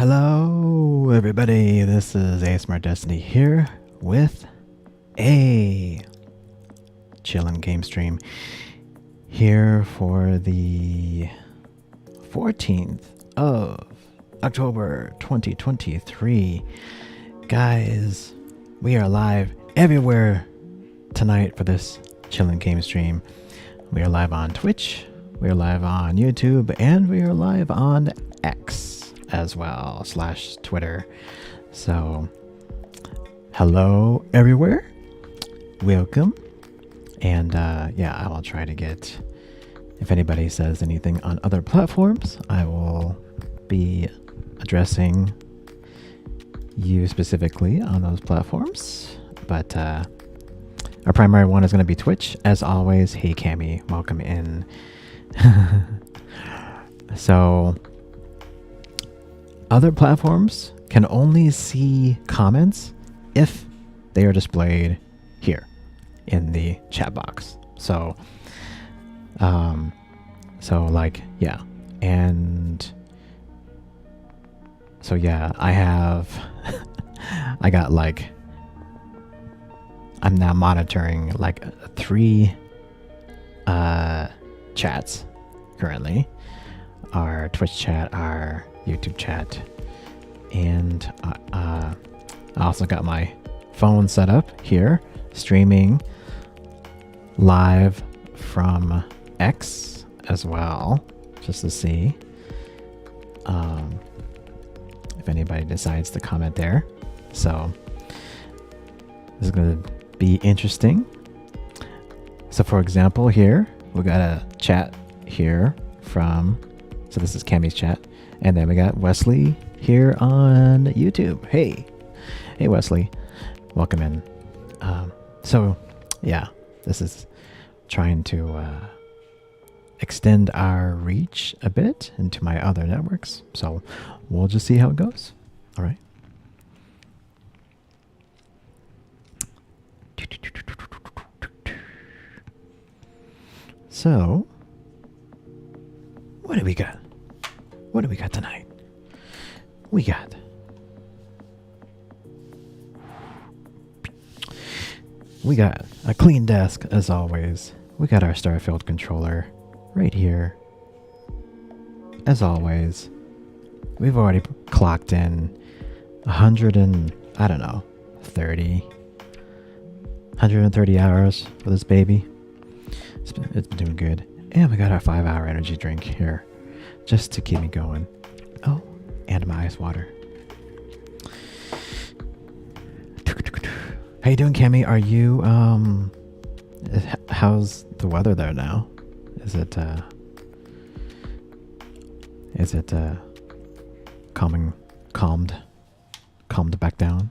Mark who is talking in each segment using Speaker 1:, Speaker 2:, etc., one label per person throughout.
Speaker 1: Hello, everybody. This is ASMR Destiny here with a chillin' game stream here for the 14th of October 2023. Guys, we are live everywhere tonight for this chillin' game stream. We are live on Twitch, we are live on YouTube, and we are live on X as well, / Twitter. So, hello everywhere. Welcome. And yeah, I will try to get, if anybody says anything on other platforms, I will be addressing you specifically on those platforms. But our primary one is going to be Twitch. As always, hey Cammy, welcome in. So, other platforms can only see comments if they are displayed here in the chat box. So, like, yeah. And so, yeah, I got like, I'm now monitoring like 3 chats currently. Our Twitch chat, our YouTube chat, and I also got my phone set up here, streaming live from X as well, just to see if anybody decides to comment there. So this is going to be interesting. So for example, here we got a chat here from, so this is Cammy's chat, and then we got Wesley here on YouTube. Hey Wesley, welcome in. So yeah, this is trying to extend our reach a bit into my other networks. So we'll just see how it goes. All right. So, what do we got? What do we got tonight? We got a clean desk as always. We got our Starfield controller right here. As always, we've already clocked in 130 hours for this baby. It's been doing good. And we got our 5-hour energy drink here just to keep me going. Oh, and my ice water. How you doing, Cammy? Are you how's the weather there now? Is it calmed back down?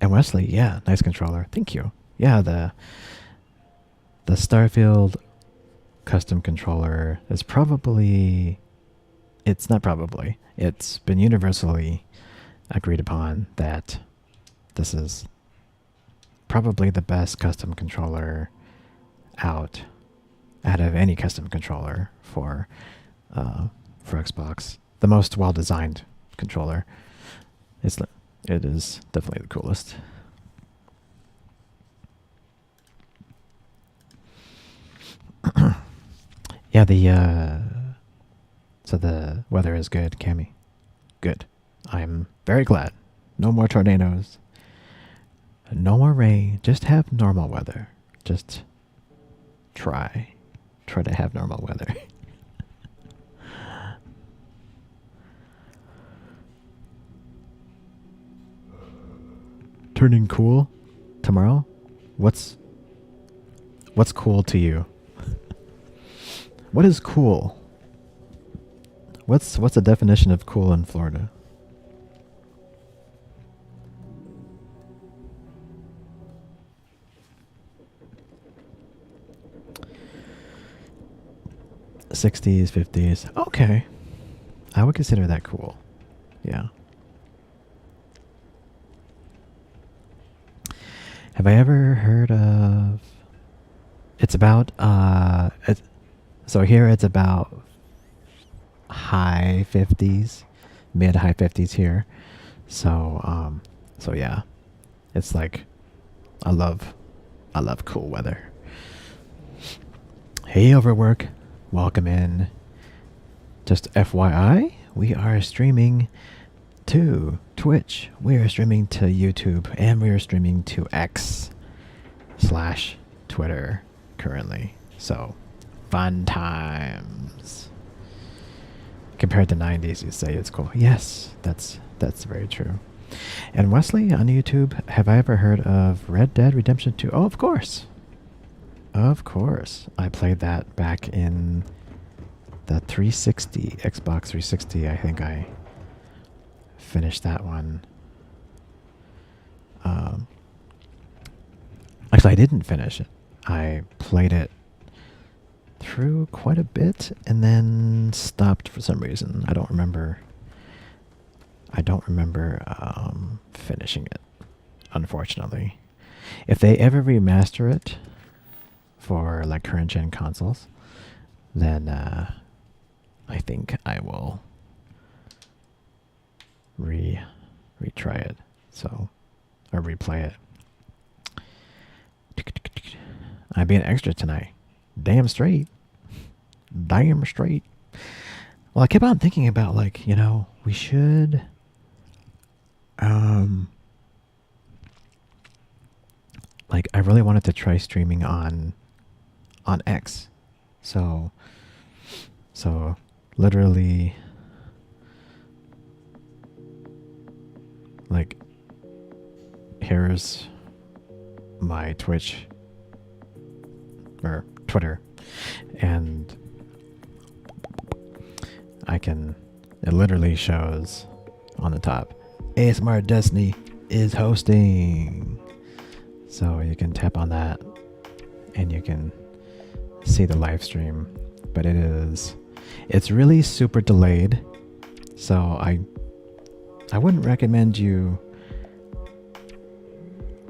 Speaker 1: And Wesley, yeah, nice controller. Thank you. Yeah, the Starfield custom controller is it's been universally agreed upon that this is probably the best custom controller out of any custom controller for Xbox. The most well-designed controller. It is definitely the coolest. Yeah, so the weather is good, Cammy. Good. I'm very glad. No more tornadoes. No more rain. Just have normal weather. Just try to have normal weather. Turning cool tomorrow? What's cool to you? What is cool? What's the definition of cool in Florida? '60s, '50s. Okay. I would consider that cool. Yeah. Have I ever heard of It's about so here it's about high 50s, mid high 50s here. So so yeah, it's like I love cool weather. Hey Overwork, welcome in. Just FYI, we are streaming to Twitch, we are streaming to YouTube, and we are streaming to X/Twitter currently. So fun times. Compared to 90s, you say it's cool. Yes, that's very true. And Wesley on YouTube, have I ever heard of Red Dead Redemption 2? Oh, of course. Of course. I played that back in the 360, Xbox 360. I think I finished that one. Actually, I didn't finish it. I played it through quite a bit and then stopped for some reason. I don't remember finishing it, unfortunately. If they ever remaster it for like current gen consoles, then I think I will retry it. So, or replay it. I'm being extra tonight. Damn straight. Damn straight. Well, I kept on thinking about like, you know, we should like I really wanted to try streaming on X. So literally like here's my Twitch or Twitter, and it literally shows on the top, ASMR Destiny is hosting. So you can tap on that and you can see the live stream, but it's really super delayed. So I wouldn't recommend you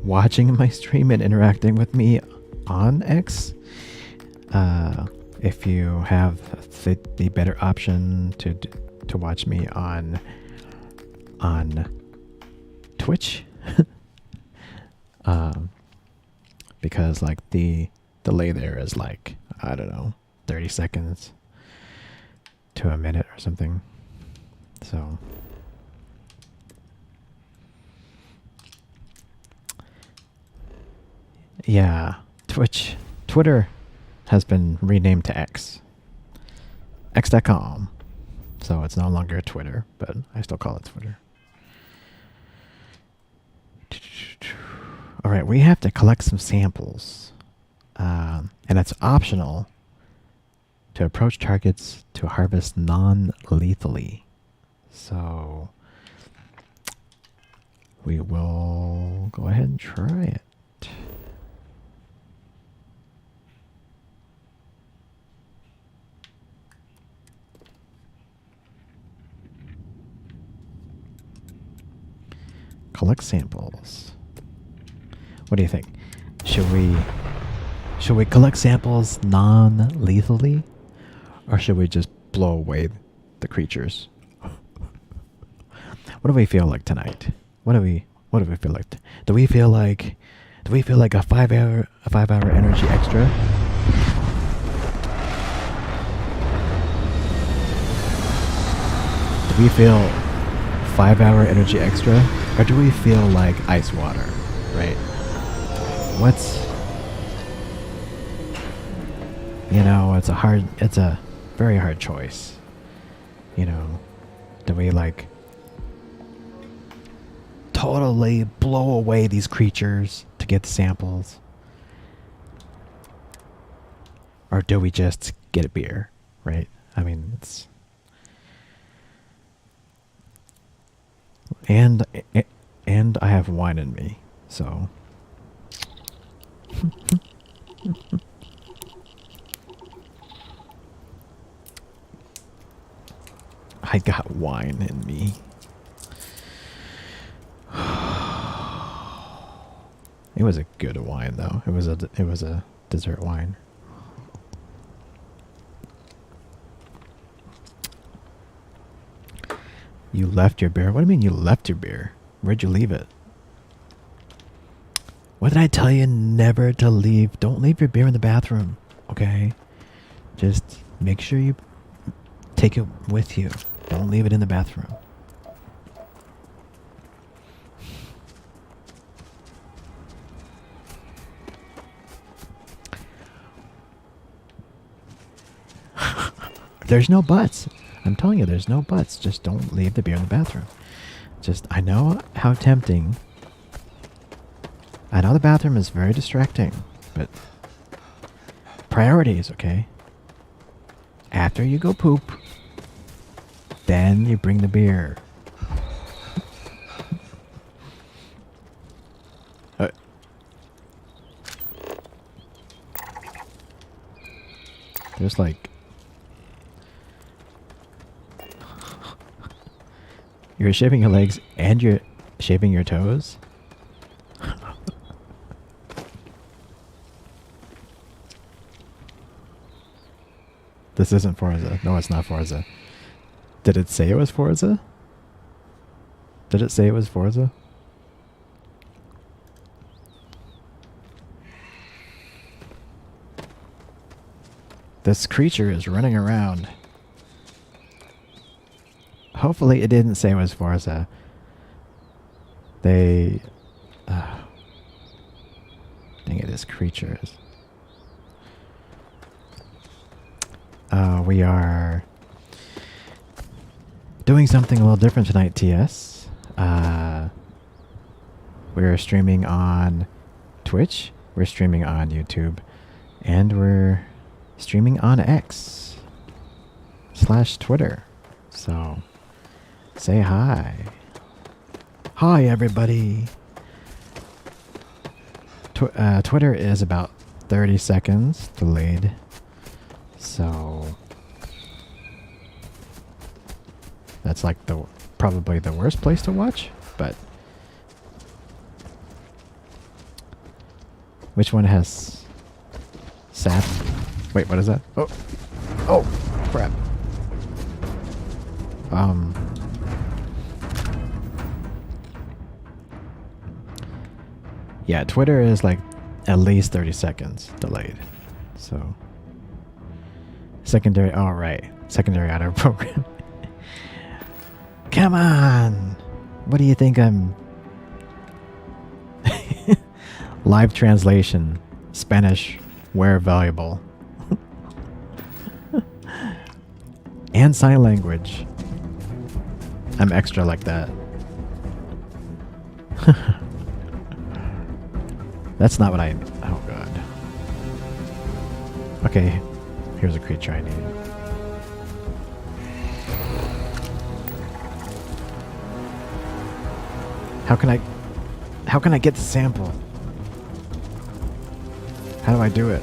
Speaker 1: watching my stream and interacting with me on X. If you have the better option to watch me on Twitch, because like the delay there is like, I don't know, 30 seconds to a minute or something. So yeah, Twitter has been renamed to X. X.com. So it's no longer Twitter, but I still call it Twitter. All right, we have to collect some samples. And it's optional to approach targets to harvest non-lethally. So we will go ahead and try it. Collect samples. What do you think? Should we collect samples non-lethally, or should we just blow away the creatures? What do we feel like tonight? What do we feel like? Do we feel like a 5 hour energy extra? Do we feel 5 hour energy extra, or do we feel like ice water, right? It's a very hard choice. You know, do we like totally blow away these creatures to get the samples? Or do we just get a beer, right? I mean, it's... And I have wine in me, so... I got wine in me. It was a good wine, though. It was a dessert wine. You left your beer? What do you mean you left your beer? Where'd you leave it? What did I tell you never to leave? Don't leave your beer in the bathroom, okay? Just make sure you take it with you. Don't leave it in the bathroom. There's no buts. I'm telling you, there's no buts. Just don't leave the beer in the bathroom. Just, I know how tempting. I know the bathroom is very distracting, but priorities, okay? After you go poop, then you bring the beer. There's like... You're shaving your legs and you're shaving your toes? This isn't Forza. No, it's not Forza. Did it say it was Forza? Did it say it was Forza? This creature is running around. Hopefully it didn't say it was Forza. They... dang it, this creature is... we are doing something a little different tonight, TS. We're streaming on Twitch, we're streaming on YouTube, and we're streaming on X/Twitter. So, say hi. Hi, everybody. Twitter is about 30 seconds delayed. So that's like probably the worst place to watch, but which one has sap? Wait, what is that? Oh, crap. Yeah, Twitter is like at least 30 seconds delayed. So secondary, all right. Secondary auto program. Come on. What do you think I'm... Live translation. Spanish, where valuable. And sign language. I'm extra like that. That's not what I... Oh, God. Okay. Here's a creature I need. How can I get the sample? How do I do it?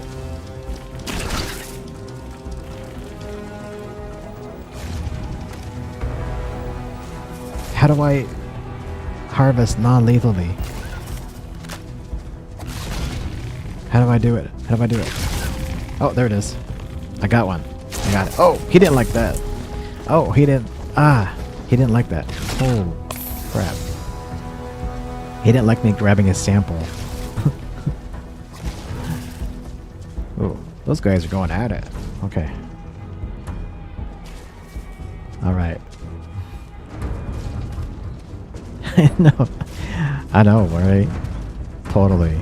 Speaker 1: How do I harvest non-lethally? How do I do it? How do I do it? Oh, there it is. I got one. I got it. Oh, he didn't like that. Oh, he didn't. He didn't like that. Oh, crap. He didn't like me grabbing his sample. Oh, those guys are going at it. Okay. All right. No, I know, right? Totally.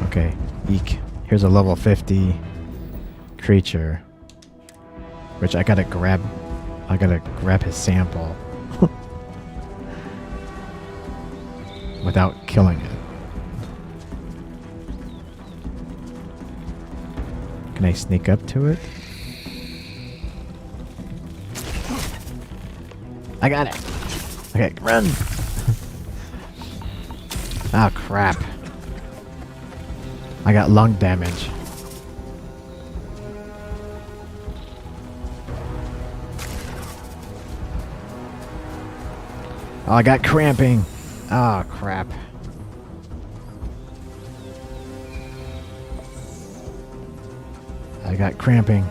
Speaker 1: Okay, eek. Here's a level 50 creature, which I gotta grab his sample without killing it. Can I sneak up to it? I got it. Okay, run. Oh, crap. I got lung damage. Oh, I got cramping. Oh, crap. I got cramping.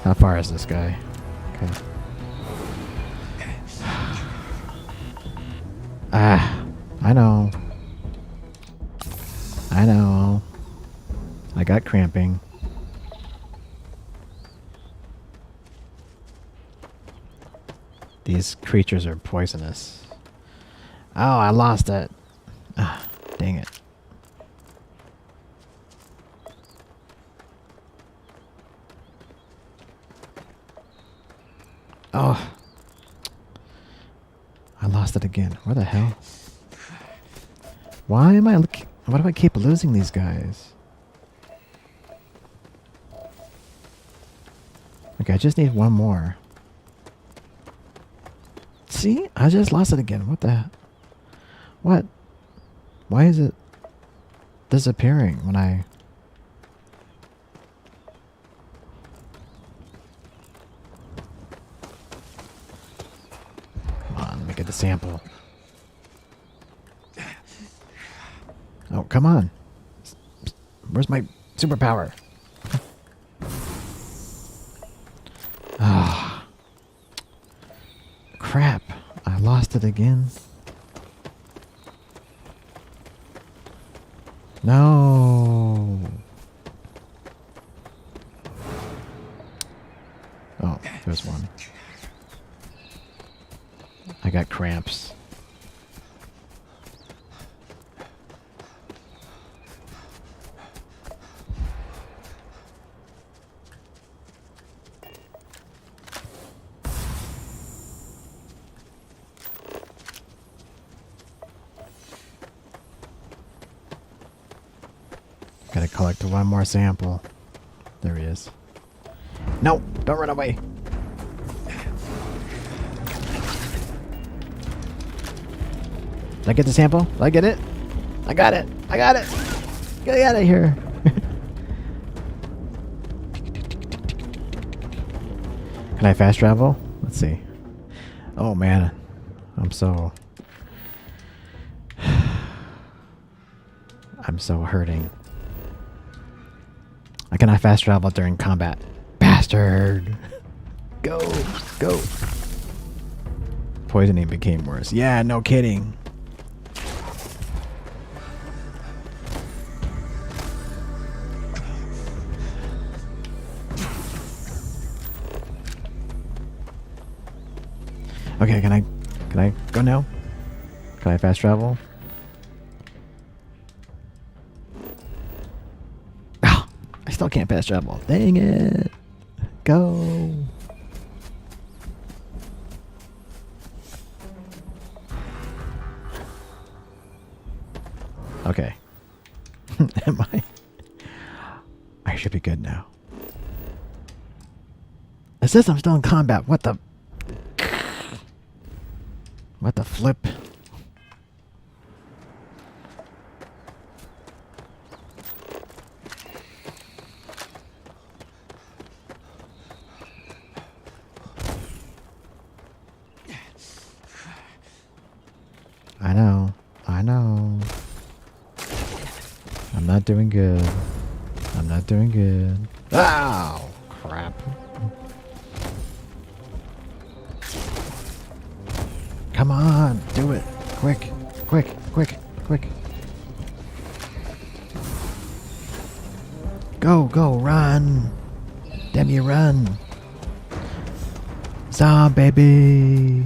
Speaker 1: How far is this guy? Okay. Ah, I know. I know. I got cramping. These creatures are poisonous. Oh, I lost it. Ah, dang it. Oh. I lost it again. Where the hell? Why am I looking? Why do I keep losing these guys? Okay, I just need one more. See? I just lost it again. What the? What? Why is it disappearing when I... Come on, let me get the sample. Oh, come on. Where's my superpower? Ah. Crap. I lost it again. No. Oh, there's one. I got cramps. Gotta collect one more sample. There he is. No! Don't run away! Did I get the sample? Did I get it? I got it! I got it! Get out of here! Can I fast travel? Let's see. Oh man. I'm so hurting. I cannot fast travel during combat. Bastard! Go! Go! Poisoning became worse. Yeah, no kidding. Okay, can I go now? Can I fast travel? Oh, I still can't fast travel. Dang it. Go. Okay. Am I? I should be good now. It says I'm still in combat. What the? What the flip? I know. I know. I'm not doing good. I'm not doing good. Ow! Crap. Come on, do it. Quick, quick, quick, quick. Go, go, run. Damn you, run. Zombie baby.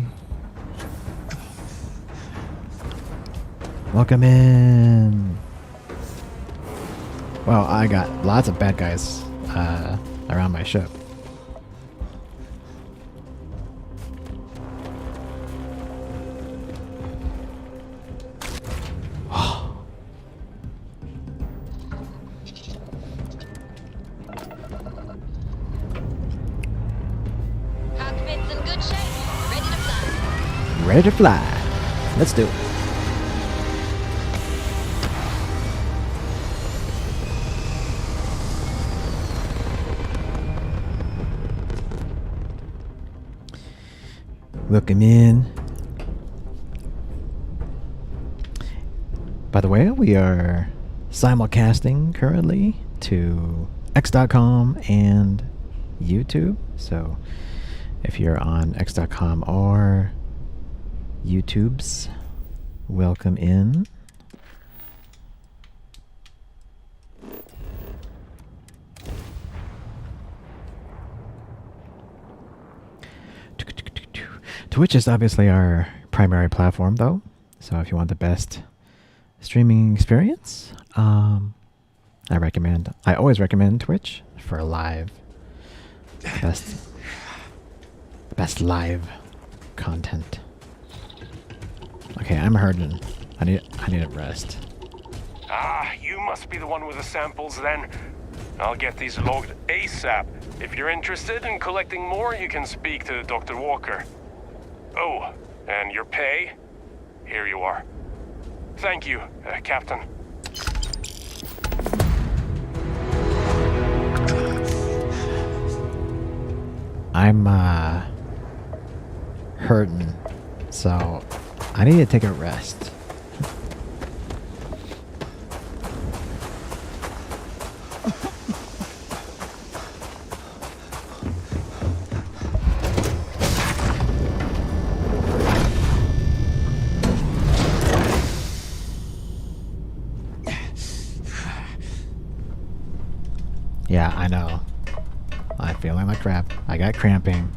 Speaker 1: Welcome in. Well, I got lots of bad guys around my ship. Ready to fly. Let's do it. Welcome in. By the way, we are simulcasting currently to x.com and YouTube. So if you're on x.com or YouTube's, welcome in. Twitch is obviously our primary platform, though. So if you want the best streaming experience, I always recommend Twitch for live, best live content. Okay, I'm hurting. I need a rest.
Speaker 2: Ah, you must be the one with the samples then. I'll get these logged ASAP. If you're interested in collecting more, you can speak to Dr. Walker. Oh, and your pay? Here you are. Thank you, Captain.
Speaker 1: I'm hurting, so I need to take a rest. Yeah, I know. I'm feeling like crap. I got cramping.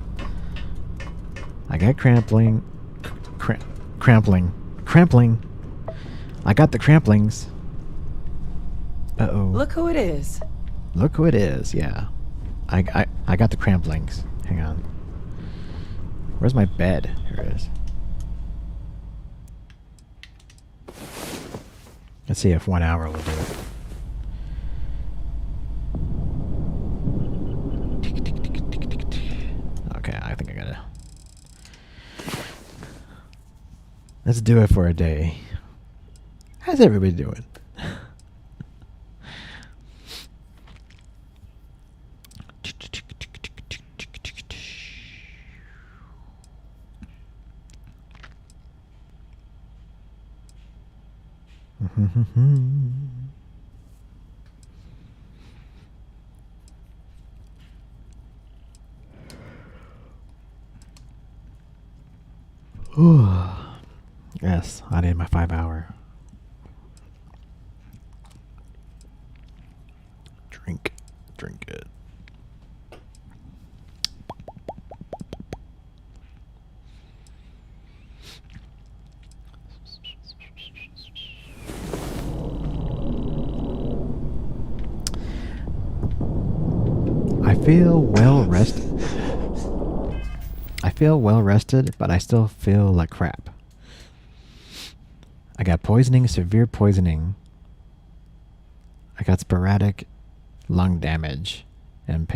Speaker 1: Crampling. I got the cramplings. Uh-oh.
Speaker 3: Look who it is.
Speaker 1: Look who it is, yeah. I got the cramplings. Hang on. Where's my bed? Here it is. Let's see if 1 hour will do it. Okay, I think I gotta... Let's do it for a day. How's everybody doing? Yes, I need my 5 hour. Drink it. I feel well rested, but I still feel like crap. I got poisoning, severe poisoning. I got sporadic lung damage and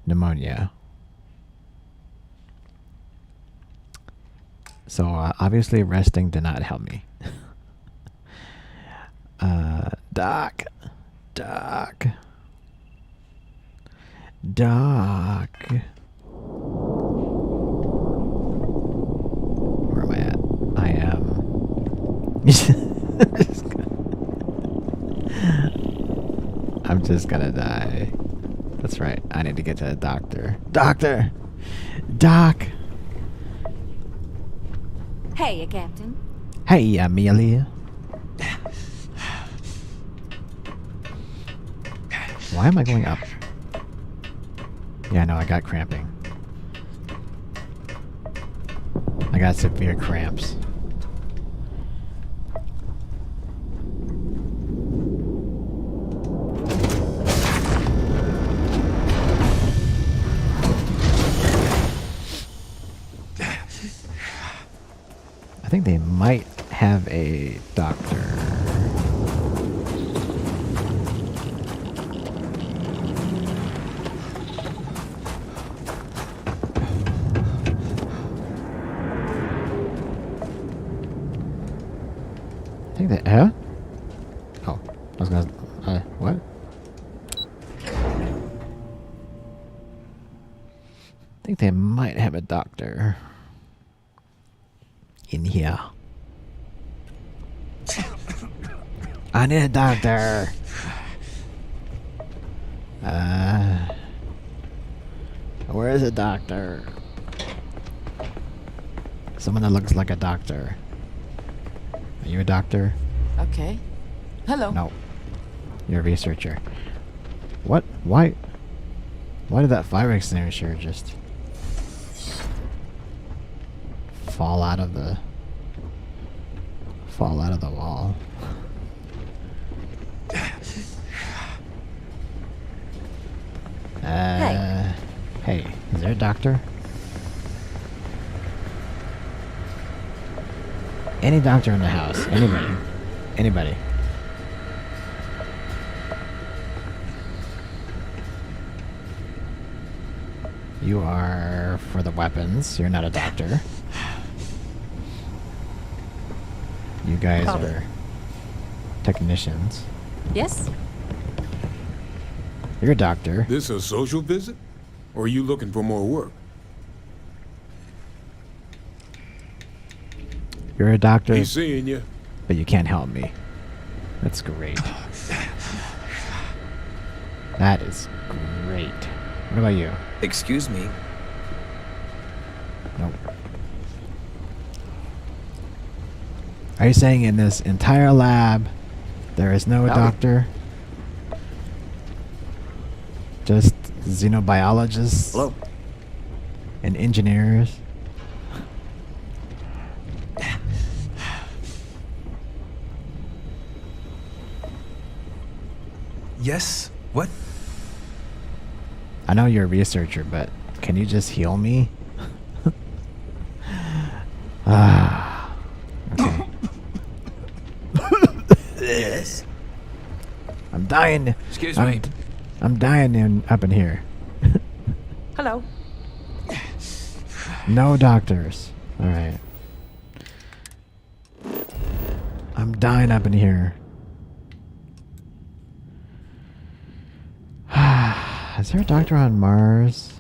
Speaker 1: pneumonia. So obviously resting did not help me. Doc. Where am I at? I am. I'm just gonna die. That's right. I need to get to the doctor. Doc!
Speaker 4: Hey, Captain.
Speaker 1: Hey, Amelia. Why am I going up? Yeah, no, I got cramping. I got severe cramps. I think they might have a doctor. I think that, Oh, I was gonna, what? I think they might have a doctor in here. I need a doctor. Where is a doctor? Someone that looks like a doctor. Are you a doctor?
Speaker 3: Okay. Hello.
Speaker 1: No. You're a researcher. What? Why? Why did that fire extinguisher just fall out of the wall? Hey, is there a doctor? Any doctor in the house? Anybody? Anybody? You are for the weapons. You're not a doctor. You guys are technicians.
Speaker 3: Yes?
Speaker 1: You're a doctor.
Speaker 4: This a social visit? Or are you looking for more work?
Speaker 1: You're a doctor,
Speaker 4: He's seeing you.
Speaker 1: but you can't help me. That's great. That is great. What about you?
Speaker 5: Excuse me.
Speaker 1: Nope. Are you saying in this entire lab there is no doctor? Just xenobiologists?
Speaker 5: Hello.
Speaker 1: And engineers?
Speaker 5: Yes? What?
Speaker 1: I know you're a researcher, but can you just heal me? Okay.
Speaker 5: Yes?
Speaker 1: I'm dying.
Speaker 5: Excuse me.
Speaker 1: I'm dying up in here.
Speaker 3: Hello.
Speaker 1: No doctors. Alright. I'm dying up in here. Is there a doctor on Mars?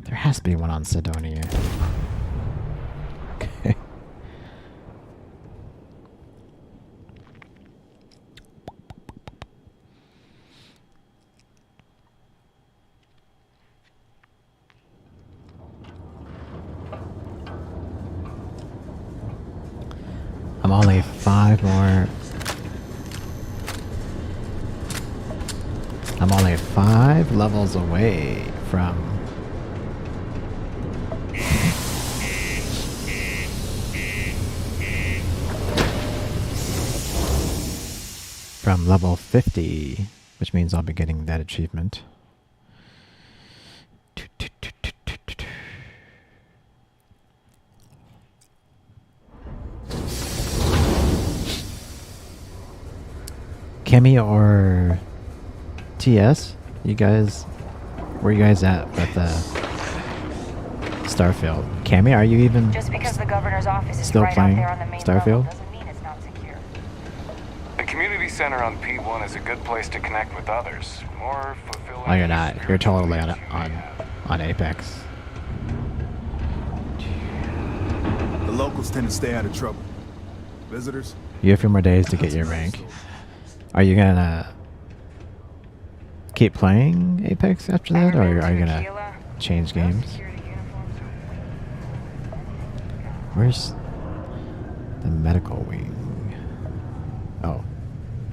Speaker 1: There has to be one on Sidonia. Okay. I'm only 5 more. I'm only 5 levels away from level 50, which means I'll be getting that achievement. Kemi or TS, you guys, where you guys at with Starfield? Kemi, are you even
Speaker 6: Just because the governor's office is
Speaker 1: still
Speaker 6: right
Speaker 1: playing
Speaker 6: out there on the main
Speaker 1: Starfield?
Speaker 6: level doesn't mean it's not secure.
Speaker 7: The community center on P1 is a good place to connect with others, or fulfill.
Speaker 1: Oh, you're not. You're totally on Apex.
Speaker 8: The locals tend to stay out of trouble. Visitors?
Speaker 1: You have a few more days to get your rank. Are you gonna keep playing Apex after that, or are you gonna change games? Where's the medical wing? Oh,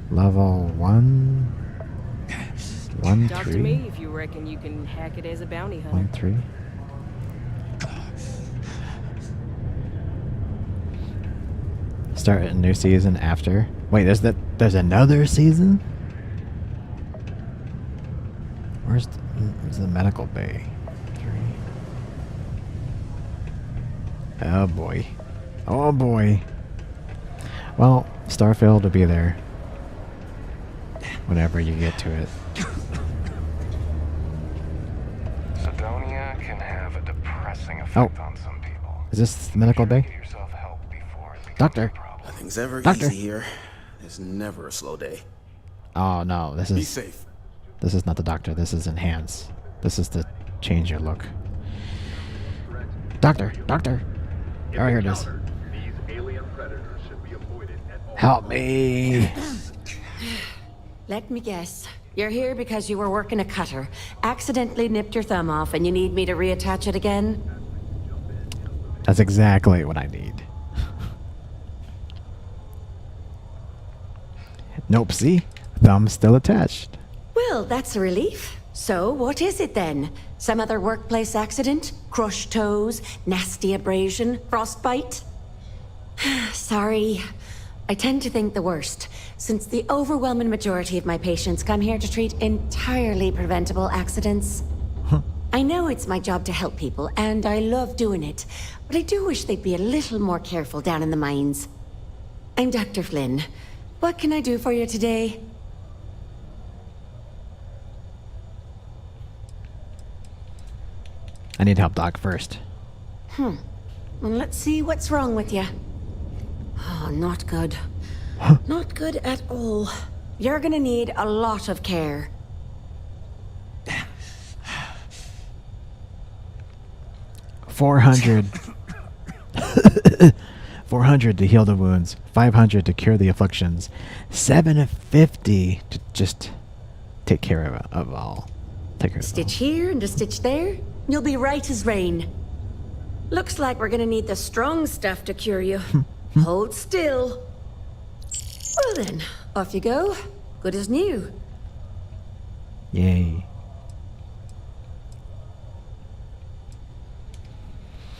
Speaker 1: level 1, 1
Speaker 9: Talk to
Speaker 1: 3,
Speaker 9: me if you reckon you can hack it as a bounty hunter.
Speaker 1: 1 3. Start a new season after. Wait, there's another season? Where's the medical bay? 3. Oh boy. Oh boy. Well, Starfield will be there whenever you get to it.
Speaker 7: Sidonia can have a depressing effect on some people.
Speaker 1: Is this the medical bay?
Speaker 7: Give yourself help before it becomes
Speaker 1: Doctor.
Speaker 7: a problem.
Speaker 10: Nothing's ever
Speaker 1: Doctor.
Speaker 10: easy here. There's never a slow day.
Speaker 1: Oh no, this
Speaker 8: Be
Speaker 1: is
Speaker 8: safe.
Speaker 1: this is not the doctor. This is enhance. This is to change your look. Doctor. Oh, here it is. Help me.
Speaker 11: Let me guess. You're here because you were working a cutter, accidentally nipped your thumb off, and you need me to reattach it again?
Speaker 1: That's exactly what I need. Nope, see? Thumb's still attached.
Speaker 11: Well, that's a relief. So, what is it then? Some other workplace accident? Crushed toes? Nasty abrasion? Frostbite? Sorry. I tend to think the worst, since the overwhelming majority of my patients come here to treat entirely preventable accidents. I know it's my job to help people, and I love doing it, but I do wish they'd be a little more careful down in the mines. I'm Dr. Flynn. What can I do for you today?
Speaker 1: I need help, Doc, first.
Speaker 11: Well, let's see what's wrong with you. Oh, not good. Not good at all. You're gonna need a lot of care.
Speaker 1: $400 to heal the wounds, $500 to cure the afflictions, $750 to just take care of all. Take care of
Speaker 11: Stitch here and a stitch there. You'll be right as rain. Looks like we're gonna need the strong stuff to cure you. Hold still. Well then, off you go. Good as new.
Speaker 1: Yay.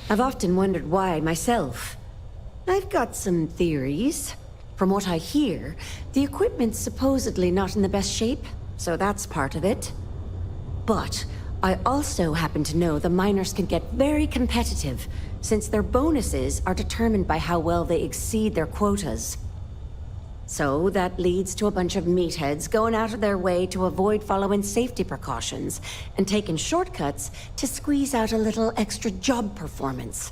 Speaker 11: I've often wondered why myself. I've got some theories. From what I hear, the equipment's supposedly not in the best shape, so that's part of it. But I also happen to know the miners can get very competitive, since their bonuses are determined by how well they exceed their quotas. So that leads to a bunch of meatheads going out of their way to avoid following safety precautions and taking shortcuts to squeeze out a little extra job performance.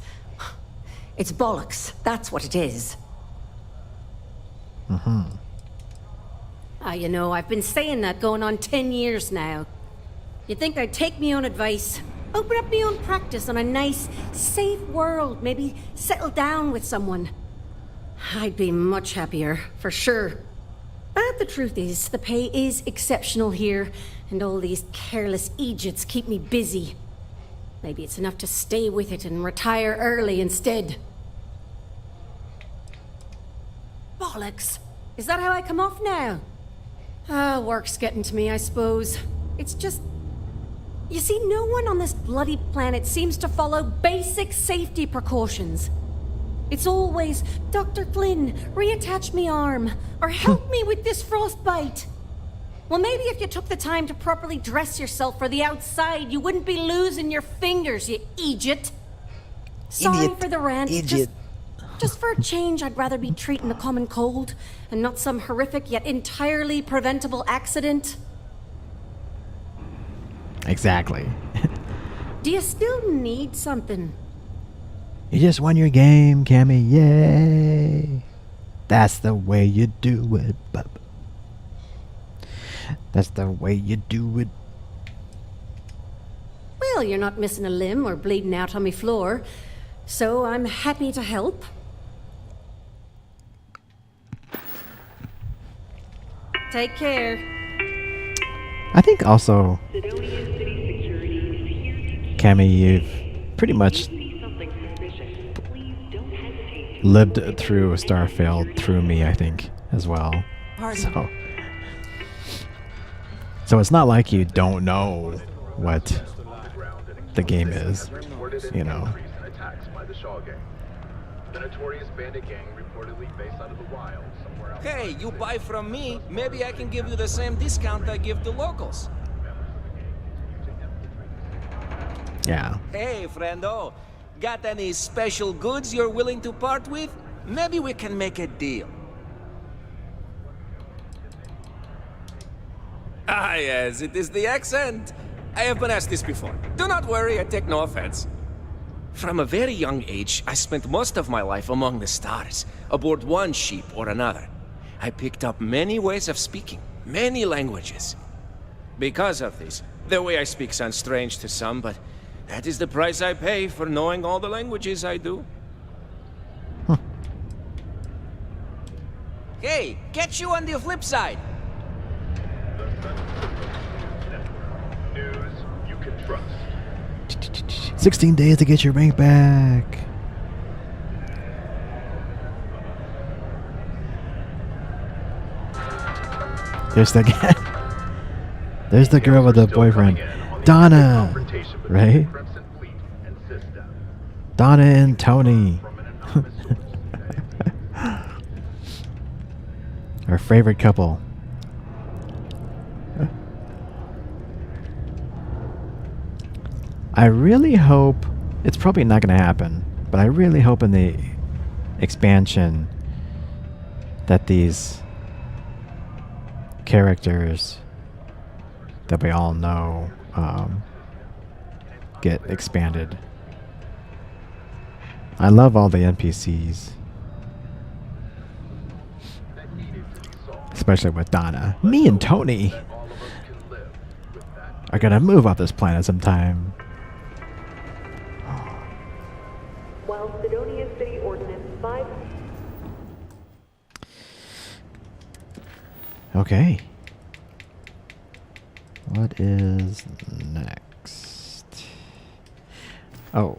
Speaker 11: It's bollocks, that's what it is. You know, I've been saying that going on 10 years now. You'd think I'd take me own advice, open up my own practice on a nice, safe world, maybe settle down with someone. I'd be much happier, for sure. But the truth is, the pay is exceptional here, and all these careless Egypts keep me busy. Maybe it's enough to stay with it and retire early instead. Bollocks! Is that how I come off now? Work's getting to me, I suppose. It's just... You see, no one on this bloody planet seems to follow basic safety precautions. It's always, Dr. Flynn, reattach me arm, or help me with this frostbite. Well, maybe if you took the time to properly dress yourself for the outside, you wouldn't be losing your fingers, you idiot. Sorry for the rant. Just for a change, I'd rather be treating a common cold, and not some horrific yet entirely preventable accident.
Speaker 1: Exactly.
Speaker 11: Do you still need something?
Speaker 1: You just won your game, Cammy. Yay. That's the way you do it, bub. That's the way you do it.
Speaker 11: Well, you're not missing a limb or bleeding out on me floor, so I'm happy to help. Take care.
Speaker 1: I think also, Cammy, you've pretty much lived through Starfield through me, I think, as well. So it's not like you don't know what the game is, you know.
Speaker 12: Hey, you buy from me, maybe I can give you the same discount I give the locals.
Speaker 1: Yeah.
Speaker 12: Hey, friendo, got any special goods you're willing to part with? Maybe we can make a deal. Ah, yes, it is the accent. I have been asked this before. Do not worry, I take no offense. From a very young age, I spent most of my life among the stars, aboard one ship or another. I picked up many ways of speaking, many languages. Because of this, the way I speak sounds strange to some, but that is the price I pay for knowing all the languages I do. Hey, catch you on the flip side!
Speaker 13: News you can trust.
Speaker 1: 16 days to get your rank back. There's the guy. There's the girl with the boyfriend. Donna! Right? Donna and Tony. Our favorite couple. I really hope, it's probably not going to happen, but I really hope in the expansion that these characters that we all know get expanded. I love all the NPCs. Especially with Donna. Me and Tony are gonna move off this planet sometime.
Speaker 14: While Sidonia City Ordinance 5.
Speaker 1: Okay. What is next? Oh.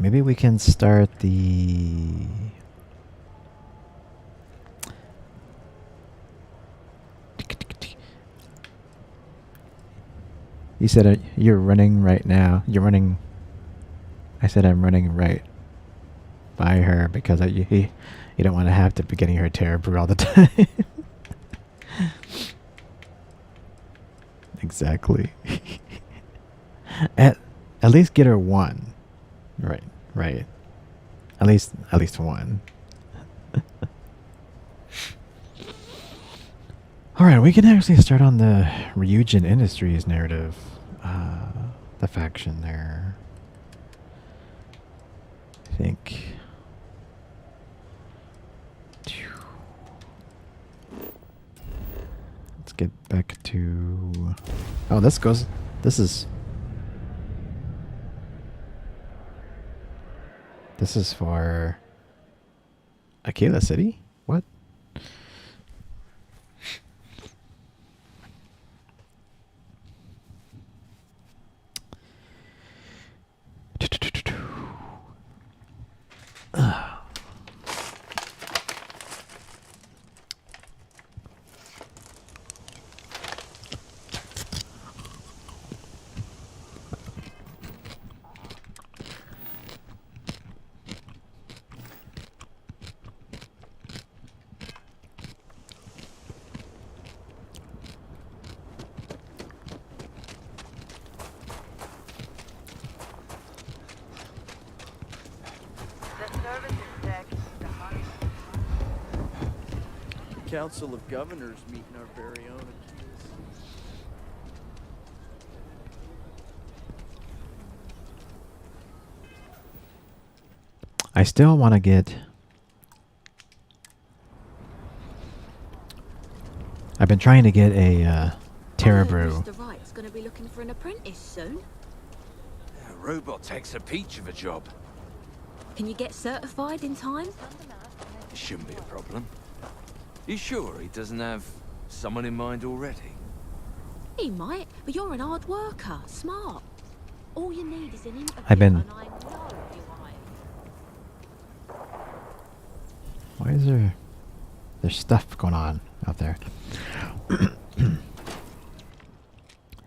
Speaker 1: Maybe we can start the... You said you're running right now. You're running... I said I'm running right by her because you don't want to have to be getting her terror brew all the time. Exactly. At least get her one. Right, right. At least one. All right, we can actually start on the Ryujin Industries narrative. The faction there. I think. Let's get back to... Oh, this goes... This is for Aquila City? What?
Speaker 15: Council of Governors meeting our very own Achilles.
Speaker 1: I still want to get... I've been trying to get a Terra Brew.
Speaker 16: Mr. Wright's going to be looking for an apprentice soon.
Speaker 17: A robot takes a peach of a job.
Speaker 16: Can you get certified in time?
Speaker 17: It shouldn't be a problem. You sure he doesn't have someone in mind already?
Speaker 16: He might, but you're an hard worker, smart. All you need is an interview,
Speaker 1: I've been...
Speaker 16: and I know you are.
Speaker 1: Why is there's stuff going on out there? But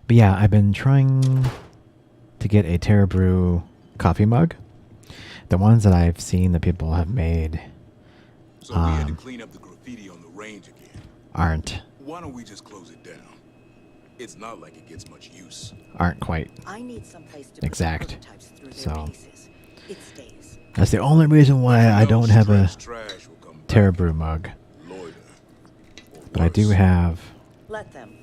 Speaker 1: yeah, I've been trying to get a Terra Brew coffee mug. The ones that I've seen that people have made
Speaker 4: So we had to clean up the graffiti on the range again.
Speaker 1: aren't
Speaker 4: Why don't we just close it down? It's not like it gets much use.
Speaker 1: aren't quite
Speaker 18: I need someplace to
Speaker 1: exact.
Speaker 18: through their
Speaker 1: So
Speaker 18: paces. It stays.
Speaker 1: that's the only reason why I don't have a Terra Brew mug. But I do have
Speaker 18: Let them.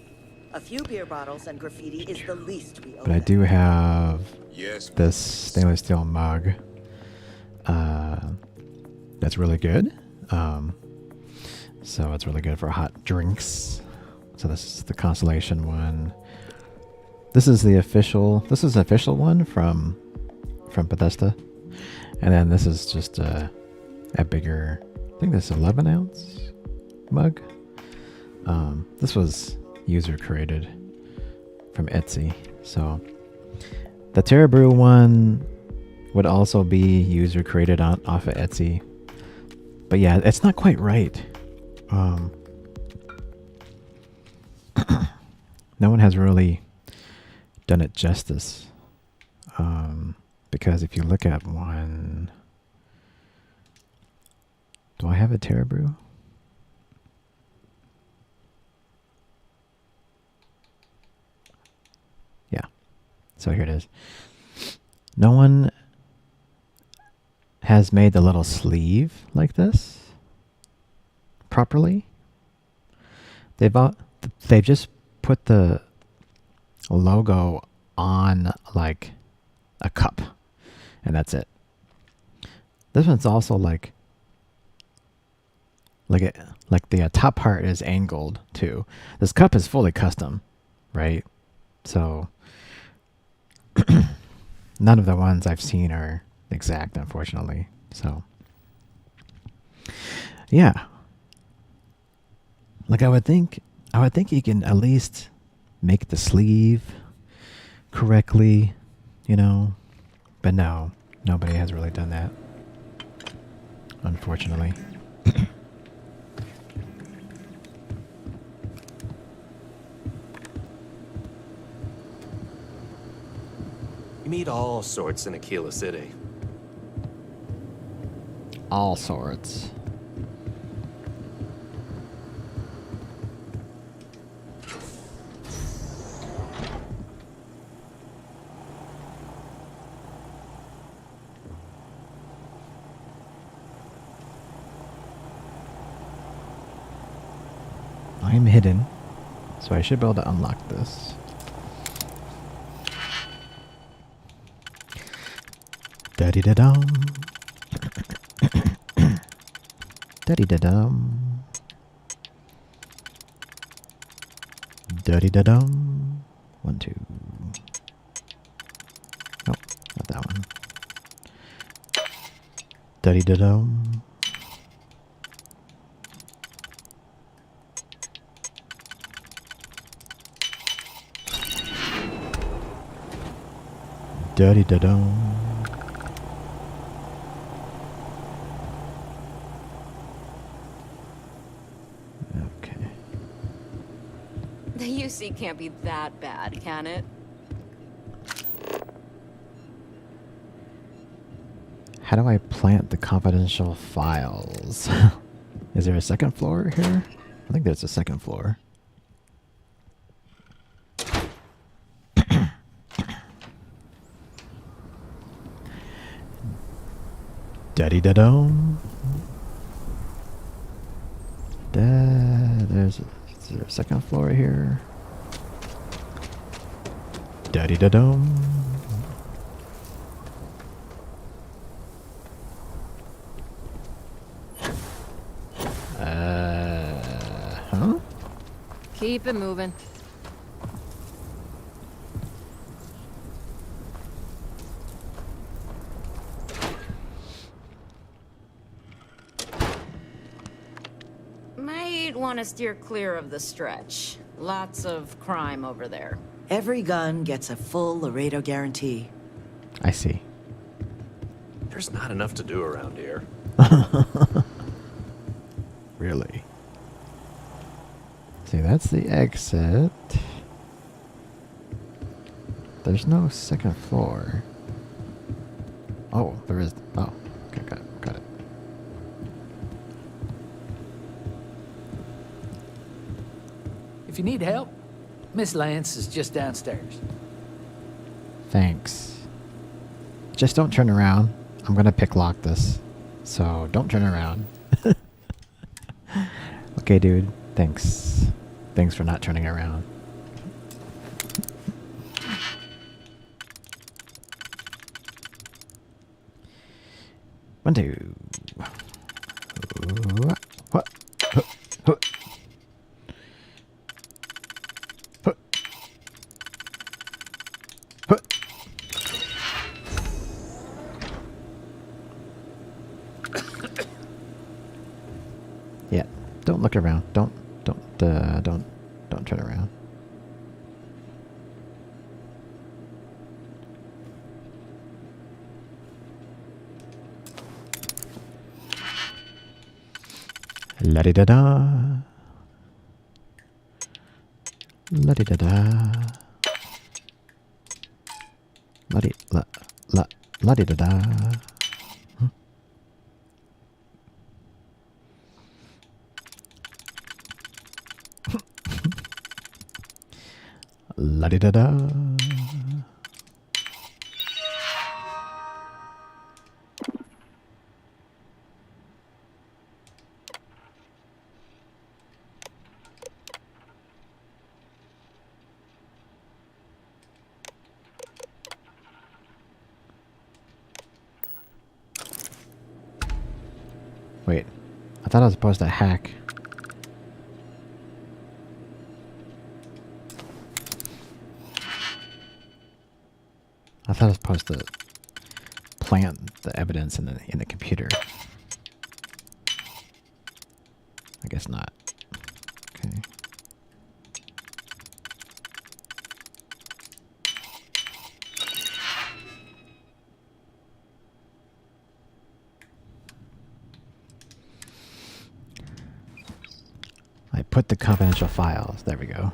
Speaker 18: A few beer bottles and graffiti is the least we owe.
Speaker 1: But I do have
Speaker 4: Yes.
Speaker 1: this stainless steel mug. That's really good. So it's really good for hot drinks. So this is the Constellation one. This is the official. This is an official one from Bethesda, and then this is just a bigger. I think this is 11-ounce mug. This was user created from Etsy. So the Terra Brew one would also be user created off of Etsy. But yeah, it's not quite right. No one has really done it justice. Because if you look at one, do I have a Terra Brew? Yeah. So here it is. No one has made the little sleeve like this properly. They've just put the logo on like a cup, and that's it. This one's also like the top part is angled too. This cup is fully custom, right? So none of the ones I've seen are exact, unfortunately. So yeah, like I would think you can at least make the sleeve correctly, you know, but no, nobody has really done that, unfortunately.
Speaker 13: You meet all sorts in Aquila City.
Speaker 1: All sorts. I am hidden, so I should be able to unlock this. Da-dee-da-dum. Da-dee-da-dum. Da-dee-da-dum. 1, 2. Nope, not that one. Da-dee-da-dum. Da-dee-da-dum.
Speaker 3: The UC can't be that bad, can it?
Speaker 1: How do I plant the confidential files? Is there a second floor here? I think there's a second floor. Daddy-da-dum. Is there a second floor here? Daddy-da-dum. Huh?
Speaker 9: Keep it moving.
Speaker 3: Might want to steer clear of the stretch. Lots of crime over there.
Speaker 18: Every gun gets a full Laredo guarantee.
Speaker 1: I see.
Speaker 13: There's not enough to do around here.
Speaker 1: Really? See, that's the exit. There's no second floor. Oh, there is. Oh, okay, got it.
Speaker 19: If you need help, Miss Lance is just downstairs.
Speaker 1: Thanks. Just don't turn around. I'm gonna pick lock this. So don't turn around. Okay, dude. Thanks. Thanks for not turning around. 1, 2. What? Yeah, don't look around. Don't turn around. La-di-da-da. La-di-da-da. La-di-da-da. La-di-da-da. Wait, I thought I was supposed to hack. I thought I was supposed to plant the evidence in the computer. I guess not. Okay. I put the confidential files. There we go.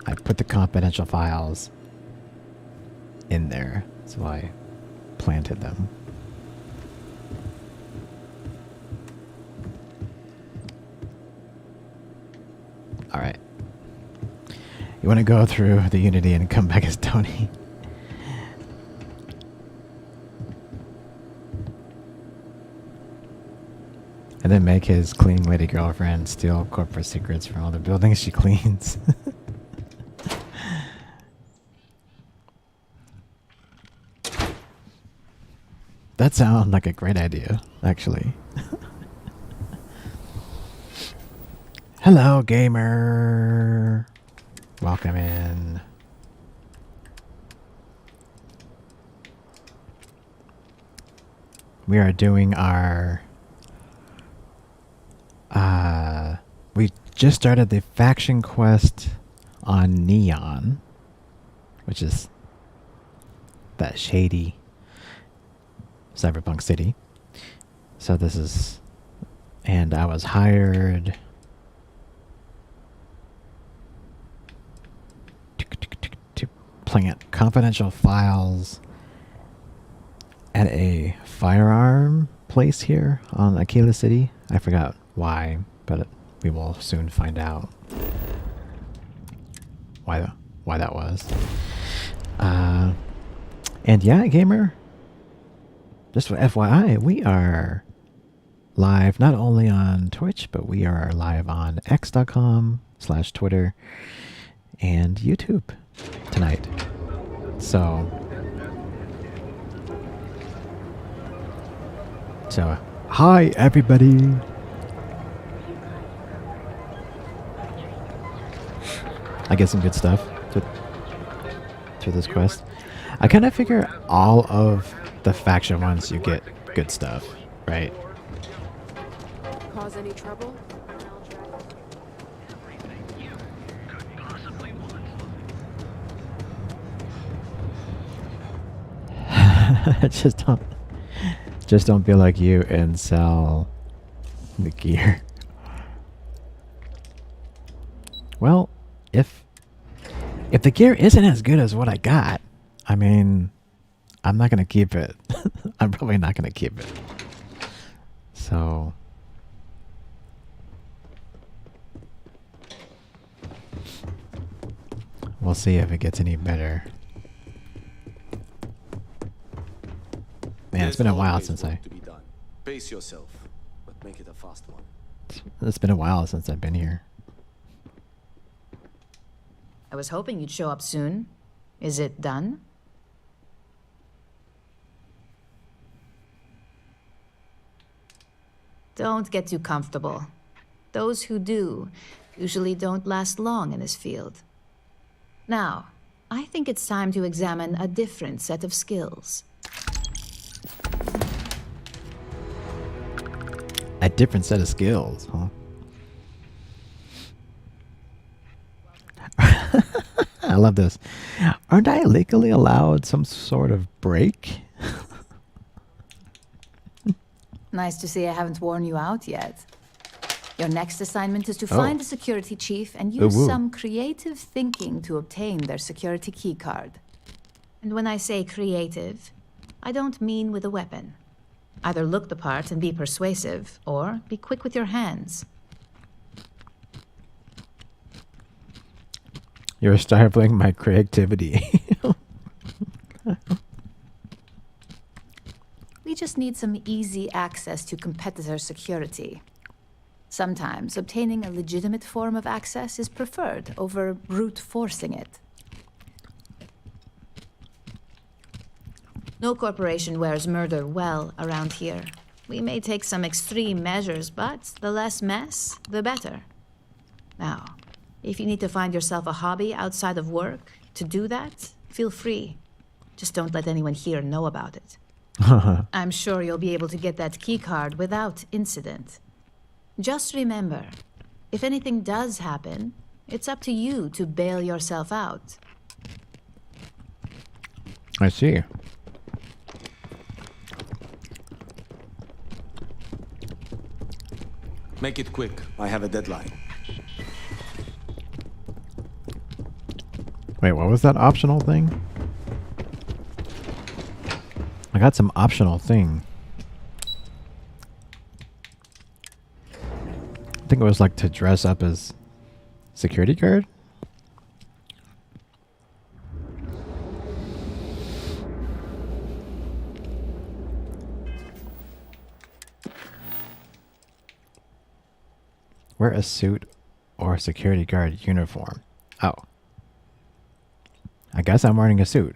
Speaker 1: I put the confidential files in there, so I planted them. All right. You want to go through the Unity and come back as Tony? And then make his cleaning lady girlfriend steal corporate secrets from all the buildings she cleans. That sounds like a great idea, actually. Hello, gamer. Welcome in. We are doing our... we just started the faction quest on Neon, which is that shady cyberpunk city. So this is... And I was hired... to plant confidential files at a firearm place here on Aquila City. I forgot why, but we will soon find out why that was. And yeah, gamer, just for FYI, we are live not only on Twitch, but we are live on x.com/Twitter and YouTube tonight. So hi everybody. I get some good stuff through this quest. I kind of figure all of the faction ones you get good stuff, right?
Speaker 9: Cause any trouble?
Speaker 1: just don't be like you and sell the gear. Well, if the gear isn't as good as what I got, I mean, I'm not gonna keep it. I'm probably not gonna keep it. So we'll see if it gets any better. Man, it's been a while since
Speaker 10: Pace yourself, but make it a fast one.
Speaker 1: It's been a while since I've been here.
Speaker 3: I was hoping you'd show up soon. Is it done?
Speaker 20: Don't get too comfortable. Those who do usually don't last long in this field. Now, I think it's time to examine a different set of skills.
Speaker 1: A different set of skills, huh? I love this. Aren't I legally allowed some sort of break?
Speaker 20: Nice to see I haven't worn you out yet. Your next assignment is to find the security chief and use some creative thinking to obtain their security keycard. And when I say creative, I don't mean with a weapon. Either look the part and be persuasive, or be quick with your hands.
Speaker 1: You're stifling my creativity.
Speaker 20: We just need some easy access to competitor security. Sometimes obtaining a legitimate form of access is preferred over brute forcing it. No corporation wears murder well around here. We may take some extreme measures, but the less mess, the better. Now, if you need to find yourself a hobby outside of work to do that, feel free. Just don't let anyone here know about it. I'm sure you'll be able to get that keycard without incident. Just remember, if anything does happen, it's up to you to bail yourself out.
Speaker 1: I see.
Speaker 10: Make it quick. I have a deadline.
Speaker 1: Wait, what was that optional thing? I got some optional thing. I think it was like to dress up as security guard. Wear a suit or security guard uniform. Oh. I guess I'm wearing a suit.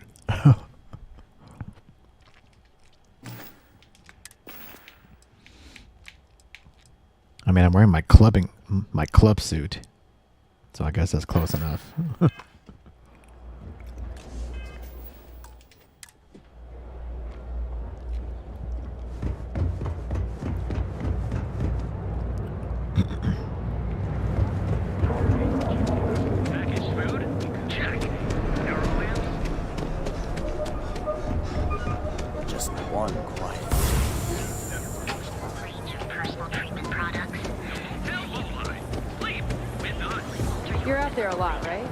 Speaker 1: I mean, I'm wearing my club suit. So I guess that's close enough.
Speaker 10: Just one quiet.
Speaker 9: You're out there a lot, right?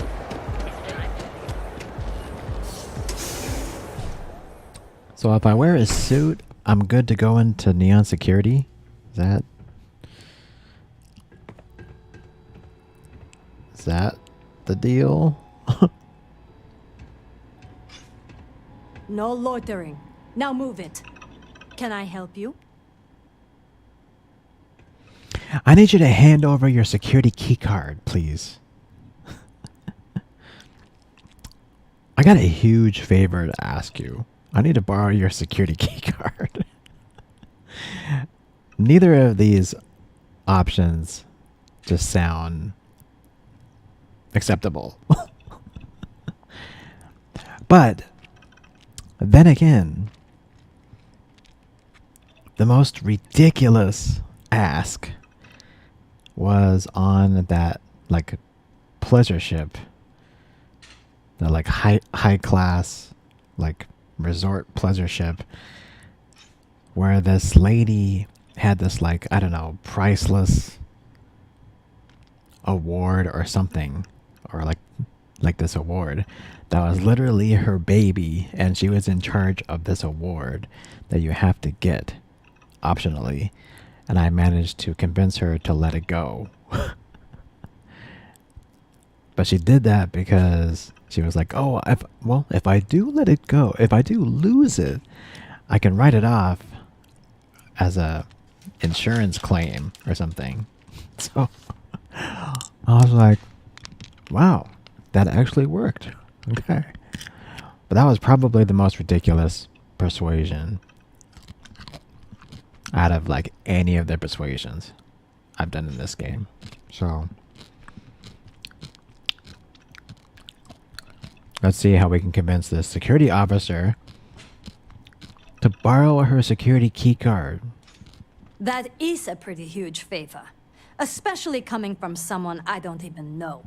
Speaker 1: So if I wear a suit, I'm good to go into neon security? Is that the deal?
Speaker 11: No loitering. Now move it. Can I help you?
Speaker 1: I need you to hand over your security key card, please. I got a huge favor to ask you. I need to borrow your security key card. Neither of these options just sound acceptable. But then again, the most ridiculous ask was on that like pleasure ship, the like high class like resort pleasure ship, where this lady had this like, I don't know, priceless award or something, or like this award that was literally her baby, and she was in charge of this award that you have to get optionally, and I managed to convince her to let it go. But she did that because she was like, oh, if I do let it go, if I do lose it, I can write it off as a insurance claim or something. So I was like, wow, that actually worked. Okay. But that was probably the most ridiculous persuasion out of like any of their persuasions I've done in this game. So let's see how we can convince this security officer to borrow her security key card.
Speaker 11: That is a pretty huge favor, especially coming from someone I don't even know.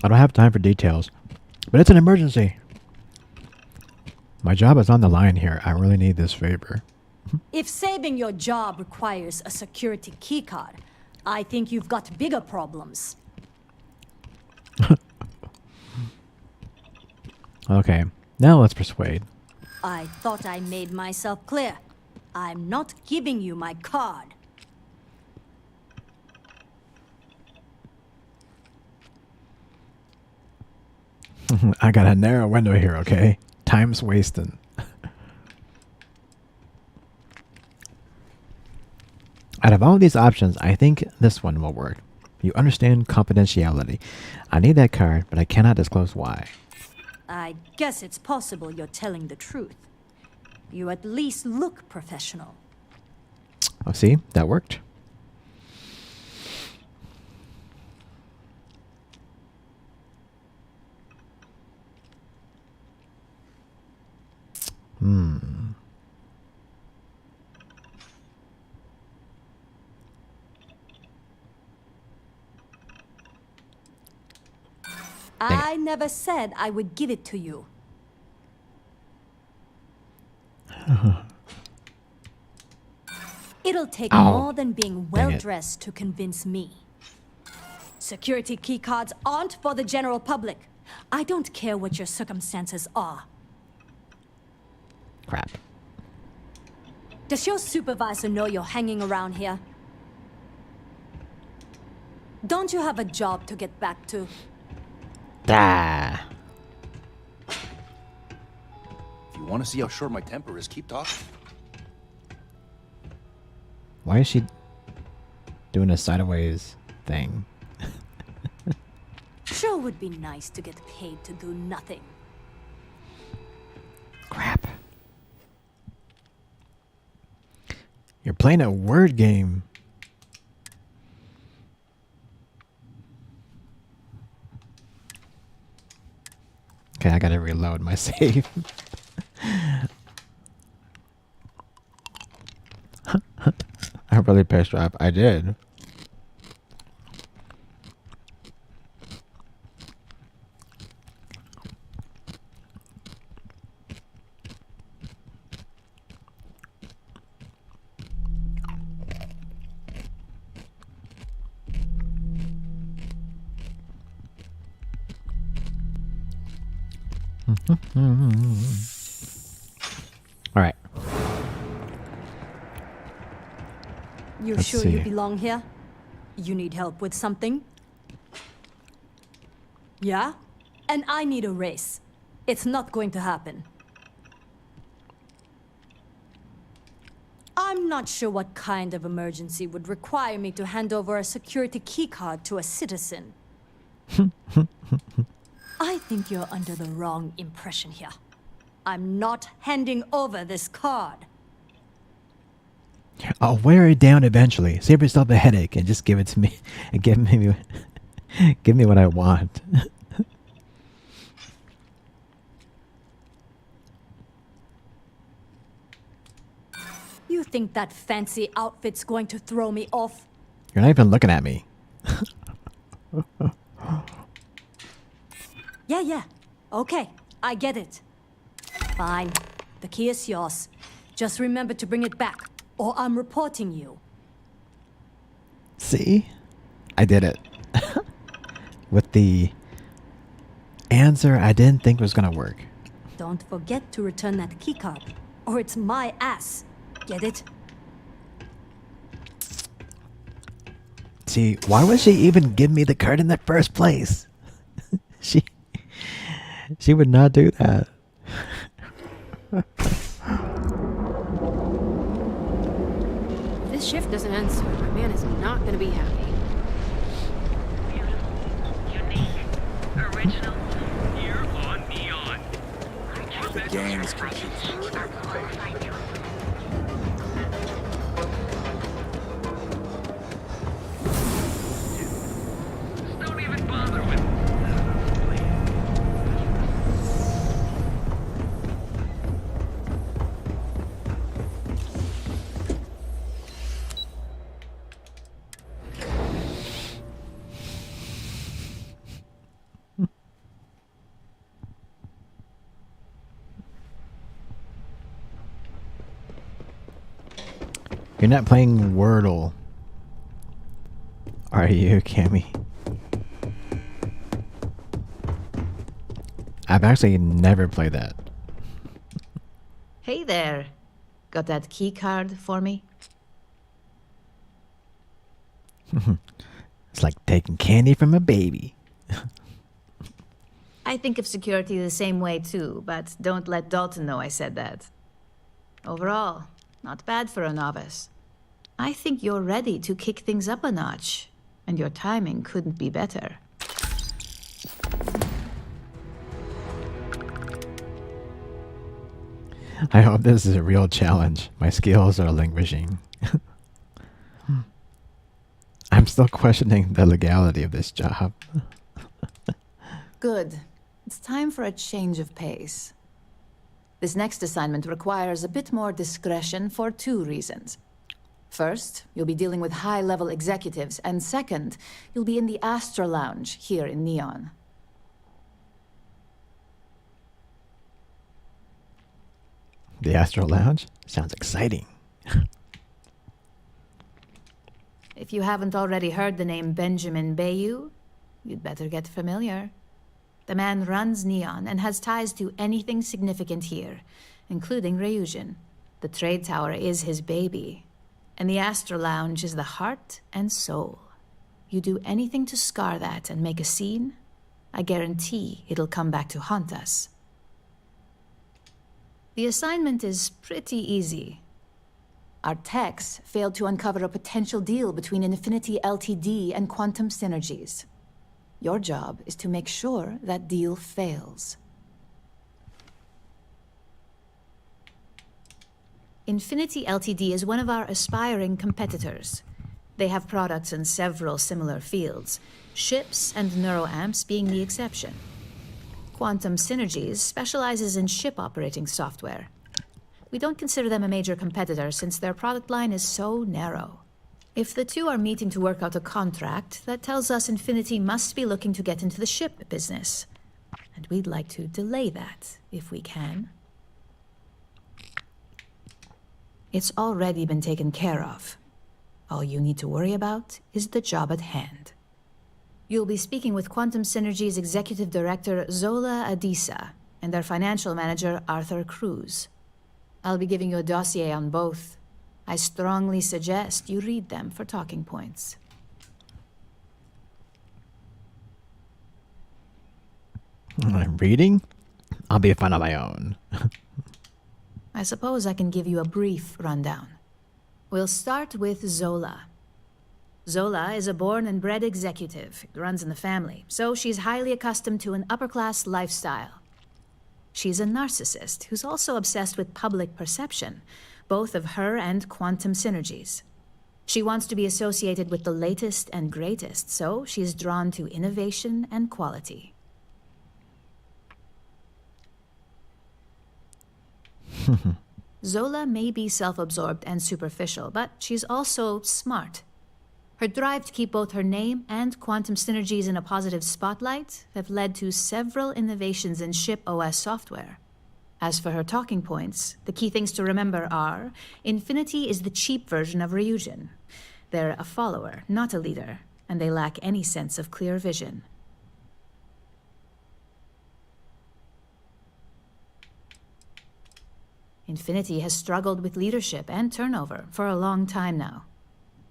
Speaker 1: I don't have time for details, but it's an emergency. My job is on the line here. I really need this favor.
Speaker 11: If saving your job requires a security keycard, I think you've got bigger problems.
Speaker 1: Okay, now let's persuade.
Speaker 11: I thought I made myself clear. I'm not giving you my card.
Speaker 1: I got a narrow window here, okay? Time's wasting. Out of all these options, I think this one will work. You understand confidentiality. I need that card, but I cannot disclose why.
Speaker 11: I guess it's possible you're telling the truth. You at least look professional.
Speaker 1: Oh, see? That worked.
Speaker 11: I never said I would give it to you. It'll take more than being well-dressed to convince me. Security keycards aren't for the general public. I don't care what your circumstances are.
Speaker 1: Crap.
Speaker 11: Does your supervisor know you're hanging around here? Don't you have a job to get back to?
Speaker 1: Ah.
Speaker 10: If you want to see how short my temper is, keep talking.
Speaker 1: Why is she doing a sideways thing?
Speaker 11: Sure would be nice to get paid to do nothing.
Speaker 1: Crap. You're playing a word game. Okay, I gotta reload my save. I really pissed her off. I did. All right.
Speaker 11: You're
Speaker 1: Let's
Speaker 11: sure
Speaker 1: see.
Speaker 11: you belong here? You need help with something? Yeah? And I need a raise. It's not going to happen. I'm not sure what kind of emergency would require me to hand over a security keycard to a citizen. I think you're under the wrong impression here. I'm not handing over this card.
Speaker 1: I'll wear it down eventually. Save yourself a headache and just give it to me. And give me what I want.
Speaker 11: You think that fancy outfit's going to throw me off?
Speaker 1: You're not even looking at me.
Speaker 11: Yeah. Okay, I get it. Fine. The key is yours. Just remember to bring it back, or I'm reporting you.
Speaker 1: See? I did it. With the answer I didn't think was gonna work.
Speaker 11: Don't forget to return that keycard, or it's my ass. Get it?
Speaker 1: See, why would she even give me the card in the first place? She would not do that.
Speaker 9: If this shift doesn't end soon, my man is not gonna be happy.
Speaker 4: The gang is confused.
Speaker 1: You're not playing Wordle, are you, Cammy? I've actually never played that.
Speaker 20: Hey there. Got that key card for me?
Speaker 1: It's like taking candy from a baby.
Speaker 20: I think of security the same way too, but don't let Dalton know I said that. Overall, not bad for a novice. I think you're ready to kick things up a notch, and your timing couldn't be better.
Speaker 1: I hope this is a real challenge. My skills are languishing. I'm still questioning the legality of this job.
Speaker 20: Good. It's time for a change of pace. This next assignment requires a bit more discretion for 2 reasons. First, you'll be dealing with high-level executives, and second, you'll be in the Astra Lounge here in Neon.
Speaker 1: The Astro Lounge? Sounds exciting.
Speaker 20: If you haven't already heard the name Benjamin Bayou, you'd better get familiar. The man runs Neon and has ties to anything significant here, including Ryujin. The trade tower is his baby, and the Astra Lounge is the heart and soul. You do anything to scar that and make a scene, I guarantee it'll come back to haunt us. The assignment is pretty easy. Our techs failed to uncover a potential deal between Infinity Ltd. And Quantum Synergies. Your job is to make sure that deal fails. Infinity Ltd. Is one of our aspiring competitors. They have products in several similar fields, ships and neuroamps being the exception. Quantum Synergies specializes in ship operating software. We don't consider them a major competitor since their product line is so narrow. If the two are meeting to work out a contract, that tells us Infinity must be looking to get into the ship business. And we'd like to delay that, if we can. It's already been taken care of. All you need to worry about is the job at hand. You'll be speaking with Quantum Synergy's Executive Director Zola Adisa and their Financial Manager Arthur Cruz. I'll be giving you a dossier on both. I strongly suggest you read them for talking points.
Speaker 1: I'm reading? I'll be fine on my own.
Speaker 20: I suppose I can give you a brief rundown. We'll start with Zola. Zola is a born and bred executive. It runs in the family, so she's highly accustomed to an upper-class lifestyle. She's a narcissist who's also obsessed with public perception, both of her and Quantum Synergies. She wants to be associated with the latest and greatest, so she's drawn to innovation and quality. Zola may be self-absorbed and superficial, but she's also smart. Her drive to keep both her name and Quantum Synergies in a positive spotlight have led to several innovations in ship OS software. As for her talking points, the key things to remember are, Infinity is the cheap version of Ryujin. They're a follower, not a leader, and they lack any sense of clear vision. Infinity has struggled with leadership and turnover for a long time now.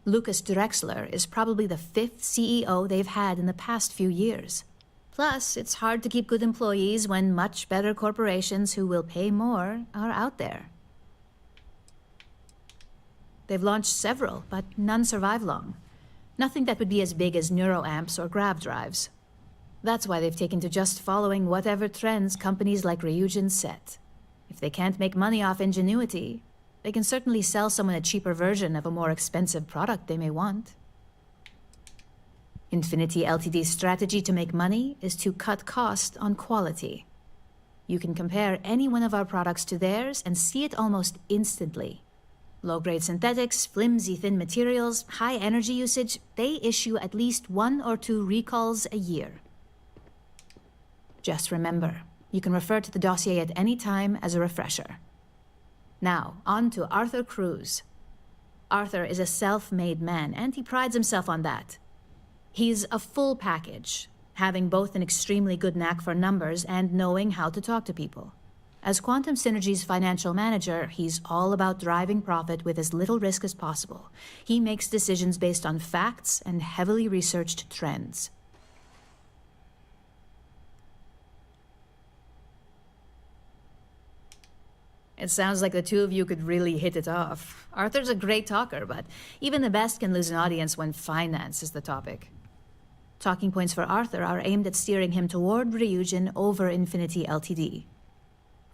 Speaker 20: Lucas Drexler is probably the 5th CEO they've had in the past few years. Plus, it's hard to keep good employees when much better corporations who will pay more are out there. They've launched several, but none survive long. Nothing that would be as big as neuroamps or grav drives. That's why they've taken to just following whatever trends companies like Ryujin set. If they can't make money off ingenuity, they can certainly sell someone a cheaper version of a more expensive product they may want. Infinity Ltd's strategy to make money is to cut cost on quality. You can compare any one of our products to theirs and see it almost instantly. Low-grade synthetics, flimsy thin materials, high energy usage, they issue at least 1 or 2 recalls a year. Just remember, you can refer to the dossier at any time as a refresher. Now, on to Arthur Cruz. Arthur is a self-made man, and he prides himself on that. He's a full package, having both an extremely good knack for numbers and knowing how to talk to people. As Quantum Synergy's financial manager, he's all about driving profit with as little risk as possible. He makes decisions based on facts and heavily researched trends. It sounds like the two of you could really hit it off. Arthur's a great talker, but even the best can lose an audience when finance is the topic. Talking points for Arthur are aimed at steering him toward Ryujin over Infinity Ltd.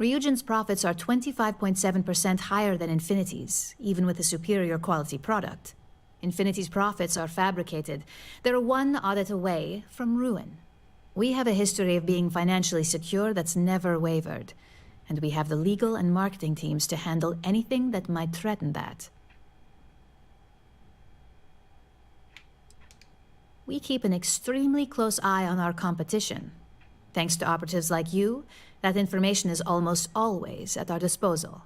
Speaker 20: Ryujin's profits are 25.7% higher than Infinity's, even with a superior quality product. Infinity's profits are fabricated. They're one audit away from ruin. We have a history of being financially secure that's never wavered, and we have the legal and marketing teams to handle anything that might threaten that. We keep an extremely close eye on our competition. Thanks to operatives like you, that information is almost always at our disposal.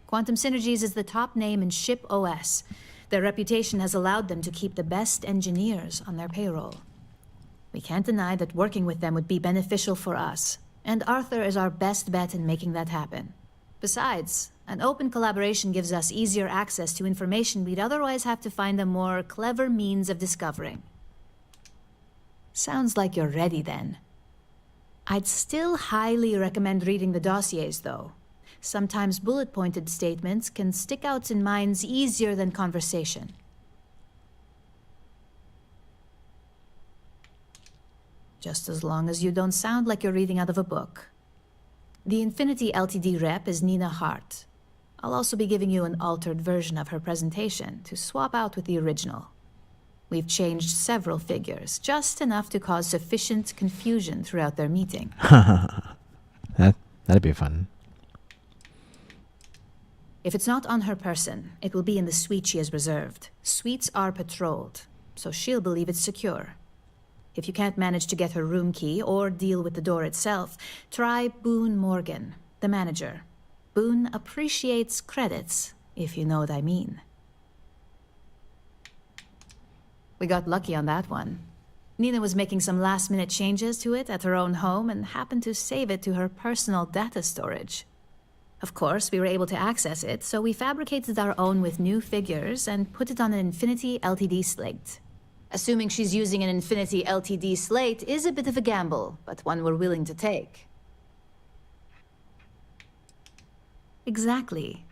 Speaker 20: Quantum Synergies is the top name in ship OS. Their reputation has allowed them to keep the best engineers on their payroll. We can't deny that working with them would be beneficial for us, and Arthur is our best bet in making that happen. Besides, an open collaboration gives us easier access to information we'd otherwise have to find a more clever means of discovering. Sounds like you're ready then. I'd still highly recommend reading the dossiers, though. Sometimes bullet-pointed statements can stick out in minds easier than conversation. Just as long as you don't sound like you're reading out of a book. The Infinity Ltd rep is Nina Hart. I'll also be giving you an altered version of her presentation to swap out with the original. We've changed several figures, just enough to cause sufficient confusion throughout their meeting.
Speaker 1: That'd be fun.
Speaker 20: If it's not on her person, it will be in the suite she has reserved. Suites are patrolled, so she'll believe it's secure. If you can't manage to get her room key or deal with the door itself, try Boone Morgan, the manager. Boone appreciates credits, if you know what I mean. We got lucky on that one. Nina was making some last-minute changes to it at her own home and happened to save it to her personal data storage. Of course, we were able to access it, so we fabricated our own with new figures and put it on an Infinity Ltd slate. Assuming she's using an Infinity Ltd slate is a bit of a gamble, but one we're willing to take. Exactly.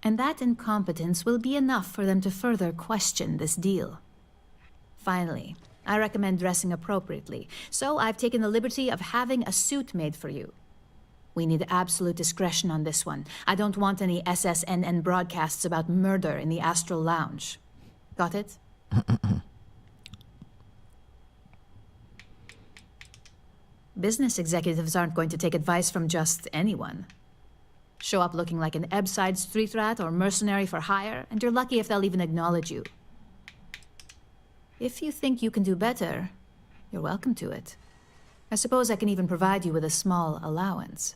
Speaker 20: And that incompetence will be enough for them to further question this deal. Finally, I recommend dressing appropriately, so I've taken the liberty of having a suit made for you. We need absolute discretion on this one. I don't want any SSNN broadcasts about murder in the Astral Lounge. Got it? Business executives aren't going to take advice from just anyone. Show up looking like an Ebbside street rat or mercenary for hire, and you're lucky if they'll even acknowledge you. If you think you can do better, you're welcome to it. I suppose I can even provide you with a small allowance.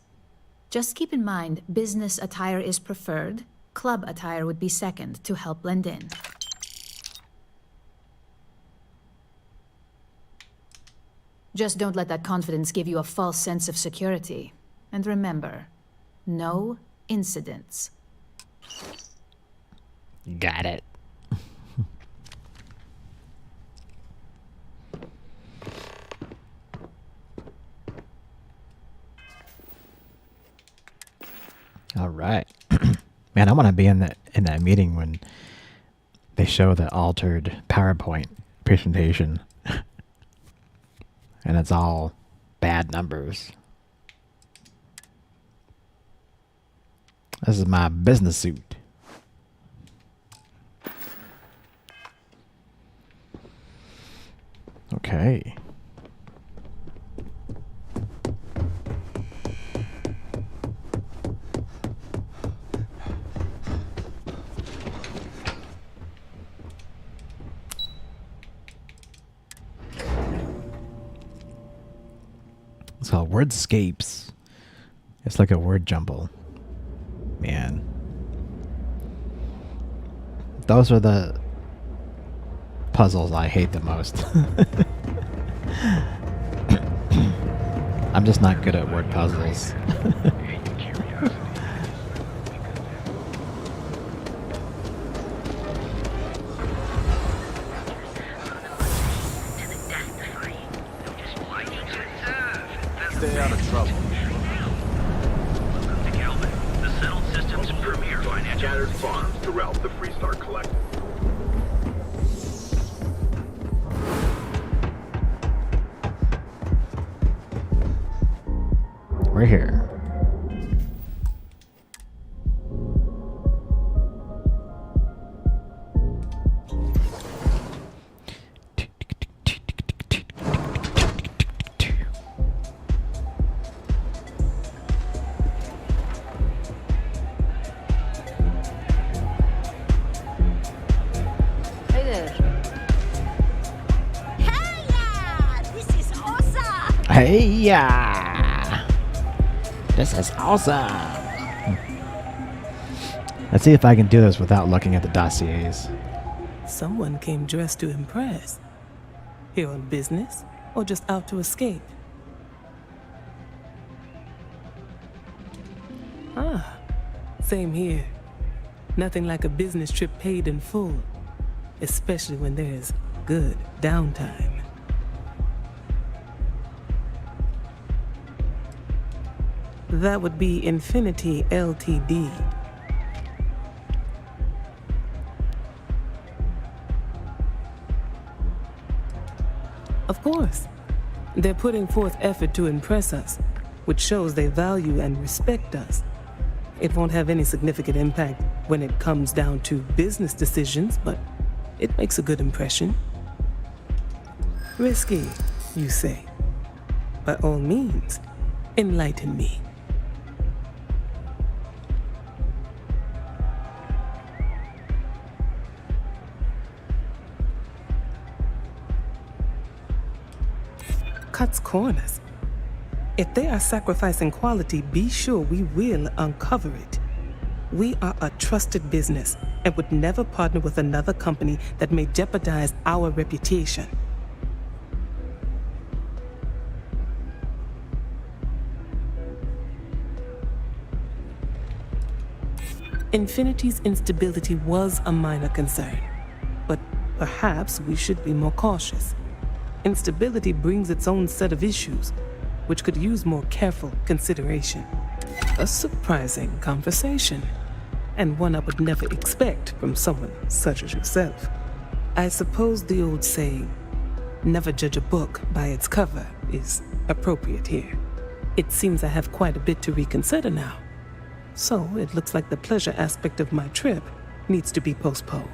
Speaker 20: Just keep in mind, business attire is preferred. Club attire would be second to help blend in. Just don't let that confidence give you a false sense of security. And remember, no incidents.
Speaker 1: Got it. All right. Man, I want to be in that meeting when they show the altered PowerPoint presentation. And it's all bad numbers. This is my business suit. Okay. It's called Wordscapes. It's like a word jumble. Man. Those are the puzzles I hate the most. I'm just not good at word puzzles.
Speaker 8: Stay out of trouble.
Speaker 21: The settled system's premier financial. Scattered farms to Ralph the Freestar Collective.
Speaker 1: We're here.
Speaker 3: Hey there.
Speaker 16: This is awesome!
Speaker 1: Hey, yeah. This is awesome. Let's see if I can do this without looking at the dossiers.
Speaker 22: Someone came dressed to impress. Here on business, or just out to escape? Ah, same here. Nothing like a business trip paid in full, especially when there's good downtime. That would be Infinity Ltd. Of course. They're putting forth effort to impress us, which shows they value and respect us. It won't have any significant impact when it comes down to business decisions, but it makes a good impression. Risky, you say? By all means, enlighten me. Cuts corners. If they are sacrificing quality, be sure we will uncover it. We are a trusted business and would never partner with another company that may jeopardize our reputation. Infinity's instability was a minor concern, but perhaps we should be more cautious. Instability brings its own set of issues, which could use more careful consideration. A surprising conversation, and one I would never expect from someone such as yourself. I suppose the old saying, never judge a book by its cover, is appropriate here. It seems I have quite a bit to reconsider now. So it looks like the pleasure aspect of my trip needs to be postponed.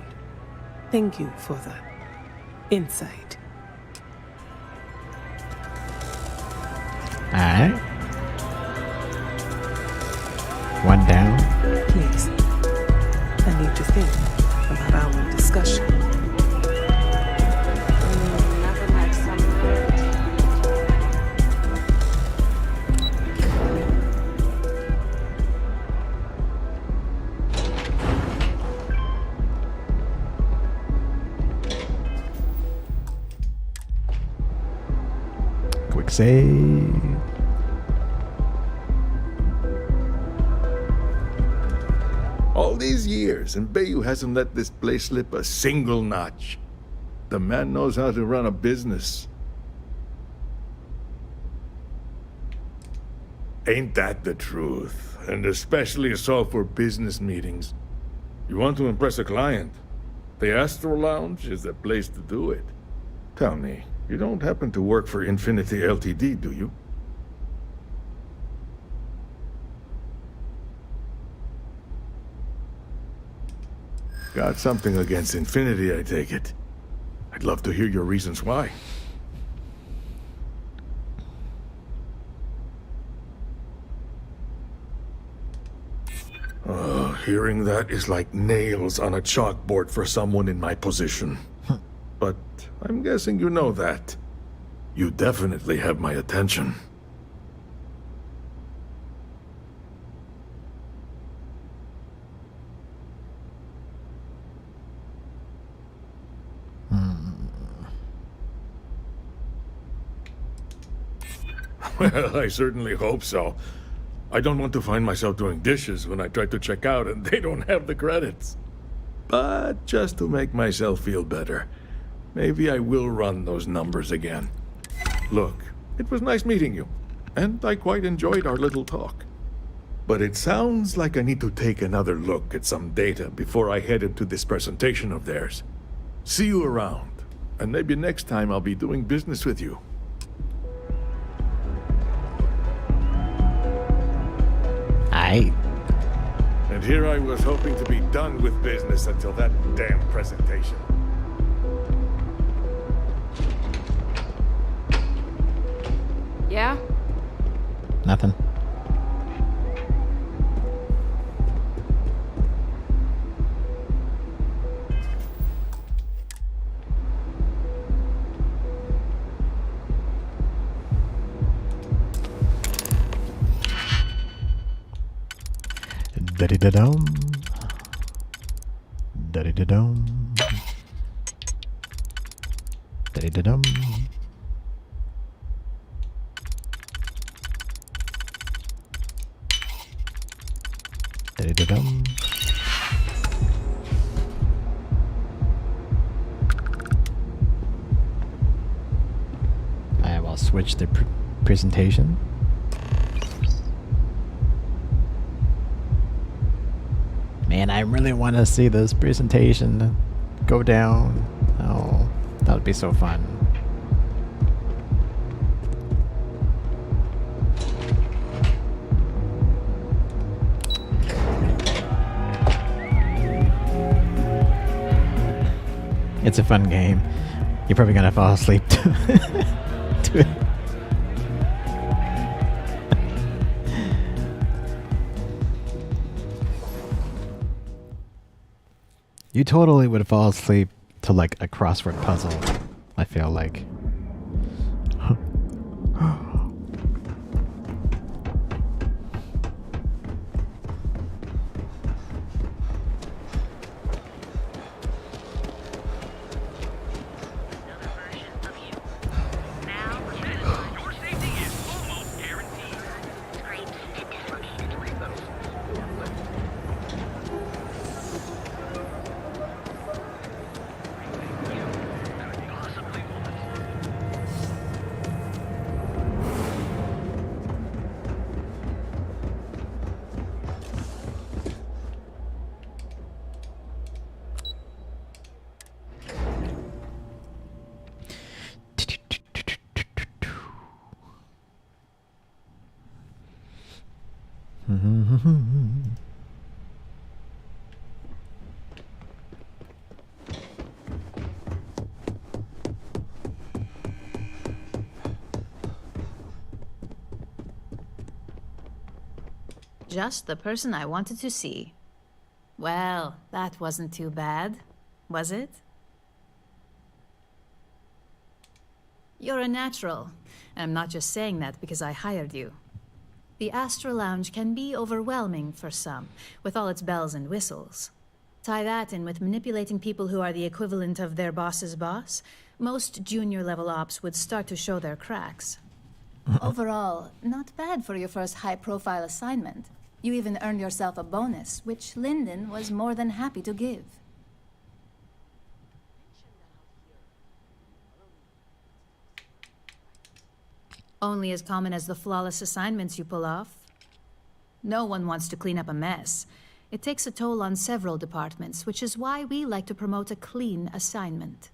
Speaker 22: Thank you for the insight.
Speaker 1: Alright. One down.
Speaker 22: Please. I need to think about our discussion.
Speaker 3: Nothing like summer.
Speaker 1: Quick save.
Speaker 23: All these years, and Bayou hasn't let this place slip a single notch. The man knows how to run a business. Ain't that the truth? And especially so for business meetings. You want to impress a client, the Astro Lounge is the place to do it. Tell me, you don't happen to work for Infinity Ltd, do you? Got something against Infinity, I take it. I'd love to hear your reasons why. Hearing that is like nails on a chalkboard for someone in my position. But I'm guessing you know that. You definitely have my attention. Well, I certainly hope so. I don't want to find myself doing dishes when I try to check out and they don't have the credits. But just to make myself feel better, maybe I will run those numbers again. Look, it was nice meeting you, and I quite enjoyed our little talk. But it sounds like I need to take another look at some data before I head into this presentation of theirs. See you around, and maybe next time I'll be doing business with you. And here I was hoping to be done with business until that damn presentation.
Speaker 9: Yeah?
Speaker 1: Nothing. Da-di-da-dum. Da-di-da-dum. Da-di-da-dum. Da-di-da-dum. I will switch the presentation. Man, I really want to see this presentation go down. Oh, that would be so fun. It's a fun game. You're probably gonna fall asleep to it. You totally would fall asleep to like a crossword puzzle, I feel like.
Speaker 20: Just the person I wanted to see. Well, that wasn't too bad, was it? You're a natural, and I'm not just saying that because I hired you. The Astra Lounge can be overwhelming for some, with all its bells and whistles. Tie that in with manipulating people who are the equivalent of their boss's boss, most junior-level ops would start to show their cracks. Overall, not bad for your first high-profile assignment. You even earned yourself a bonus, which Lyndon was more than happy to give. Only as common as the flawless assignments you pull off. No one wants to clean up a mess. It takes a toll on several departments, which is why we like to promote a clean assignment.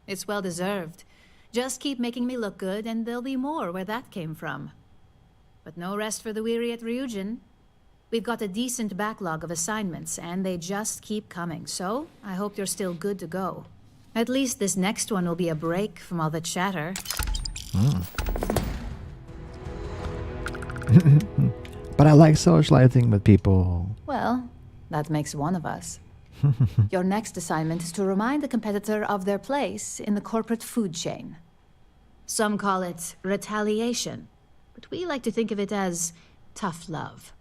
Speaker 20: It's well deserved. Just keep making me look good, and there'll be more where that came from. But no rest for the weary at Ryujin. We've got a decent backlog of assignments, and they just keep coming, so I hope you're still good to go. At least this next one will be a break from all the chatter.
Speaker 1: But I like socializing with people.
Speaker 20: Well, that makes one of us. Your next assignment is to remind the competitor of their place in the corporate food chain. Some call it retaliation, but we like to think of it as tough love.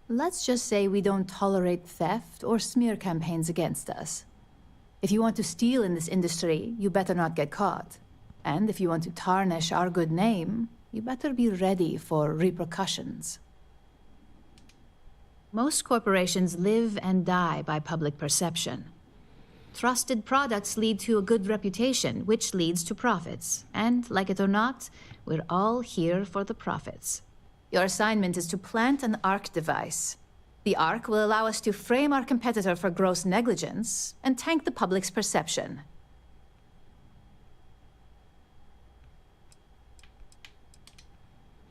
Speaker 20: Let's just say we don't tolerate theft or smear campaigns against us. If you want to steal in this industry, you better not get caught. And if you want to tarnish our good name, you better be ready for repercussions. Most corporations live and die by public perception. Trusted products lead to a good reputation, which leads to profits. And, like it or not, we're all here for the profits. Your assignment is to plant an ARC device. The ARC will allow us to frame our competitor for gross negligence and tank the public's perception.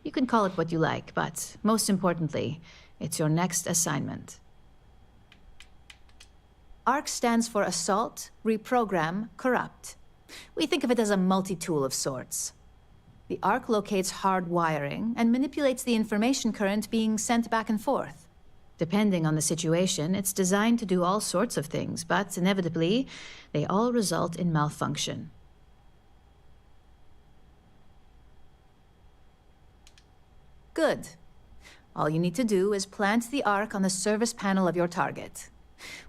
Speaker 20: You can call it what you like, but most importantly, it's your next assignment. ARC stands for Assault, Reprogram, Corrupt. We think of it as a multi-tool of sorts. The ARC locates hard wiring and manipulates the information current being sent back and forth. Depending on the situation, it's designed to do all sorts of things, but inevitably, they all result in malfunction. Good. All you need to do is plant the ARC on the service panel of your target.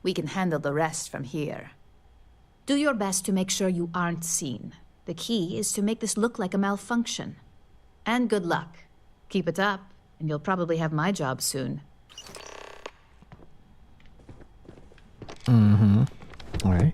Speaker 20: We can handle the rest from here. Do your best to make sure you aren't seen. The key is to make this look like a malfunction. And good luck. Keep it up, and you'll probably have my job soon.
Speaker 1: Mm-hmm. All right.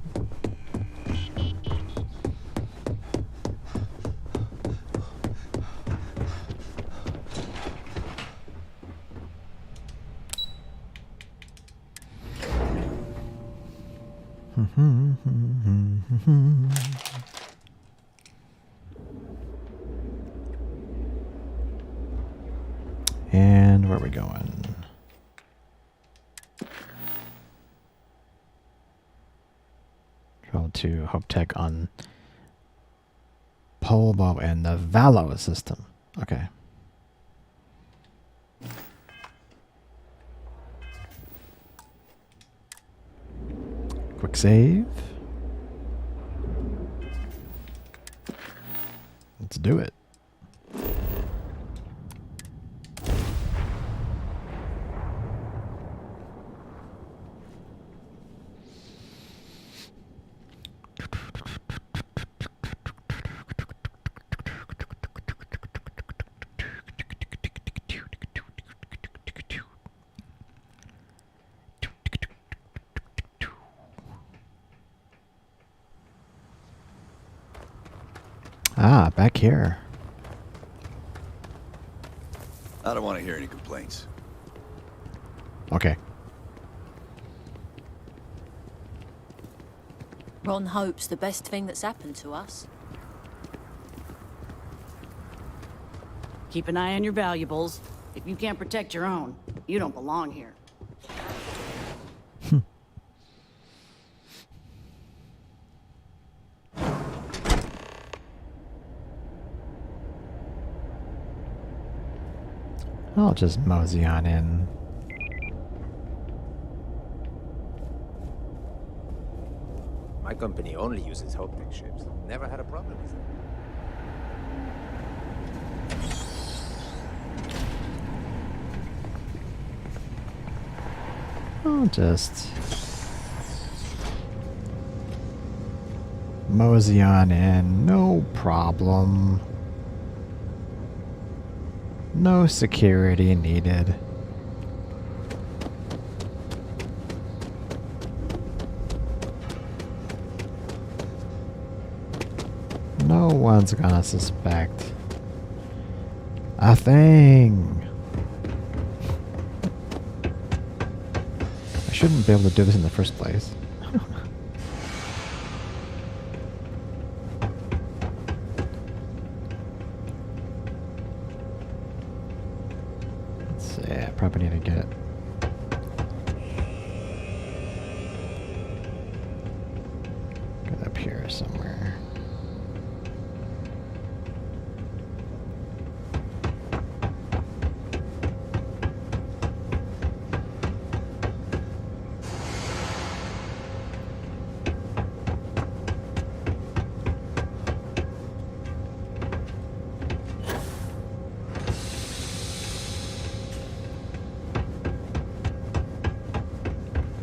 Speaker 1: And where are we going? Travel to Hope Tech on Polvo and the Valo system. Okay. Quick save. Let's do it. Ah, back here.
Speaker 8: I don't want to hear any complaints.
Speaker 1: Okay.
Speaker 16: Ron hopes the best thing that's happened to us.
Speaker 2: Keep an eye on your valuables. If you can't protect your own, you don't belong here.
Speaker 1: I'll just mosey on in.
Speaker 13: My company only uses Hoptech ships. Never had a problem with them.
Speaker 1: I'll just mosey on in, no problem. No security needed. No one's gonna suspect a thing. shouldn't be able to do this in the first place. Let's see, I probably need to get up here somewhere.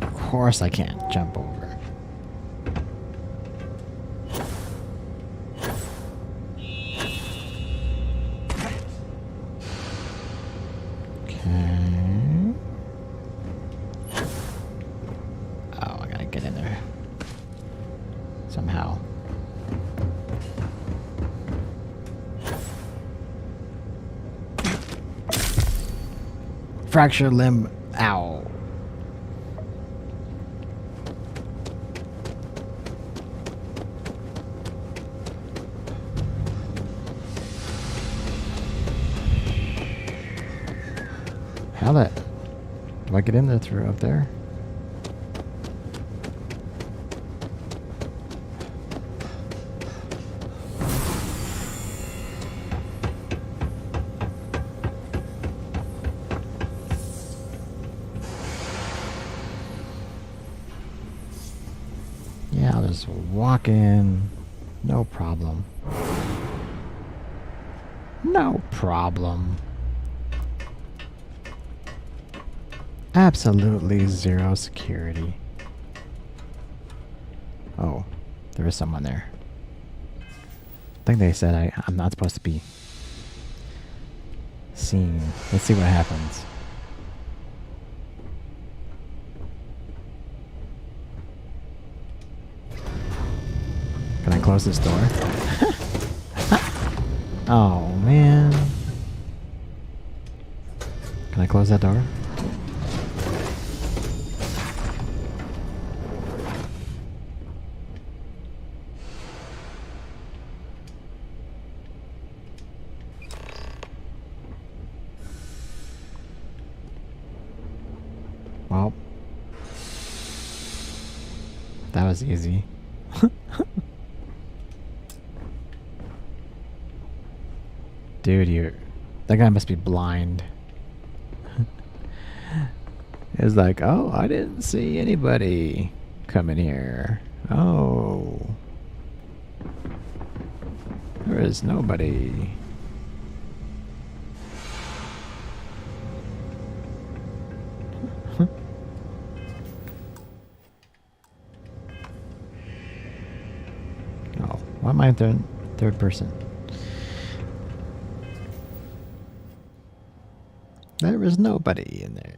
Speaker 1: Of course I can't jump over. Somehow. Fracture limb. Ow. How that? Do I get in there through up there? Yeah, I'll just walk in. No problem. No problem. Absolutely zero security. Oh, there is someone there. I think they said I'm not supposed to be seen. Let's see what happens. Can I close this door? Oh, man. Can I close that door? Well, that was easy. Dude, that guy must be blind. It's like, oh, I didn't see anybody come in here. Oh. There is nobody. Oh, why am I third person? There is nobody in there.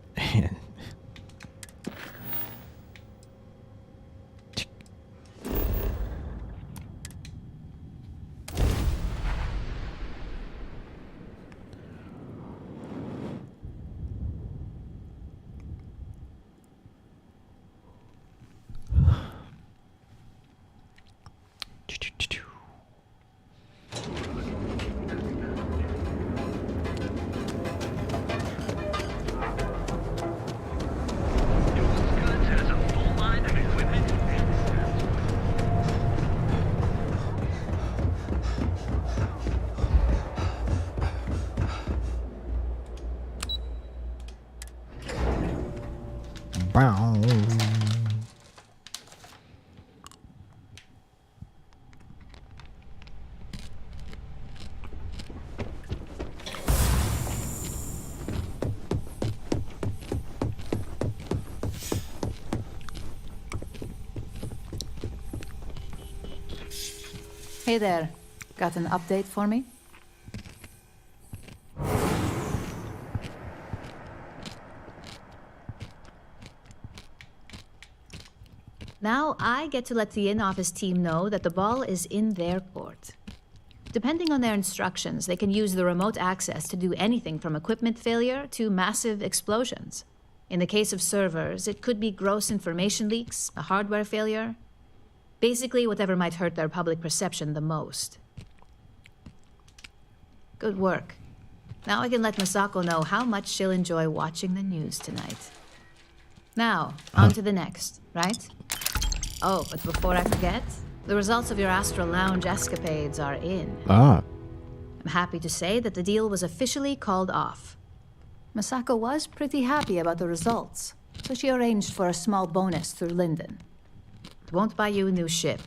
Speaker 20: Hey there. Got an update for me? Now I get to let the in-office team know that the ball is in their court. Depending on their instructions, they can use the remote access to do anything from equipment failure to massive explosions. In the case of servers, it could be gross information leaks, a hardware failure. Basically, whatever might hurt their public perception the most. Good work. Now I can let Masako know how much she'll enjoy watching the news tonight. Now, on to the next, right? Oh, but before I forget, the results of your Astral Lounge escapades are in.
Speaker 1: Ah.
Speaker 20: I'm happy to say that the deal was officially called off. Masako was pretty happy about the results, so she arranged for a small bonus through Linden. It won't buy you a new ship,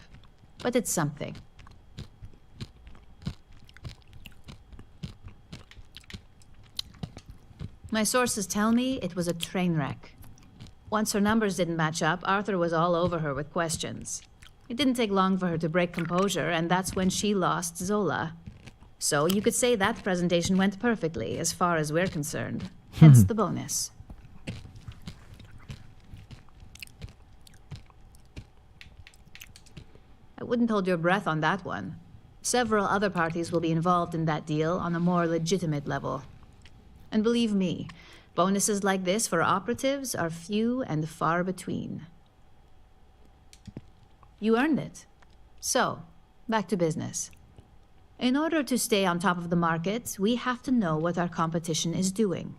Speaker 20: but it's something. My sources tell me it was a train wreck. Once her numbers didn't match up, Arthur was all over her with questions. It didn't take long for her to break composure, and that's when she lost Zola. So you could say that presentation went perfectly, as far as we're concerned. Hence the bonus. I wouldn't hold your breath on that one. Several other parties will be involved in that deal on a more legitimate level. And believe me, bonuses like this for operatives are few and far between. You earned it. So, back to business. In order to stay on top of the market, we have to know what our competition is doing.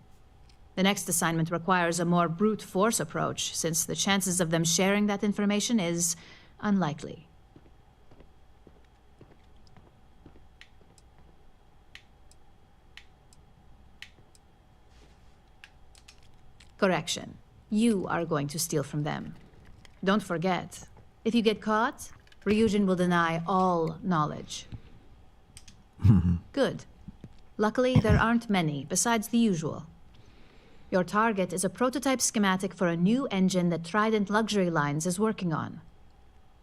Speaker 20: The next assignment requires a more brute force approach, since the chances of them sharing that information is unlikely. Correction. You are going to steal from them. Don't forget, if you get caught, Ryujin will deny all knowledge. Good. Luckily, there aren't many, besides the usual. Your target is a prototype schematic for a new engine that Trident Luxury Lines is working on.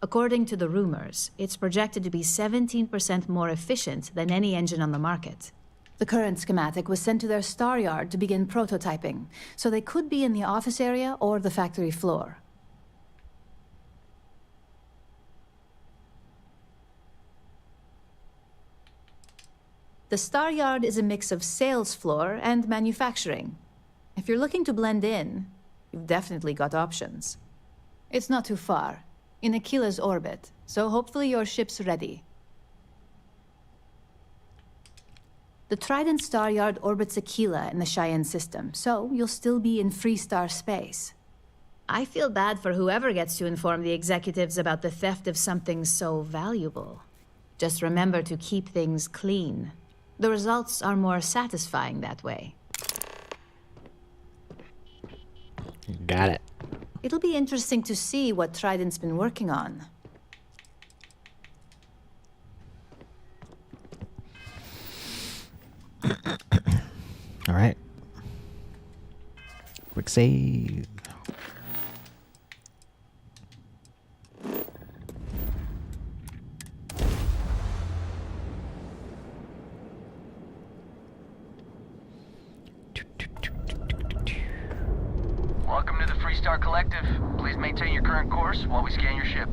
Speaker 20: According to the rumors, it's projected to be 17% more efficient than any engine on the market. The current schematic was sent to their star yard to begin prototyping, so they could be in the office area or the factory floor. The star yard is a mix of sales floor and manufacturing. If you're looking to blend in, you've definitely got options. It's not too far, in Aquila's orbit, so hopefully your ship's ready. The Trident Star Yard orbits Aquila in the Cheyenne system, so you'll still be in Freestar space. I feel bad for whoever gets to inform the executives about the theft of something so valuable. Just remember to keep things clean. The results are more satisfying that way.
Speaker 1: Got it.
Speaker 20: It'll be interesting to see what Trident's been working on.
Speaker 1: All right. Quick save.
Speaker 21: Welcome to the Freestar Collective. Please maintain your current course while we scan your ship.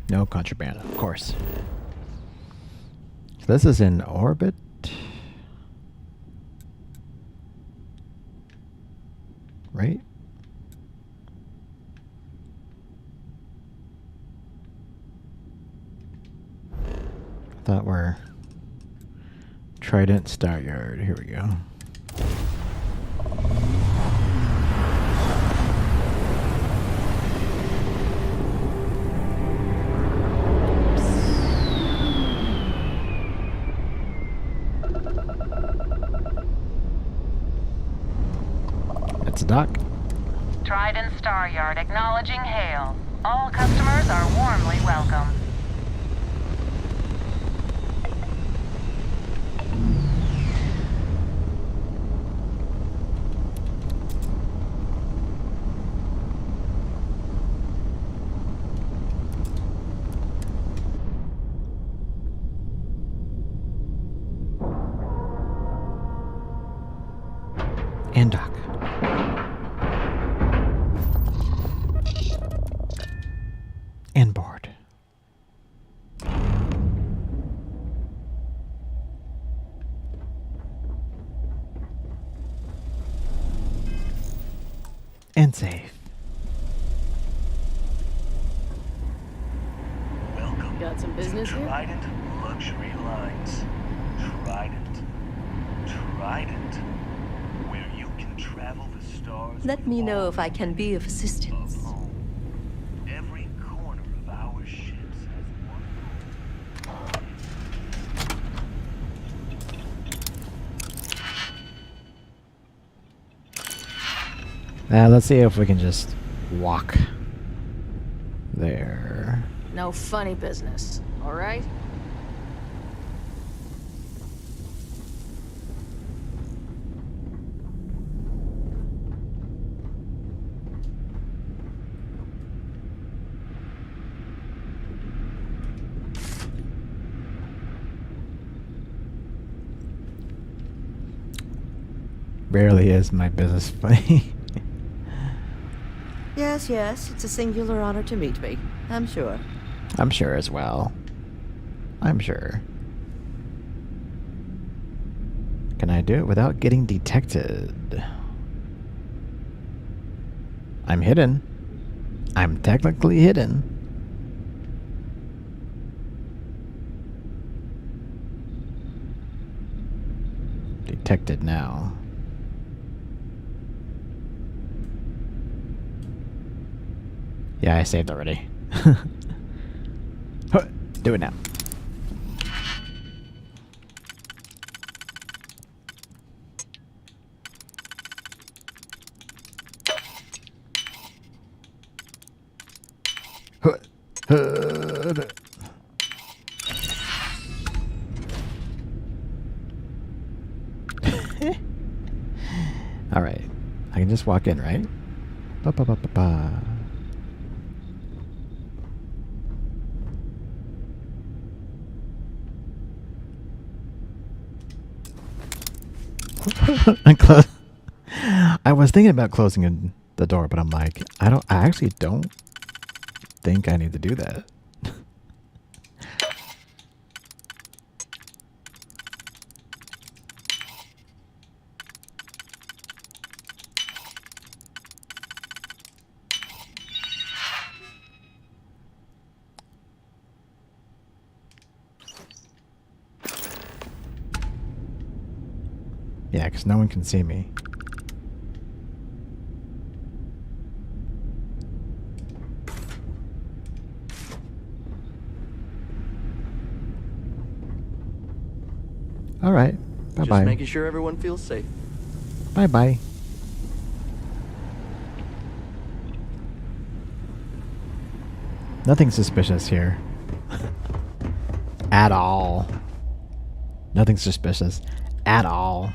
Speaker 1: No contraband, of course. So this is in orbit. Right? I thought we're Trident Star Yard. Here we go. It's a dock.
Speaker 5: Trident Star Yard acknowledging hail. All customers are warmly welcome.
Speaker 1: And dock. And board. and safe.
Speaker 9: Welcome. Got some business here?
Speaker 21: Trident Luxury Lines. Trident. Trident. Where you can travel the stars.
Speaker 6: Let me know if I can be of assistance.
Speaker 21: Every corner of our ships has
Speaker 1: Now let's see if we can just walk there.
Speaker 9: No funny business, all right?
Speaker 1: Rarely is my business funny.
Speaker 18: Yes, yes, it's a singular honor to meet me, I'm sure.
Speaker 1: I'm sure as well. I'm sure. Can I do it without getting detected? I'm hidden. I'm technically hidden. Detected now. Yeah, I saved already. Do it now. All right, I can just walk in, right? Ba ba ba ba ba. I was thinking about closing the door, but I'm like, I actually don't think I need to do that. Yeah, because no one can see me. All right. Bye-bye.
Speaker 15: Just making sure everyone feels safe.
Speaker 1: Bye-bye. Nothing suspicious here. At all. Nothing suspicious. At all.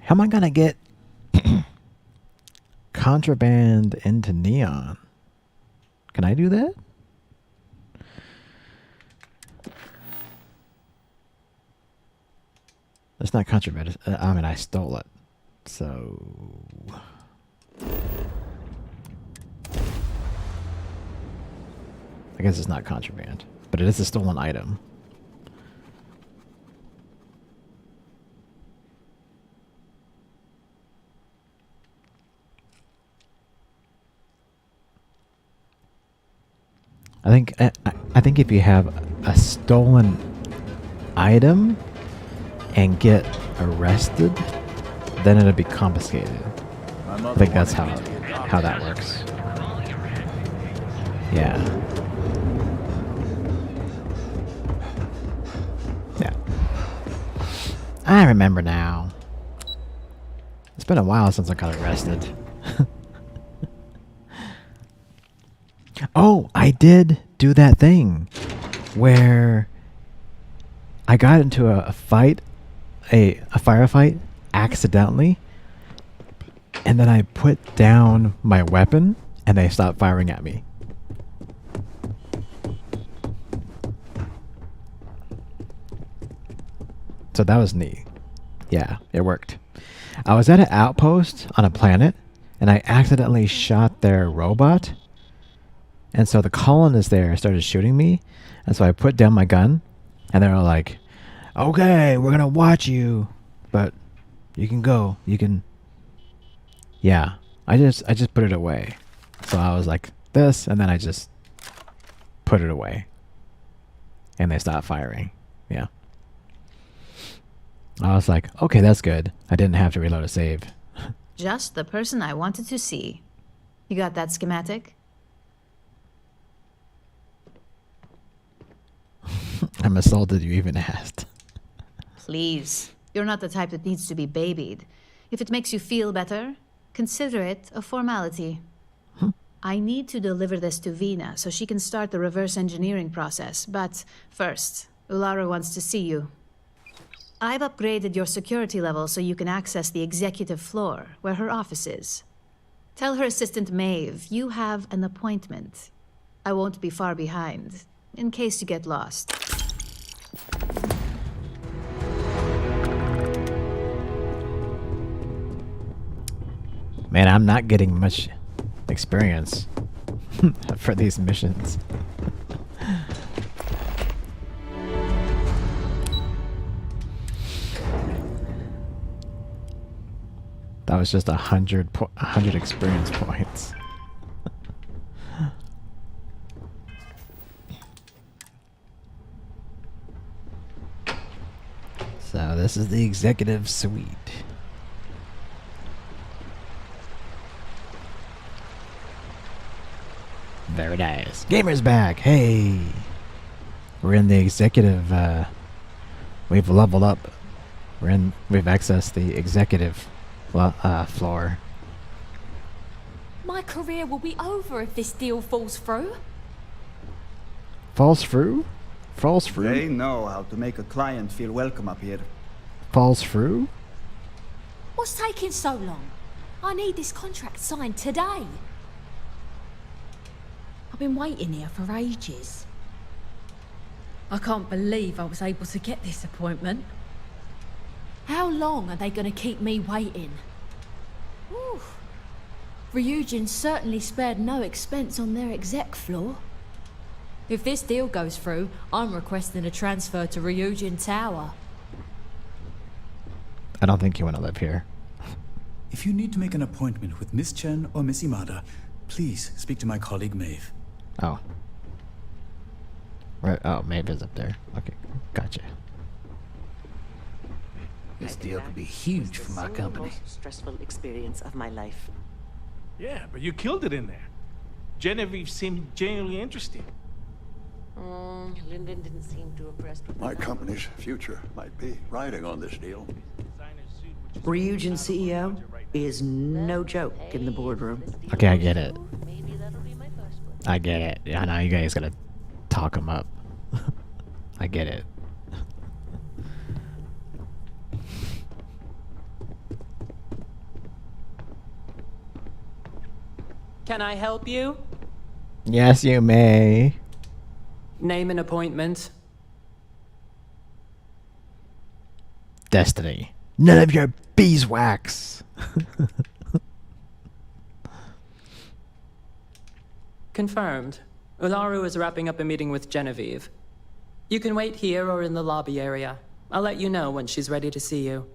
Speaker 1: How am I gonna get contraband into Neon? Can I do that? It's not contraband. I mean, I stole it. So... I guess it's not contraband. But it is a stolen item. I think if you have a stolen item and get arrested, then it'll be confiscated. I think that's how that works. Yeah. Yeah. I remember now. It's been a while since I got arrested. Oh, I did do that thing where I got into a fight, a firefight accidentally, and then I put down my weapon and they stopped firing at me. So that was neat. Yeah, it worked. I was at an outpost on a planet, and I accidentally shot their robot. And so the colonists there started shooting me. And so I put down my gun, and they were like, okay, we're going to watch you, but you can go. You can... Yeah, I just put it away. So I was like this, and then I just put it away. And they stopped firing. Yeah. I was like, okay, that's good. I didn't have to reload a save.
Speaker 20: Just the person I wanted to see. You got that schematic?
Speaker 1: I'm assaulted you even asked.
Speaker 20: Please. You're not the type that needs to be babied. If it makes you feel better, consider it a formality. I need to deliver this to Vina so she can start the reverse engineering process. But first, Ularu wants to see you. I've upgraded your security level so you can access the executive floor, where her office is. Tell her assistant Maeve you have an appointment. I won't be far behind, in case you get lost.
Speaker 1: Man, I'm not getting much experience for these missions. That was just 100 experience points. So this is the executive suite. Very nice. Gamer's back. Hey, we're in the executive. We've leveled up. We've accessed the executive floor.
Speaker 7: My career will be over if this deal falls through.
Speaker 1: Falls through? Falls through?
Speaker 12: They know how to make a client feel welcome up here.
Speaker 1: Falls through?
Speaker 7: What's taking so long? I need this contract signed today. I've been waiting here for ages. I can't believe I was able to get this appointment. How long are they going to keep me waiting? Whew. Ryujin certainly spared no expense on their exec floor. If this deal goes through, I'm requesting a transfer to Ryujin Tower.
Speaker 1: I don't think you want to live here.
Speaker 14: If you need to make an appointment with Miss Chen or Miss Imada, please speak to my colleague Maeve.
Speaker 1: Oh. Right. Oh, Maeve is up there. Okay, gotcha.
Speaker 19: This deal could be huge for my company.
Speaker 24: Stressful experience of my life.
Speaker 25: Yeah, but you killed it in there. Genevieve seemed genuinely interested.
Speaker 24: Lyndon didn't seem too impressed with
Speaker 26: My company's future might be riding on this deal.
Speaker 24: Ryujin CEO is no joke in the boardroom.
Speaker 1: Okay, I get it. I get it. I know you guys gotta talk him up. I get it.
Speaker 27: Can I help you?
Speaker 1: Yes, you may.
Speaker 27: Name an appointment.
Speaker 1: Destiny. None of your beeswax.
Speaker 27: Confirmed. Ularu is wrapping up a meeting with Genevieve. You can wait here or in the lobby area. I'll let you know when she's ready to see you.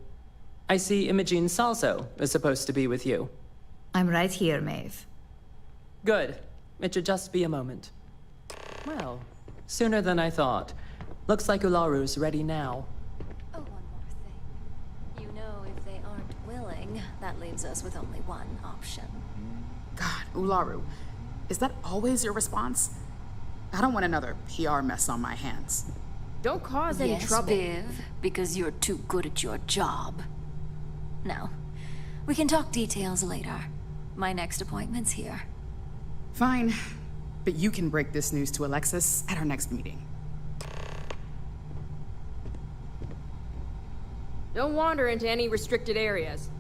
Speaker 27: I see Imogene Salso is supposed to be with you.
Speaker 20: I'm right here, Maeve.
Speaker 27: Good. It should just be a moment. Well, sooner than I thought. Looks like Ularu's ready now.
Speaker 28: Oh, one more thing. You know, if they aren't willing, that leaves us with only one option.
Speaker 29: God, Ularu. Is that always your response? I don't want another PR mess on my hands.
Speaker 9: Don't cause any trouble.
Speaker 28: Viv, because you're too good at your job. No. We can talk details later. My next appointment's here.
Speaker 29: Fine. But you can break this news to Alexis at our next meeting.
Speaker 9: Don't wander into any restricted areas.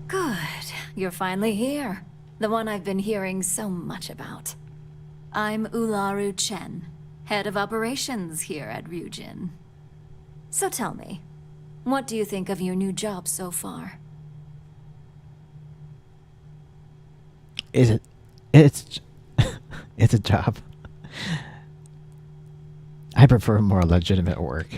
Speaker 28: Good. You're finally here. The one I've been hearing so much about. I'm Ularu Chen, head of operations here at Ryujin. So tell me, what do you think of your new job so far?
Speaker 1: It's it's a job. I prefer more legitimate work.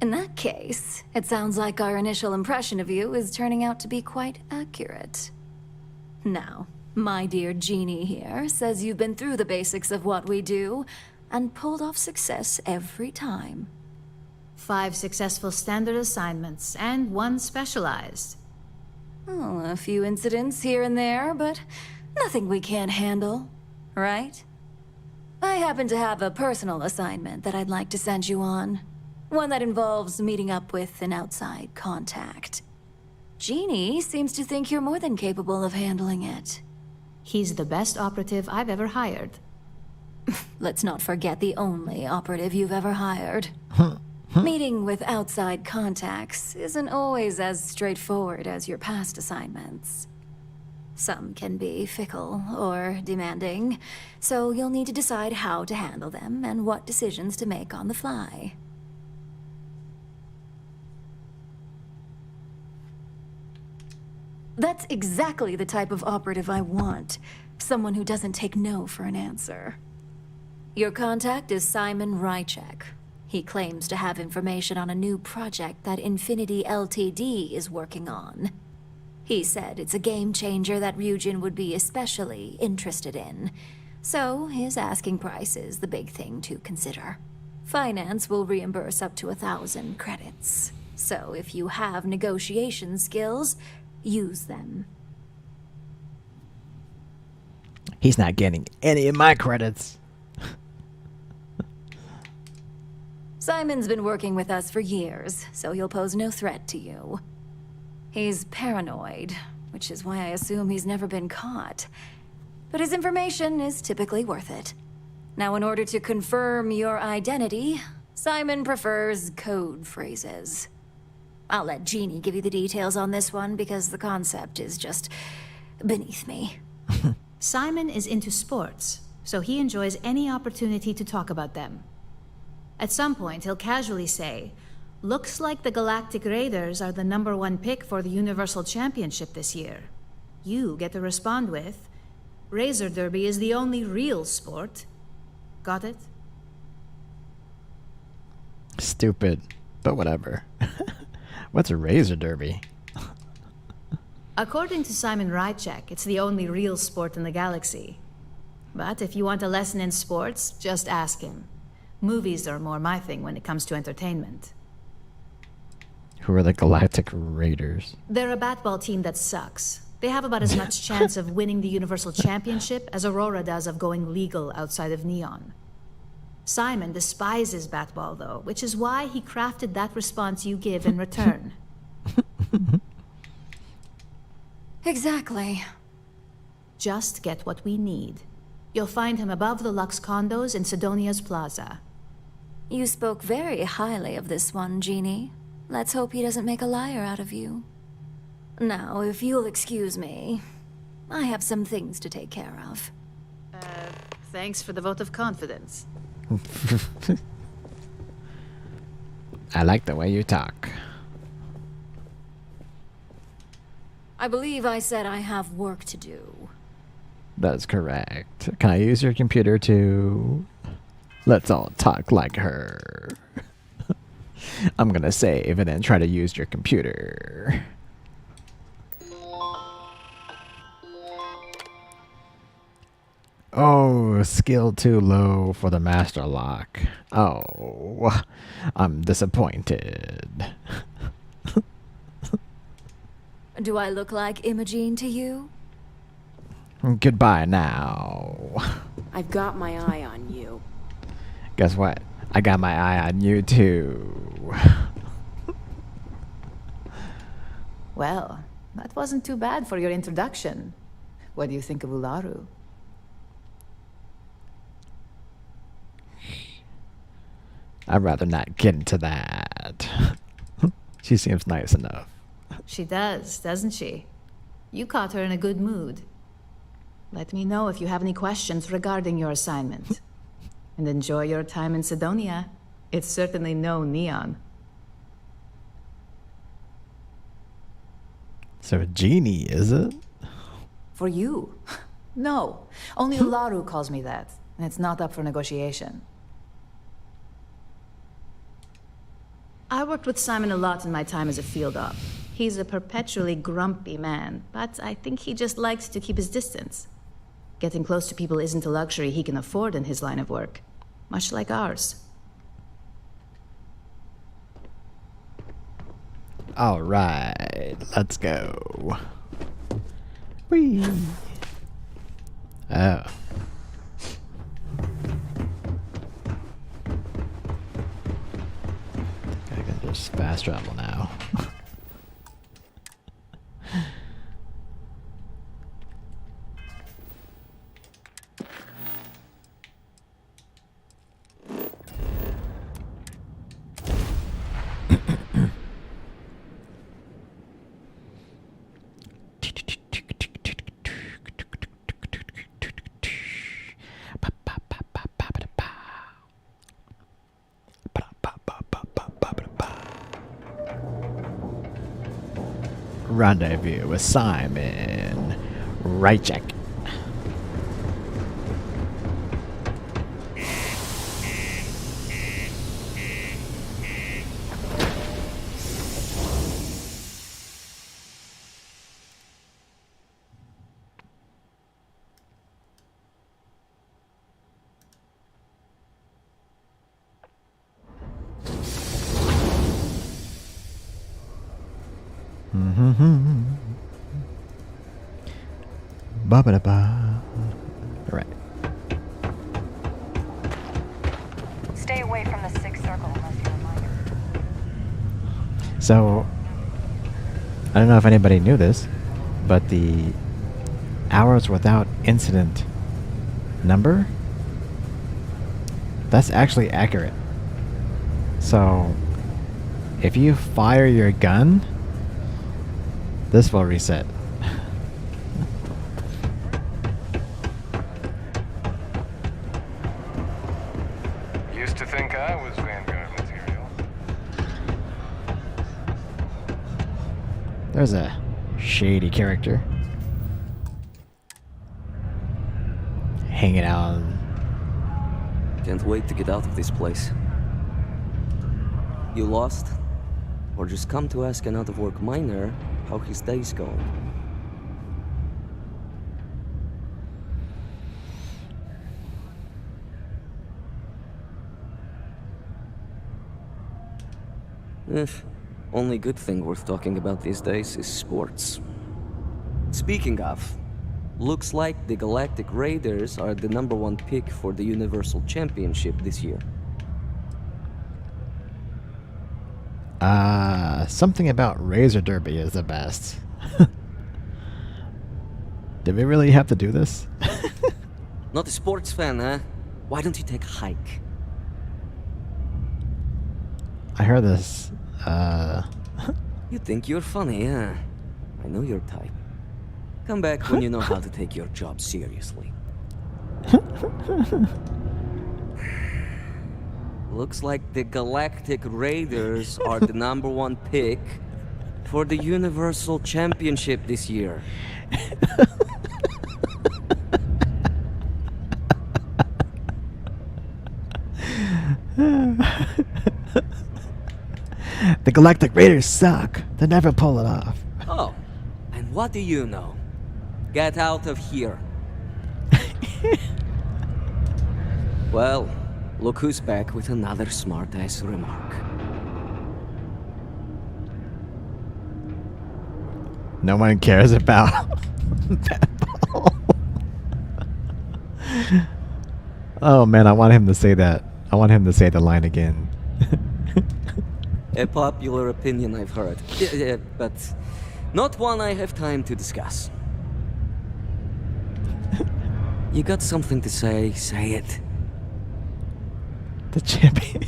Speaker 28: In that case, it sounds like our initial impression of you is turning out to be quite accurate. Now, my dear Jeannie here says you've been through the basics of what we do and pulled off success every time.
Speaker 20: 5 successful standard assignments and 1 specialized.
Speaker 28: Oh, a few incidents here and there, but nothing we can't handle, right? I happen to have a personal assignment that I'd like to send you on. One that involves meeting up with an outside contact. Jeannie seems to think you're more than capable of handling it.
Speaker 20: He's the best operative I've ever hired.
Speaker 28: Let's not forget the only operative you've ever hired. Meeting with outside contacts isn't always as straightforward as your past assignments. Some can be fickle or demanding, so you'll need to decide how to handle them and what decisions to make on the fly. That's exactly the type of operative I want. Someone who doesn't take no for an answer. Your contact is Simon Rychek. He claims to have information on a new project that Infinity Ltd. Is working on. He said it's a game changer that Ryujin would be especially interested in. So his asking price is the big thing to consider. Finance will reimburse up to 1,000 credits. So if you have negotiation skills, use them.
Speaker 1: He's not getting any of my credits.
Speaker 28: Simon's been working with us for years, so he'll pose no threat to you. He's paranoid, which is why I assume he's never been caught. But his information is typically worth it. Now, in order to confirm your identity, Simon prefers code phrases. I'll let Jeannie give you the details on this one because the concept is just beneath me.
Speaker 20: Simon is into sports, so he enjoys any opportunity to talk about them. At some point, he'll casually say, "Looks like the Galactic Raiders are the #1 pick for the Universal Championship this year." You get to respond with, "Razor Derby is the only real sport." Got it?
Speaker 1: Stupid, but whatever. What's a razor derby?
Speaker 20: According to Simon Rychek, it's the only real sport in the galaxy. But if you want a lesson in sports, just ask him. Movies are more my thing when it comes to entertainment.
Speaker 1: Who are the Galactic Raiders?
Speaker 20: They're a batball team that sucks. They have about as much chance of winning the Universal Championship as Aurora does of going legal outside of Neon. Simon despises batball, though, which is why he crafted that response you give in return.
Speaker 28: Exactly.
Speaker 20: Just get what we need. You'll find him above the Lux condos in Sidonia's Plaza.
Speaker 28: You spoke very highly of this one, Jeannie. Let's hope he doesn't make a liar out of you. Now, if you'll excuse me, I have some things to take care of.
Speaker 20: Thanks for the vote of confidence.
Speaker 1: I like the way you talk.
Speaker 28: I believe I said I have work to do.
Speaker 1: That's correct. Can I use your computer to... Let's all talk like her. I'm gonna save and then try to use your computer. Oh, skill too low for the master lock. Oh, I'm disappointed.
Speaker 28: Do I look like Imogene to you?
Speaker 1: Goodbye now.
Speaker 9: I've got my eye on you.
Speaker 1: Guess what? I got my eye on you too.
Speaker 20: Well, that wasn't too bad for your introduction. What do you think of Ularu?
Speaker 1: I'd rather not get into that. She seems nice enough.
Speaker 20: She does, doesn't she? You caught her in a good mood. Let me know if you have any questions regarding your assignment. And enjoy your time in Sidonia. It's certainly no Neon.
Speaker 1: So a genie, is it?
Speaker 20: For you? No. Only Ularu calls me that. And it's not up for negotiation. I worked with Simon a lot in my time as a field op. He's a perpetually grumpy man, but I think he just likes to keep his distance. Getting close to people isn't a luxury he can afford in his line of work. Much like ours.
Speaker 1: All right, let's go. Whee. Oh. I can just fast travel now. Rendezvous with Simon Rychek. Ba-ba-da-ba. All right.
Speaker 5: Stay away from the sixth circle unless you're a minor.
Speaker 1: So, I don't know if anybody knew this, but the hours without incident number, that's actually accurate. So, if you fire your gun, this will reset.
Speaker 3: Used to think I was Vanguard material.
Speaker 1: There's a shady character hanging out.
Speaker 4: Can't wait to get out of this place. You lost? Or just come to ask an out-of-work miner how his day's going? Only good thing worth talking about these days is sports. Speaking of, looks like the Galactic Raiders are the #1 pick for the Universal Championship this year.
Speaker 1: Something about Razor Derby is the best. Did we really have to do this?
Speaker 4: Not a sports fan, huh? Why don't you take a hike?
Speaker 1: I heard this,
Speaker 4: You think you're funny, huh? I know your type. Come back when you know how to take your job seriously. Looks like the Galactic Raiders are the #1 pick for the Universal Championship this year.
Speaker 1: The Galactic Raiders suck. They never pull it off.
Speaker 4: Oh, and what do you know? Get out of here. Well, look who's back with another smart-ass remark.
Speaker 1: No one cares about Batball. Oh man, I want him to say that. I want him to say the line again.
Speaker 4: A popular opinion I've heard, but not one I have time to discuss. You got something to say it.
Speaker 1: The champion.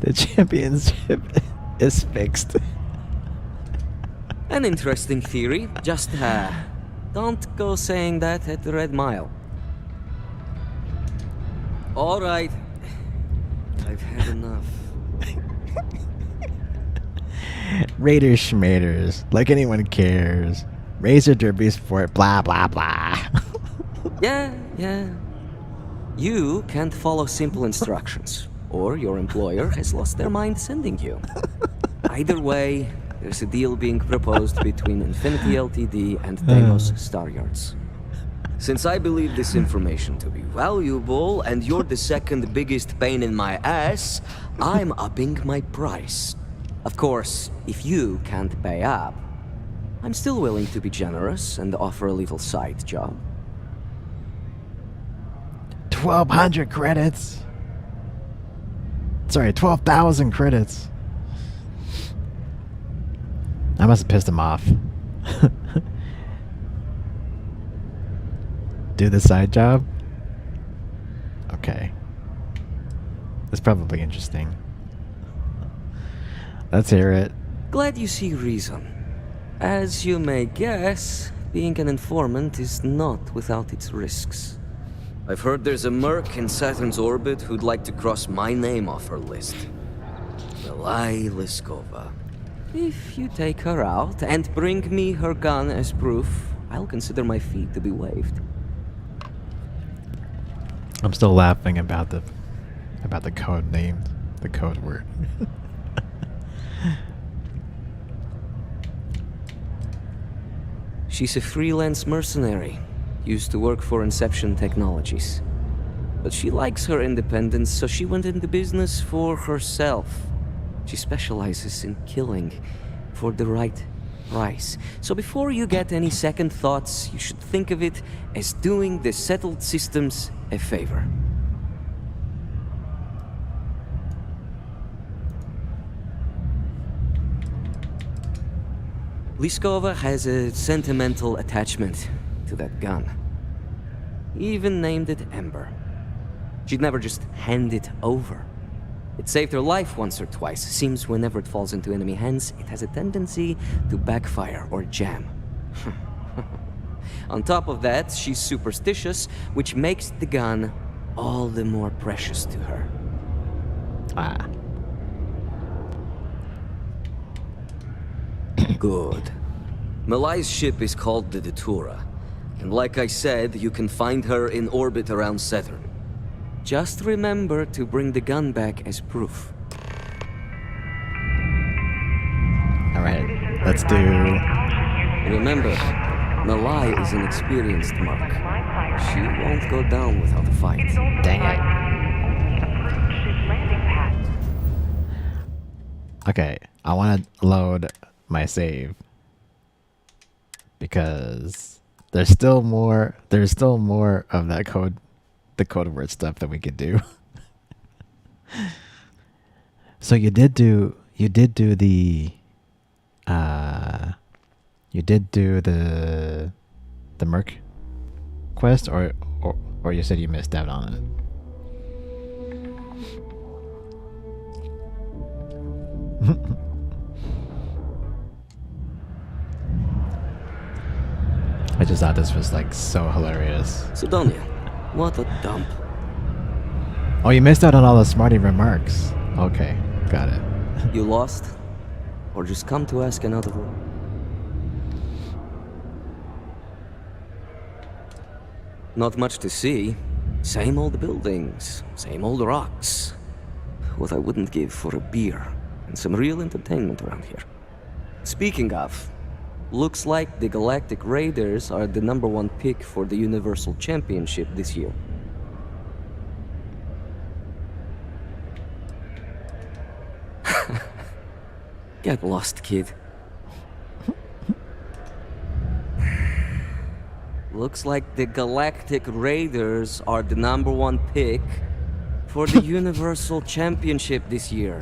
Speaker 1: The championship is fixed.
Speaker 4: An interesting theory, just don't go saying that at the Red Mile. All right. I've had enough.
Speaker 1: Raiders schmaters. Like anyone cares. Razor derbies for it. Blah, blah, blah.
Speaker 4: Yeah. You can't follow simple instructions, or your employer has lost their mind sending you. Either way, there's a deal being proposed between Infinity Ltd. and Deimos Star Yards. Since I believe this information to be valuable, and you're the second biggest pain in my ass, I'm upping my price. Of course, if you can't pay up, I'm still willing to be generous and offer a little side job.
Speaker 1: 1,200 credits. Sorry, 12,000 credits. I must have pissed him off. Do the side job? Okay. That's probably interesting. Let's hear it.
Speaker 4: Glad you see reason. As you may guess, being an informant is not without its risks. I've heard there's a merc in Saturn's orbit who'd like to cross my name off her list. Belai Liskova. If you take her out and bring me her gun as proof, I'll consider my fee to be waived.
Speaker 1: I'm still laughing about the code name, the code word.
Speaker 4: She's a freelance mercenary, used to work for Inception Technologies. But she likes her independence, so she went into business for herself. She specializes in killing for the right price. So before you get any second thoughts, you should think of it as doing the settled systems a favor. Liskova has a sentimental attachment to that gun. He even named it Ember. She'd never just hand it over. It saved her life once or twice. Seems whenever it falls into enemy hands, it has a tendency to backfire or jam. On top of that, she's superstitious, which makes the gun all the more precious to her.
Speaker 1: Ah.
Speaker 4: Good. Malai's ship is called the Datura, and like I said, you can find her in orbit around Saturn. Just remember to bring the gun back as proof.
Speaker 1: Alright, let's do...
Speaker 4: Remember, Malai is an experienced merc. She won't go down without a fight.
Speaker 1: Dang it. Okay, I want to load my save. Because there's still more of that code, the code word stuff that we could do. So you did do the merc quest, or you said you missed out on it? I just thought this was like so hilarious.
Speaker 4: Sidonia, what a dump.
Speaker 1: Oh, you missed out on all the smarty remarks. Okay, got it.
Speaker 4: You lost? Or just come to ask another one? Not much to see. Same old buildings, same old rocks. What I wouldn't give for a beer and some real entertainment around here. Speaking of, looks like the Galactic Raiders are the #1 pick for the Universal Championship this year. Get lost, kid. Looks like the Galactic Raiders are the #1 pick for the Universal Championship this year.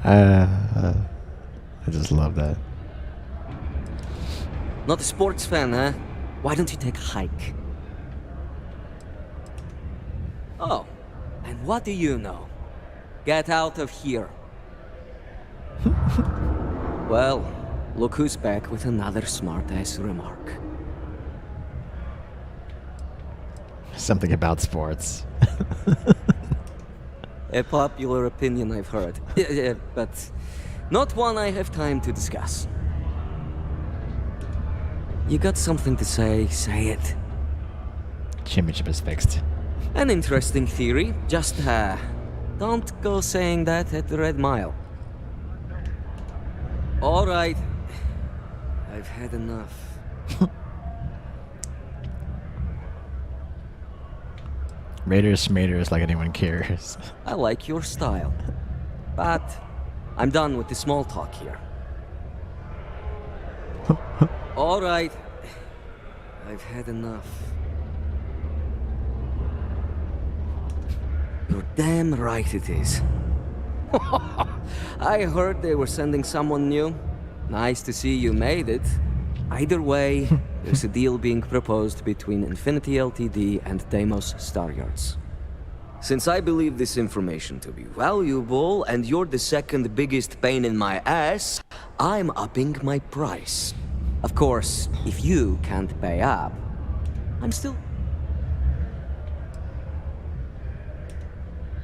Speaker 1: I just love that.
Speaker 4: Not a sports fan, huh? Why don't you take a hike? Oh, and what do you know? Get out of here. Well, look who's back with another smart-ass remark.
Speaker 1: something about sports.
Speaker 4: A popular opinion I've heard. Yeah, but not one I have time to discuss. You got something to say it.
Speaker 1: Championship is fixed.
Speaker 4: An interesting theory, just don't go saying that at the Red Mile. Alright, I've had enough.
Speaker 1: Raiders schmaders like anyone cares.
Speaker 4: I like your style. But I'm done with the small talk here. Alright, I've had enough. You're damn right it is. I heard they were sending someone new. Nice to see you made it. Either way, there's a deal being proposed between Infinity Ltd. And Deimos Star Yards. Since I believe this information to be valuable, and you're the second biggest pain in my ass, I'm upping my price. Of course, if you can't pay up, I'm still...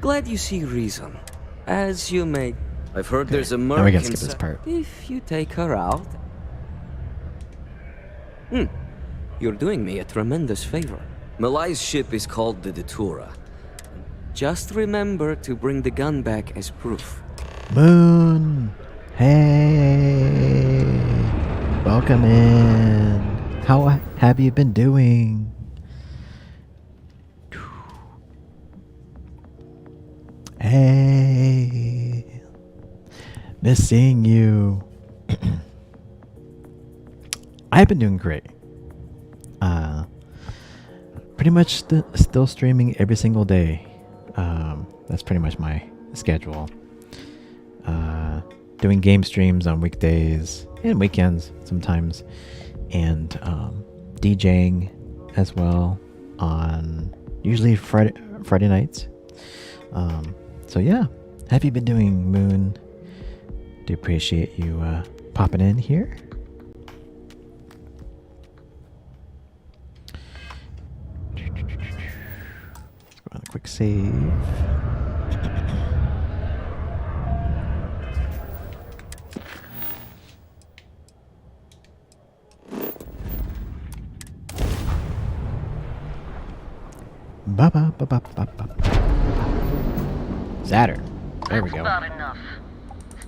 Speaker 4: glad you see reason. As you may... I've heard there's a merc
Speaker 1: we can skip this part.
Speaker 4: If you take her out... You're doing me a tremendous favor. Malai's ship is called the Datura. Just remember to bring the gun back as proof.
Speaker 1: Moon! Hey! Welcome in. How have you been doing? Hey! Miss seeing you. I've been doing great. Pretty much still streaming every single day. That's pretty much my schedule. Doing game streams on weekdays and weekends sometimes, and DJing as well on usually Friday nights. So yeah, have you been doing, Moon? Do appreciate you popping in here. Let's go on a quick save. Zatter. There we go.
Speaker 5: That's about enough.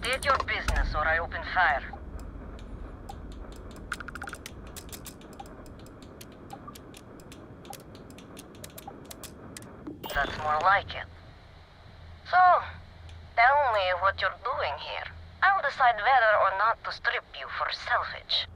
Speaker 5: State your business or I open fire. That's more like it. So, tell me what you're doing here. I'll decide whether or not to strip you for salvage.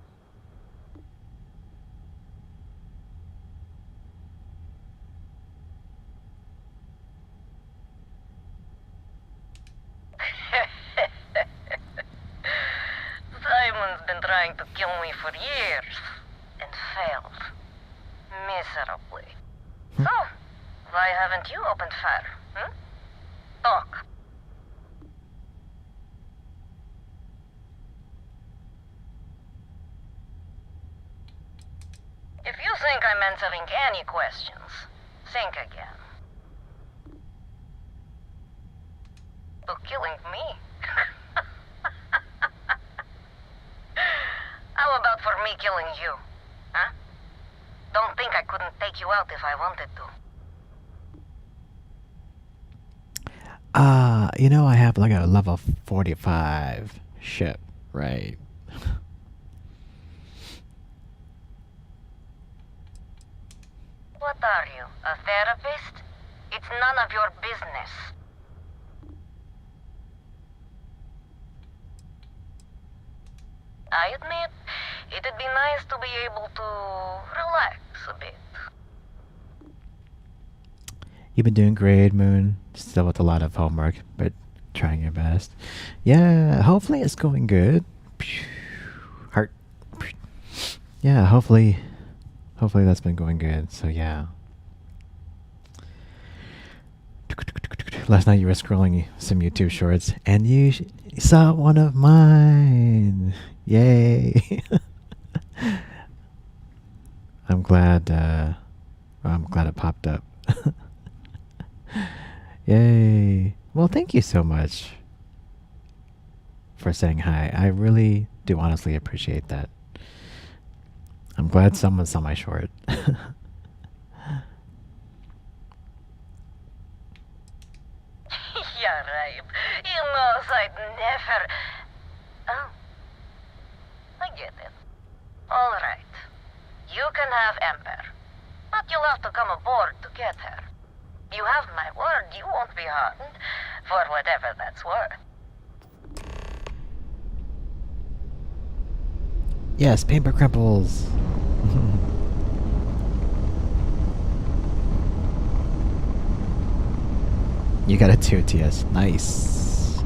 Speaker 5: Simon's been trying to kill me for years, and failed. Miserably. So, why haven't you opened fire, Talk. If you think I'm answering any questions, think again. To killing me? How about for me killing you? Huh? Don't think I couldn't take you out if I wanted to.
Speaker 1: You know, I have like a level 45 ship, right?
Speaker 5: What are you, a therapist? It's none of your business. I admit, it'd be nice to be able to relax a bit.
Speaker 1: You've been doing great, Moon. Still with a lot of homework, but trying your best. Yeah, hopefully it's going good. Heart. Yeah, hopefully that's been going good. So yeah. Last night you were scrolling some YouTube shorts and you saw one of mine. Yay. I'm glad it popped up. you so much for saying hi. I really do honestly appreciate that. I'm glad someone saw my short.
Speaker 5: Yeah, right. You know I'd never... Oh. I get it. All right. You can have Ember. But you'll have to come aboard to get her. You have my word you won't be harmed, for whatever that's worth.
Speaker 1: Yes, paper cripples. You got a 2 TS. Nice.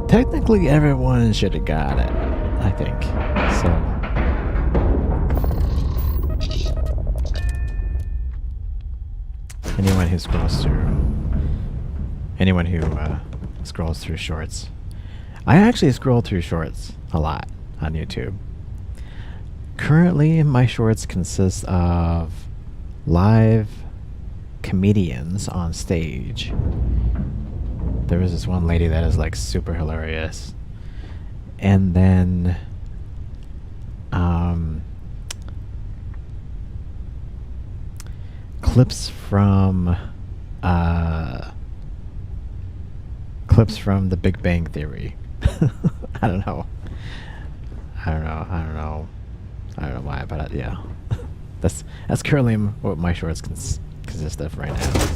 Speaker 1: Technically, everyone should have got it, I think. So. Anyone who scrolls through shorts. I actually scroll through shorts a lot on YouTube. Currently, my shorts consist of live comedians on stage. There was this one lady that is like super hilarious. And then clips from The Big Bang Theory. I don't know why, but yeah. That's currently what my shorts consist of right now.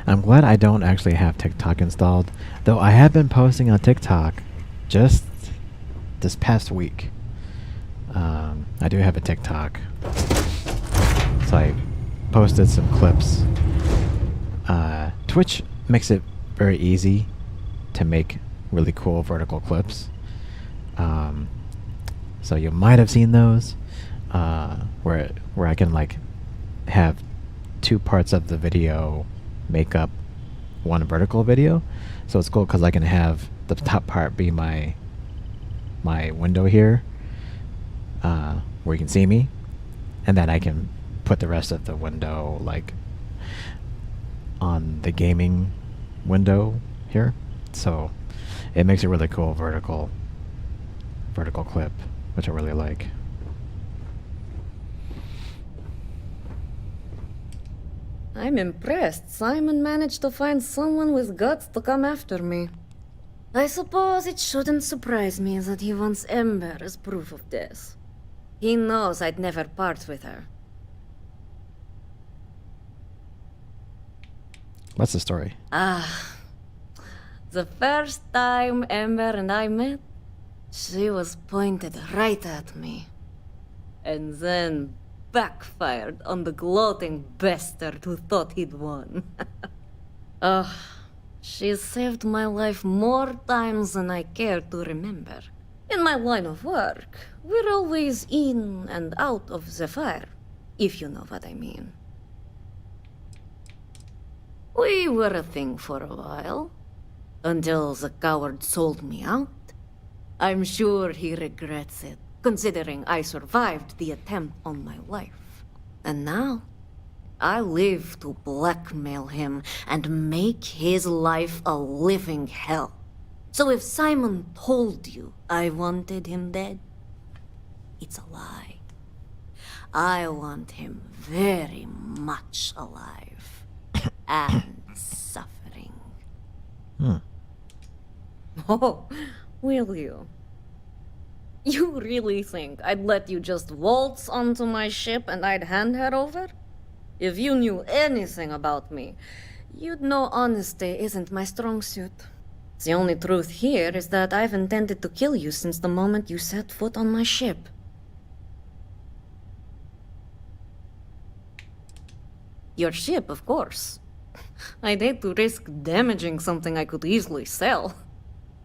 Speaker 1: I'm glad I don't actually have TikTok installed, though I have been posting on TikTok just this past week. I do have a TikTok, so I posted some clips. Twitch makes it very easy to make really cool vertical clips. So you might have seen those, where I can like have 2 parts of the video make up one vertical video. So it's cool because I can have the top part be my window here, where you can see me, and then I can put the rest of the window like on the gaming window here. So it makes a really cool vertical clip, which I really like.
Speaker 2: I'm impressed Simon managed to find someone with guts to come after me. I suppose it shouldn't surprise me that he wants Ember as proof of this. He knows I'd never part with her.
Speaker 1: What's the story?
Speaker 2: The first time Ember and I met, she was pointed right at me. And then backfired on the gloating bastard who thought he'd won. She's saved my life more times than I care to remember. In my line of work, we're always in and out of the fire, if you know what I mean. We were a thing for a while, until the coward sold me out. I'm sure he regrets it, considering I survived the attempt on my life. And now, I live to blackmail him and make his life a living hell. So if Simon told you I wanted him dead, it's a lie. I want him very much alive. And suffering. Oh, will you? You really think I'd let you just waltz onto my ship and I'd hand her over? If you knew anything about me, you'd know honesty isn't my strong suit. The only truth here is that I've intended to kill you since the moment you set foot on my ship. Your ship, of course. I'd hate to risk damaging something I could easily sell.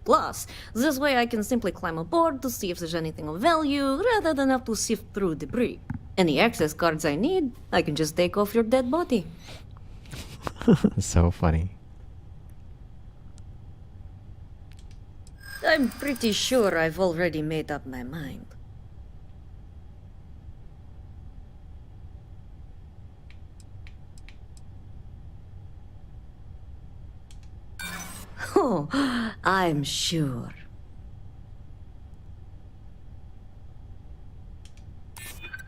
Speaker 2: Plus, this way I can simply climb aboard to see if there's anything of value, rather than have to sift through debris. Any access cards I need, I can just take off your dead body.
Speaker 1: So funny.
Speaker 2: I'm pretty sure I've already made up my mind. Oh, I'm sure.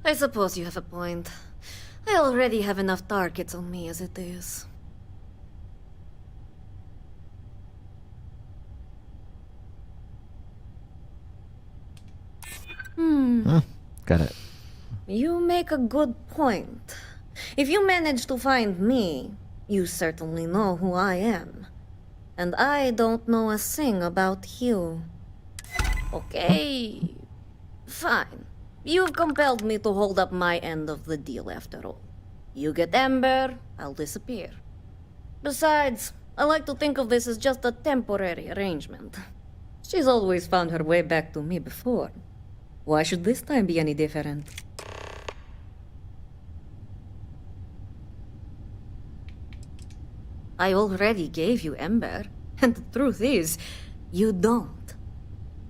Speaker 2: I suppose you have a point. I already have enough targets on me as it is.
Speaker 1: Got it.
Speaker 2: You make a good point. If you manage to find me, you certainly know who I am. And I don't know a thing about you. Okay. Fine. You've compelled me to hold up my end of the deal after all. You get Amber, I'll disappear. Besides, I like to think of this as just a temporary arrangement. She's always found her way back to me before. Why should this time be any different? I already gave you Ember, and the truth is, you don't.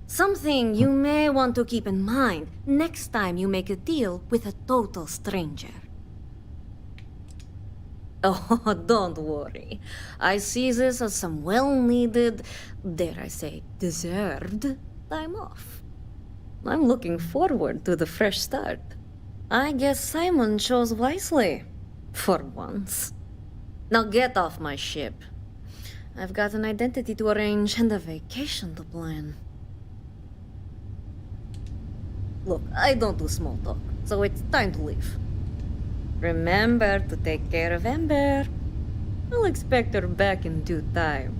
Speaker 2: Something you may want to keep in mind next time you make a deal with a total stranger. Oh, don't worry. I see this as some well-needed, dare I say, deserved time off. I'm looking forward to the fresh start. I guess Simon chose wisely. For once. Now get off my ship. I've got an identity to arrange and a vacation to plan. Look, I don't do small talk, so it's time to leave. Remember to take care of Amber. I'll expect her back in due time.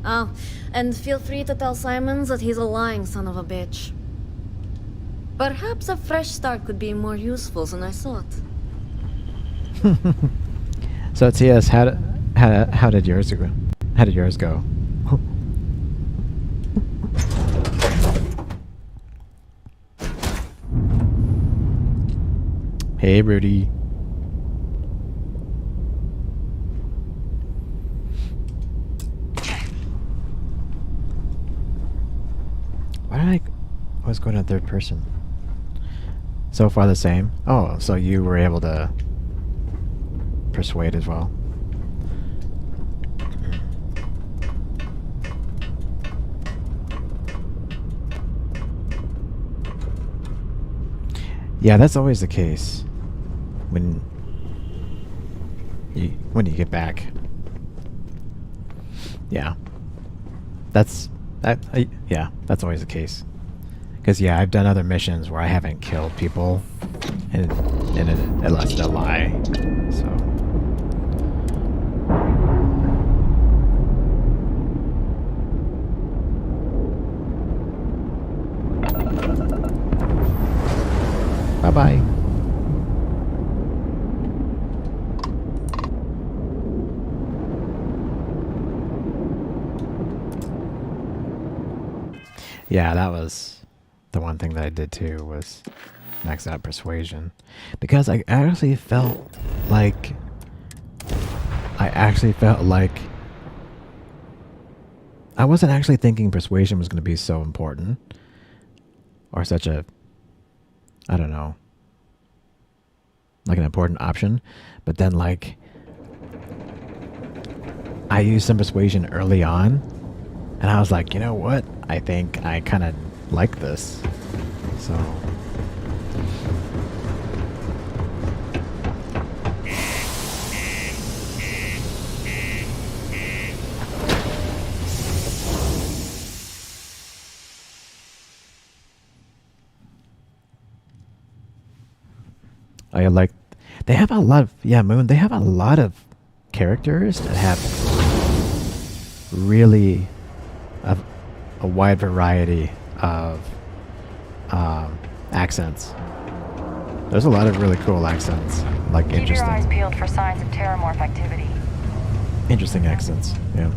Speaker 2: Oh, and feel free to tell Simons that he's a lying son of a bitch. Perhaps a fresh start could be more useful than I thought.
Speaker 1: So TS, how did yours go? How did yours go? Hey, Rudy. Why did I always go to third person? So far the same. Oh, so you were able to persuade as well. Yeah, that's always the case when you get back. Yeah, that's always the case. Because yeah, I've done other missions where I haven't killed people, and it lets a lie. So. Bye-bye. Yeah, that was the one thing that I did too, was max out persuasion. Because I actually felt like I wasn't actually thinking persuasion was going to be so important. Or such a, I don't know, like an important option. But then like, I used some persuasion early on, and I was like, you know what? I think I kind of like this. So. I like, they have a lot of, yeah, Moon, they have a lot of characters that have really a wide variety of accents. There's a lot of really cool accents, like
Speaker 6: Keep
Speaker 1: interesting.
Speaker 6: your eyes peeled for signs of terramorph activity.
Speaker 1: Interesting accents, yeah.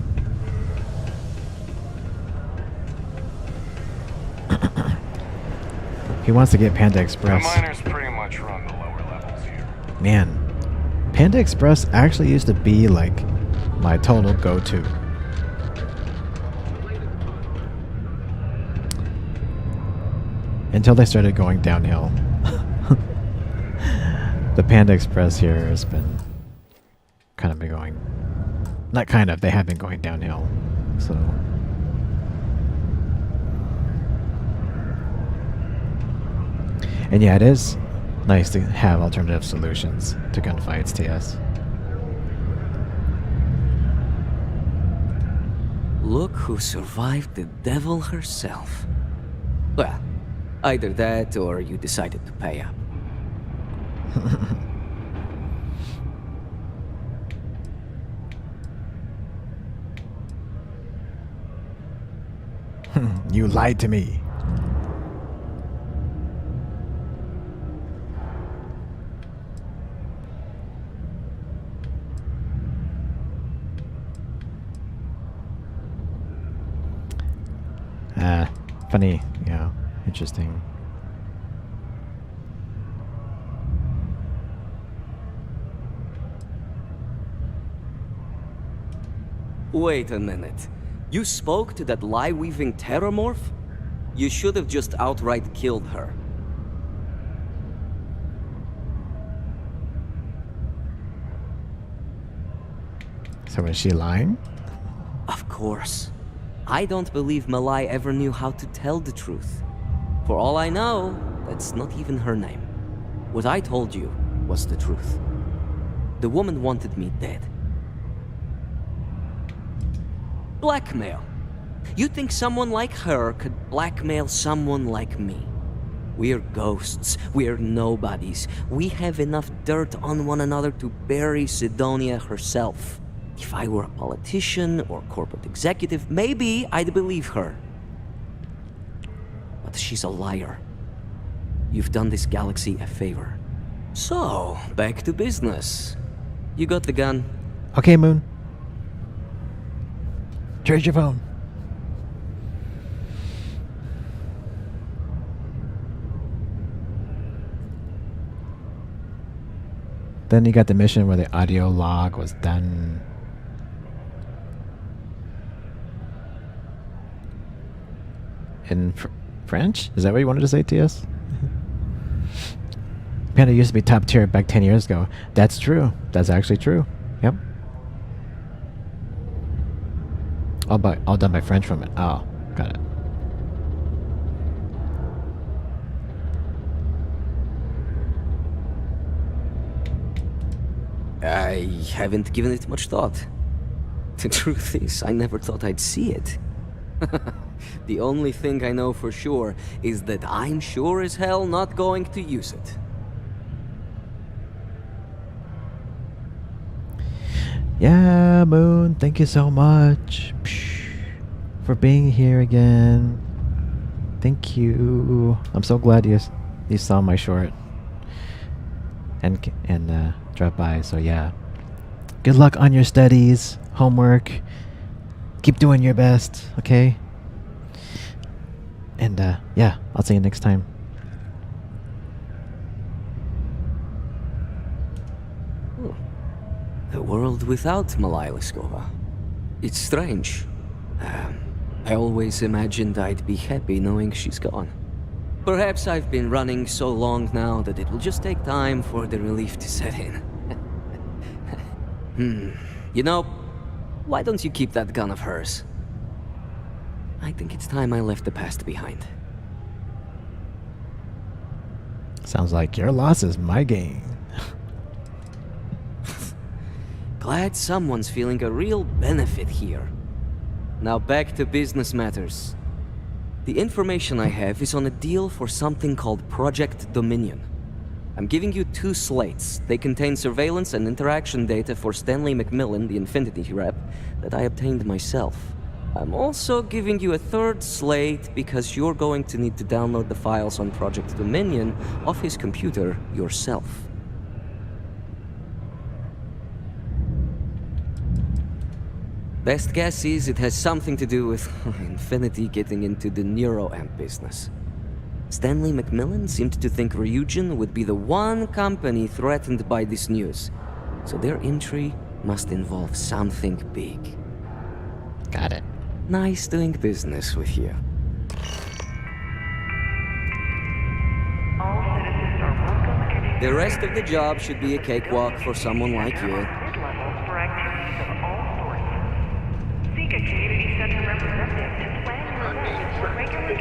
Speaker 1: He wants to get Panda Express.
Speaker 3: The miners pretty much run the lower levels here.
Speaker 1: Man, Panda Express actually used to be like my total go-to. Until they started going downhill. The Panda Express here has been kind of been going... Not kind of, they have been going downhill. So... And yeah, it is nice to have alternative solutions to gunfights, TS.
Speaker 4: Look who survived the devil herself. Well, either that or you decided to pay up.
Speaker 1: You lied to me. Funny, yeah, interesting.
Speaker 4: Wait a minute. You spoke to that lie-weaving terramorph? You should have just outright killed her.
Speaker 1: So was she lying?
Speaker 4: Of course. I don't believe Malai ever knew how to tell the truth. For all I know, that's not even her name. What I told you was the truth. The woman wanted me dead. Blackmail. You think someone like her could blackmail someone like me? We're ghosts. We're nobodies. We have enough dirt on one another to bury Sidonia herself. If I were a politician or corporate executive, maybe I'd believe her. But she's a liar. You've done this galaxy a favor. So, back to business. You got the gun.
Speaker 1: Okay, Moon. Charge your phone. Then you got the mission where the audio log was done. In French? Is that what you wanted to say, TS? Panda used to be top tier back 10 years ago. That's true. That's actually true. Yep. All done by French from it. Oh, got it.
Speaker 4: I haven't given it much thought. The truth is, I never thought I'd see it. The only thing I know for sure is that I'm sure as hell not going to use it.
Speaker 1: Yeah, Moon, thank you so much for being here again. Thank you. I'm so glad you saw my short and dropped by. So yeah, good luck on your studies, homework. Keep doing your best, okay? And yeah, I'll see you next time.
Speaker 4: A world without Malai Liskova. It's strange. I always imagined I'd be happy knowing she's gone. Perhaps I've been running so long now that it will just take time for the relief to set in. You know, why don't you keep that gun of hers? I think it's time I left the past behind.
Speaker 1: Sounds like your loss is my gain.
Speaker 4: Glad someone's feeling a real benefit here. Now back to business matters. The information I have is on a deal for something called Project Dominion. I'm giving you 2 slates. They contain surveillance and interaction data for Stanley McMillan, the Infinity rep, that I obtained myself. I'm also giving you a 3rd slate because you're going to need to download the files on Project Dominion off his computer yourself. Best guess is it has something to do with Infinity getting into the neuroamp business. Stanley McMillan seemed to think Ryujin would be the one company threatened by this news, so their entry must involve something big.
Speaker 1: Got it.
Speaker 4: Nice doing business with you. The rest of the job should be a cakewalk for someone like you.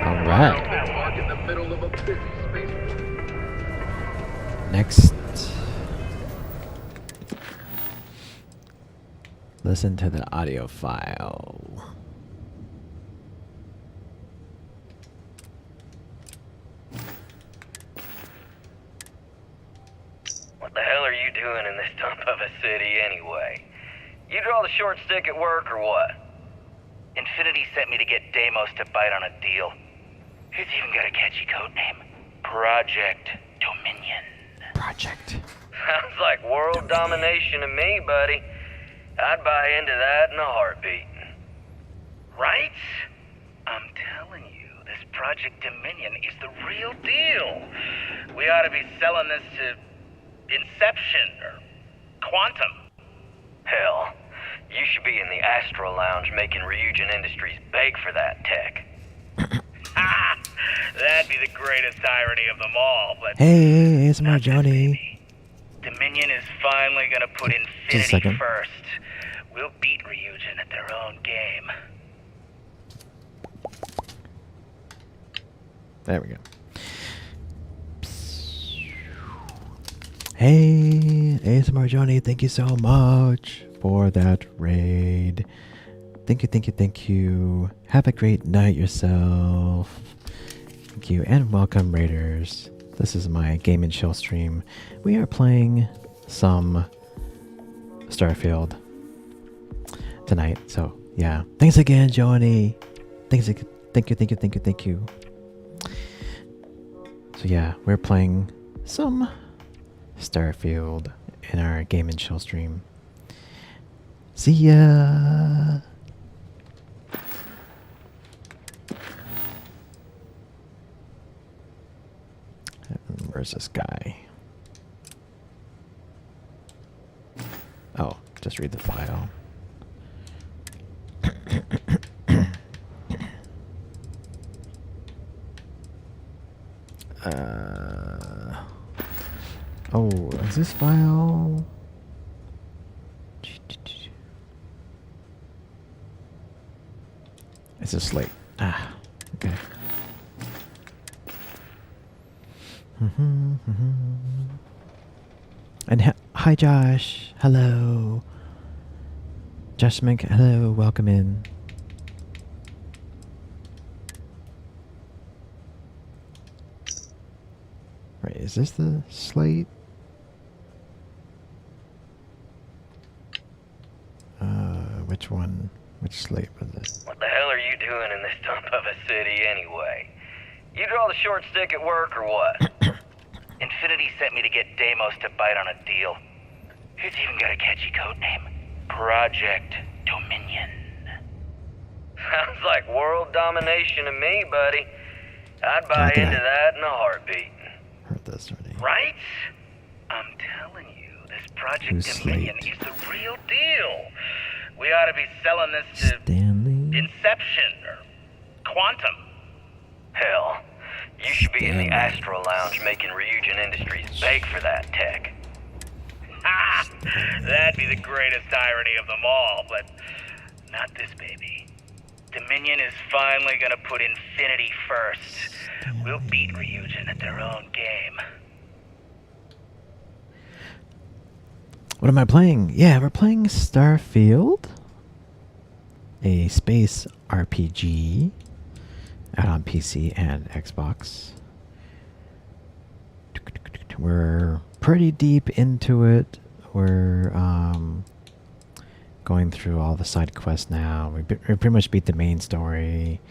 Speaker 1: All right. Next, listen to the audio file.
Speaker 8: What the hell are you doing in this dump of a city anyway? You draw the short stick at work or what?
Speaker 10: Infinity sent me to get Deimos to bite on a deal. He's even got a catchy code name. Project Dominion.
Speaker 1: Project.
Speaker 8: Sounds like world domination to me, buddy. I'd buy into that in a heartbeat.
Speaker 10: Right? I'm telling you, this Project Dominion is the real deal. We ought to be selling this to Inception or Quantum.
Speaker 8: Hell, you should be in the Astro Lounge making Ryujin Industries beg for that tech.
Speaker 10: Ha! That'd be the greatest irony of them all, but...
Speaker 1: Hey, it's my Johnny.
Speaker 10: Dominion is finally gonna put Infinity first. We'll beat Ryujin at their own game.
Speaker 1: There we go. Hey, ASMR Johnny, thank you so much for that raid. Thank you, thank you, thank you. Have a great night yourself. Thank you, and welcome, Raiders. This is my Game and Chill stream. We are playing some Starfield tonight, so yeah. Thanks again, Johnny. Thank you, thank you, thank you, thank you. So yeah, we're playing some Starfield in our Game and Chill stream. See ya! Where's this guy? Oh, just read the file. Oh, is this file? It's a slate. Ah, okay. And hi, Josh. Hello. Josh Mink, hello. Welcome in. Right, is this the slate? Which one? Which slate was it?
Speaker 8: What the hell are you doing in this dump of a city anyway? You draw the short stick at work or what?
Speaker 10: Infinity sent me to get Deimos to bite on a deal. He's even got a catchy code name. Project Dominion.
Speaker 8: Sounds like world domination to me, buddy. I'd buy into that in a heartbeat.
Speaker 1: Heard this already.
Speaker 10: Right? I'm telling you, this Project Dominion is the real deal. We ought to be selling this to Inception or Quantum.
Speaker 8: Hell, you should be in the Astro Lounge making Ryujin Industries beg for that tech.
Speaker 10: Ha! That'd be the greatest irony of them all, but not this baby. Dominion is finally gonna put Infinity first. We'll beat Ryujin at their own game.
Speaker 1: What am I playing? Yeah, we're playing Starfield, a space RPG out on PC and Xbox. We're pretty deep into it. We're going through all the side quests now. We pretty much beat the main story.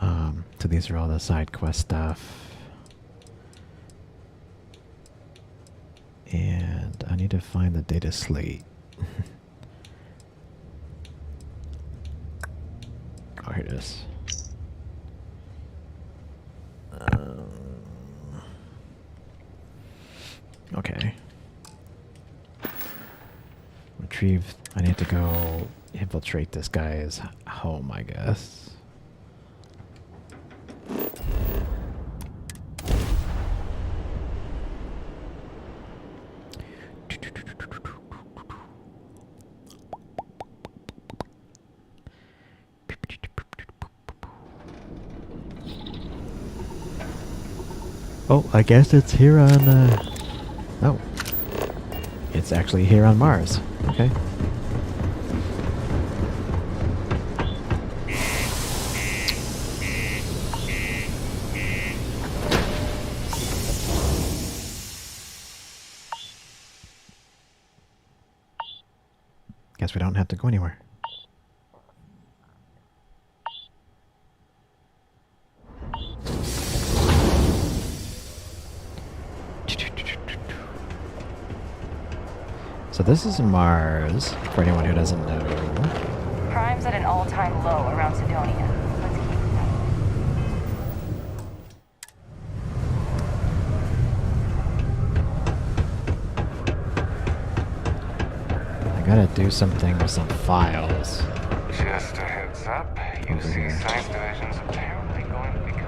Speaker 1: So these are all the side quest stuff. And I need to find the data slate. Oh, here it is. Okay. Retrieve. I need to go infiltrate this guy's home, I guess. Oh, I guess it's here on, oh. It's actually here on Mars. Okay. Guess we don't have to go anywhere. So this is Mars, for anyone who doesn't know.
Speaker 6: Crime's at an all-time low around Sidonia. Let's keep it up.
Speaker 1: I gotta do something with some files.
Speaker 3: Just a heads up, you see science division's apparently going to become...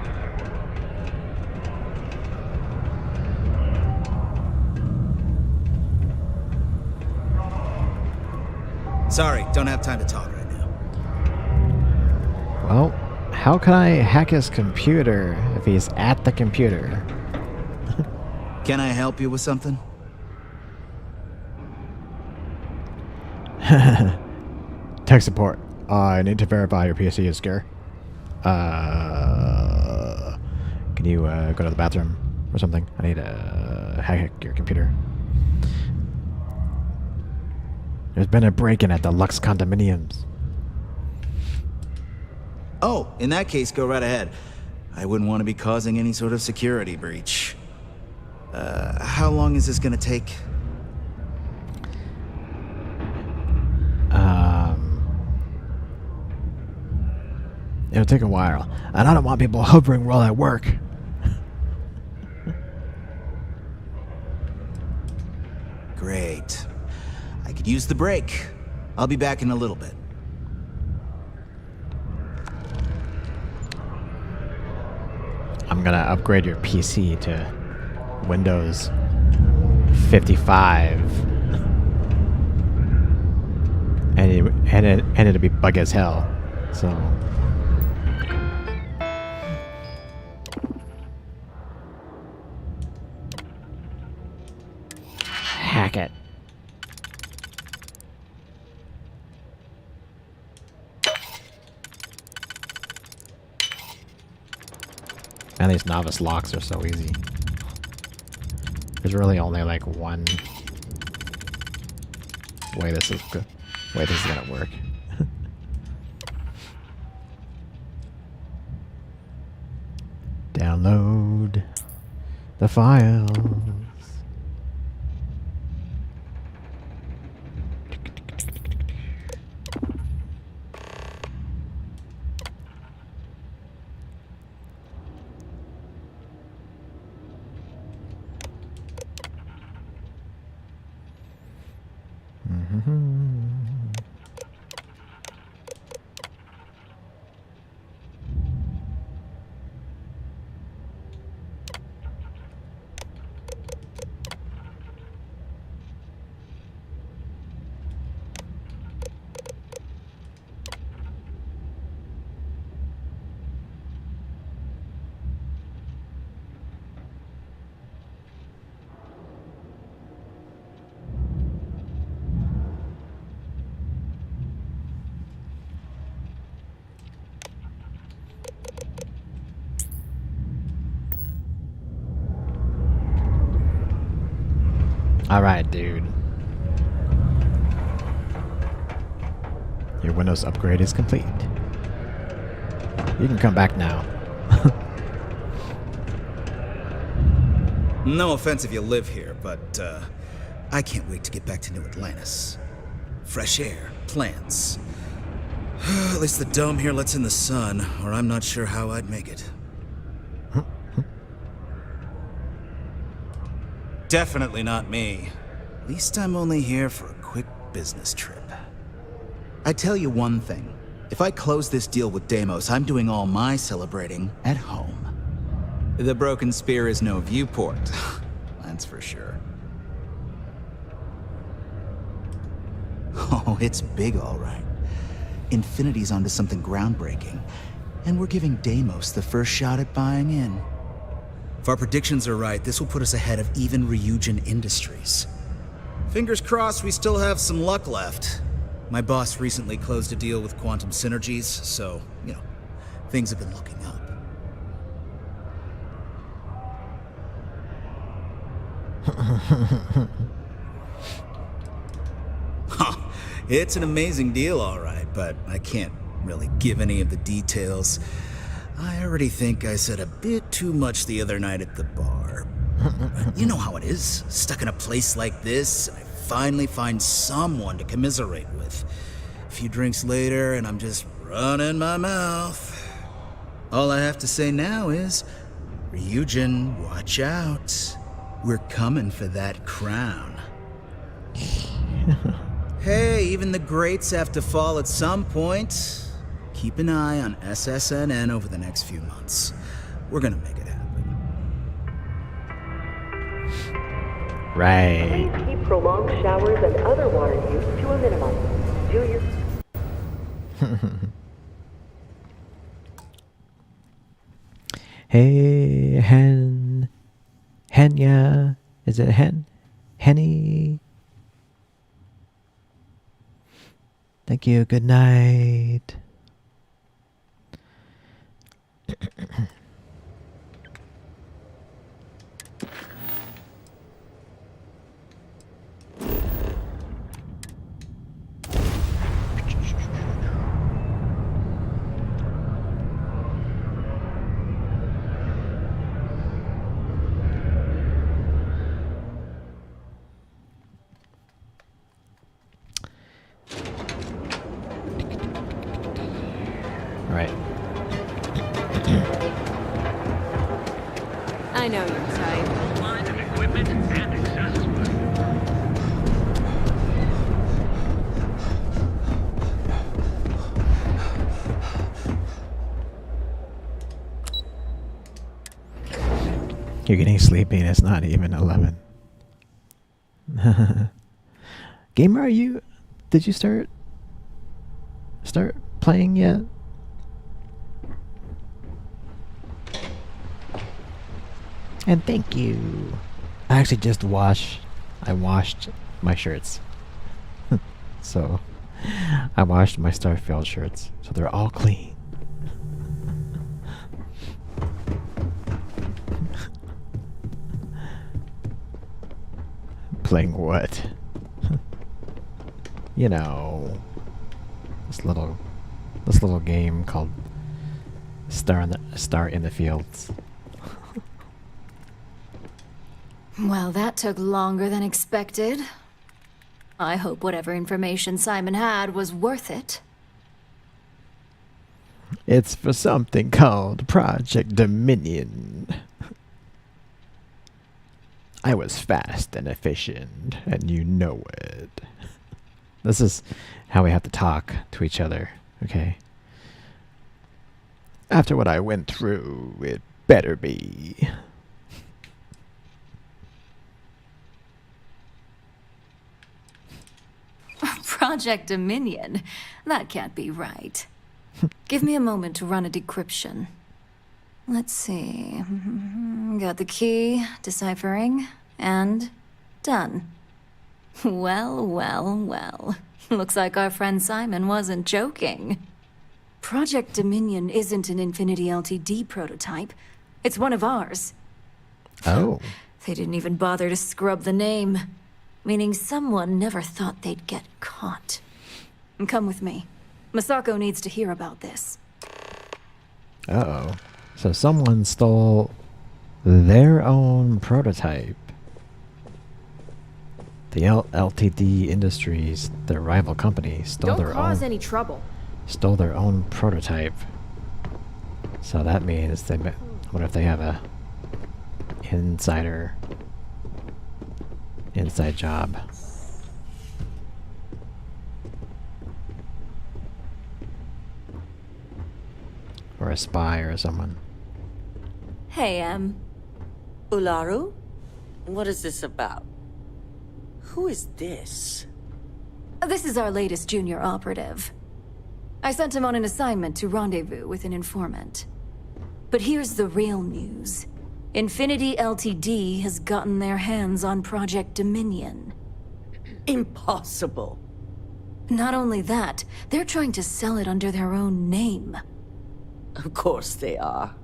Speaker 11: Sorry, don't have time to talk right now.
Speaker 1: Well, how can I hack his computer if he's at the computer?
Speaker 11: Can I help you with something?
Speaker 1: Tech support. I need to verify your PC is secure. Can you go to the bathroom or something? I need to hack your computer. There's been a break-in at the Lux condominiums.
Speaker 11: Oh, in that case, go right ahead. I wouldn't want to be causing any sort of security breach. How long is this gonna take?
Speaker 1: It'll take a while, and I don't want people hovering while I work.
Speaker 11: Great. I could use the break. I'll be back in a little bit.
Speaker 1: I'm gonna upgrade your PC to Windows 55. And it'll be bug as hell. So hack it. And these novice locks are so easy. There's really only like one way this is gonna work. Download the files. Alright, dude. Your Windows upgrade is complete. You can come back now.
Speaker 11: No offense if you live here, but I can't wait to get back to New Atlantis. Fresh air, plants. At least the dome here lets in the sun, or I'm not sure how I'd make it. Definitely not me. At least I'm only here for a quick business trip. I tell you one thing. If I close this deal with Deimos, I'm doing all my celebrating at home. The Broken Spear is no viewport. That's for sure. Oh, it's big, all right. Infinity's onto something groundbreaking, and we're giving Deimos the first shot at buying in. If our predictions are right, this will put us ahead of even Ryujin Industries. Fingers crossed we still have some luck left. My boss recently closed a deal with Quantum Synergies, so, things have been looking up. Huh. It's an amazing deal, all right, but I can't really give any of the details. I already think I said a bit too much the other night at the bar. You know how it is. Stuck in a place like this, I finally find someone to commiserate with. A few drinks later, and I'm just running my mouth. All I have to say now is, Ryujin, watch out. We're coming for that crown. Hey, even the greats have to fall at some point. Keep an eye on SSNN over the next few months. We're gonna make it happen.
Speaker 1: Right.
Speaker 12: Please keep prolonged showers and other water use to a minimum. Do your...
Speaker 1: Hey, Henya. Is it Henny? Thank you. Good night. Right.
Speaker 13: I know your type.
Speaker 10: Line of equipment and accessories.
Speaker 1: You're getting sleepy and it's not even 11. Gamer, are you... Did you start playing yet? And thank you. I actually just washed my shirts. So, I washed my Starfield shirts. So they're all clean. Playing what? You know, this little game called Star in the Fields.
Speaker 28: Well, that took longer than expected. I hope whatever information Simon had was worth it.
Speaker 1: It's for something called Project Dominion. I was fast and efficient, and you know it. This is how we have to talk to each other, okay? After what I went through, it better be.
Speaker 28: Project Dominion? That can't be right. Give me a moment to run a decryption. Let's see. Got the key, deciphering, and done. Well, well, well. Looks like our friend Simon wasn't joking. Project Dominion isn't an Infinity LTD prototype. It's one of ours.
Speaker 1: Oh.
Speaker 28: They didn't even bother to scrub the name. Meaning someone never thought they'd get caught. Come with me. Masako needs to hear about this.
Speaker 1: Uh-oh. So someone stole their own prototype. The LTD Industries, their rival company, stole
Speaker 13: Don't cause any trouble.
Speaker 1: Stole their own prototype. So that means they... What if they have a inside job? Or a spy or someone.
Speaker 15: Hey, Ularu? What is this about? Who is this?
Speaker 28: This is our latest junior operative. I sent him on an assignment to rendezvous with an informant. But here's the real news. Infinity Ltd. has gotten their hands on Project Dominion.
Speaker 15: Impossible.
Speaker 28: Not only that, they're trying to sell it under their own name.
Speaker 15: Of course they are.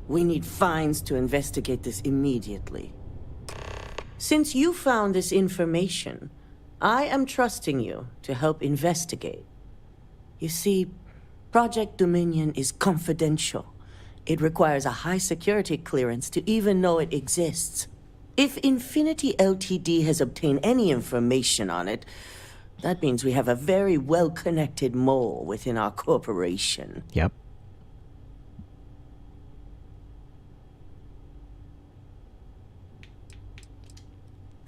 Speaker 15: We need fines to investigate this immediately. Since you found this information, I am trusting you to help investigate. You see, Project Dominion is confidential. It requires a high security clearance to even know it exists. If Infinity Ltd. Has obtained any information on it, that means we have a very well-connected mole within our corporation.
Speaker 1: Yep.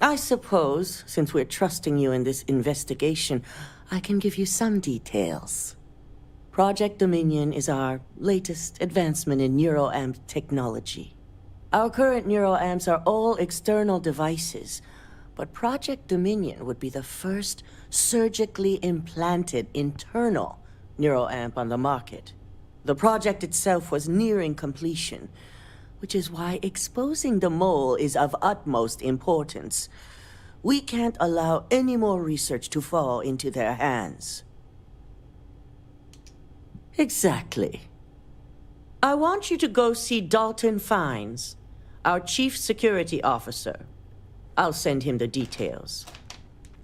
Speaker 15: I suppose, since we're trusting you in this investigation, I can give you some details. Project Dominion is our latest advancement in neuroamp technology. Our current neuroamps are all external devices, but Project Dominion would be the first surgically implanted internal neuroamp on the market. The project itself was nearing completion, which is why exposing the mole is of utmost importance. We can't allow any more research to fall into their hands. Exactly. I want you to go see Dalton Fines, our chief security officer. I'll send him the details.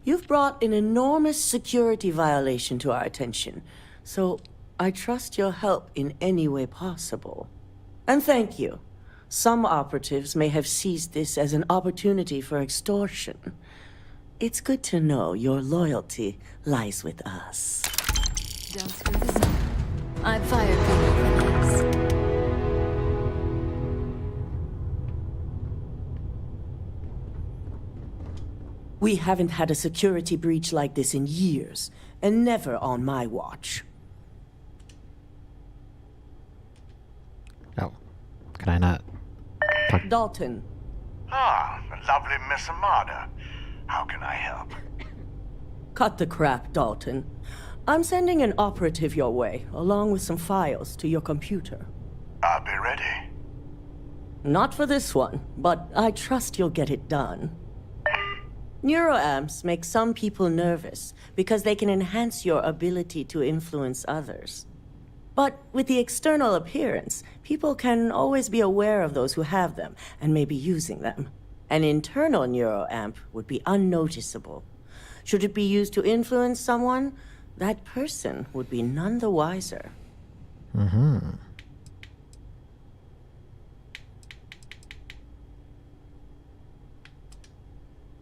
Speaker 15: You've brought an enormous security violation to our attention, so I trust your help in any way possible. And thank you. Some operatives may have seized this as an opportunity for extortion. It's good to know your loyalty lies with us.
Speaker 28: Don't screw this up. I've fired people for this.
Speaker 15: We haven't had a security breach like this in years, and never on my watch.
Speaker 1: Oh, can I not talk?
Speaker 15: Dalton.
Speaker 7: Ah, lovely Miss Amada. How can I help?
Speaker 15: Cut the crap, Dalton. I'm sending an operative your way, along with some files to your computer.
Speaker 7: I'll be ready.
Speaker 15: Not for this one, but I trust you'll get it done. Neuroamps make some people nervous because they can enhance your ability to influence others. But with the external appearance, people can always be aware of those who have them and may be using them. An internal neuroamp would be unnoticeable. Should it be used to influence someone, that person would be none the wiser.
Speaker 1: Mm-hmm.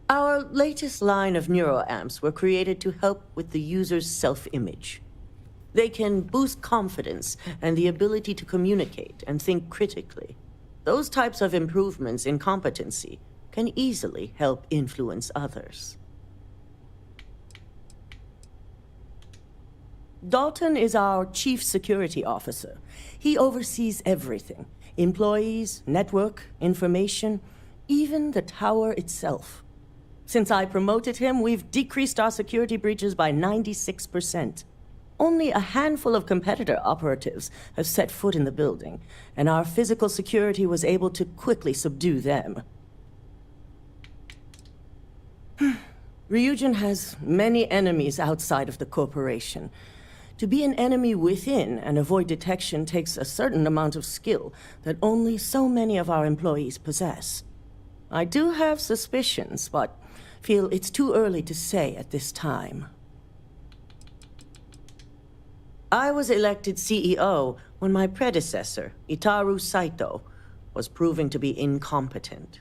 Speaker 15: Our latest line of neuroamps were created to help with the user's self-image. They can boost confidence and the ability to communicate and think critically. Those types of improvements in competency can easily help influence others. Dalton is our chief security officer. He oversees everything: employees, network, information, even the tower itself. Since I promoted him, we've decreased our security breaches by 96%. Only a handful of competitor operatives have set foot in the building, and our physical security was able to quickly subdue them. Ryujin has many enemies outside of the corporation. To be an enemy within and avoid detection takes a certain amount of skill that only so many of our employees possess. I do have suspicions, but feel it's too early to say at this time. I was elected CEO when my predecessor, Itaru Saito, was proving to be incompetent.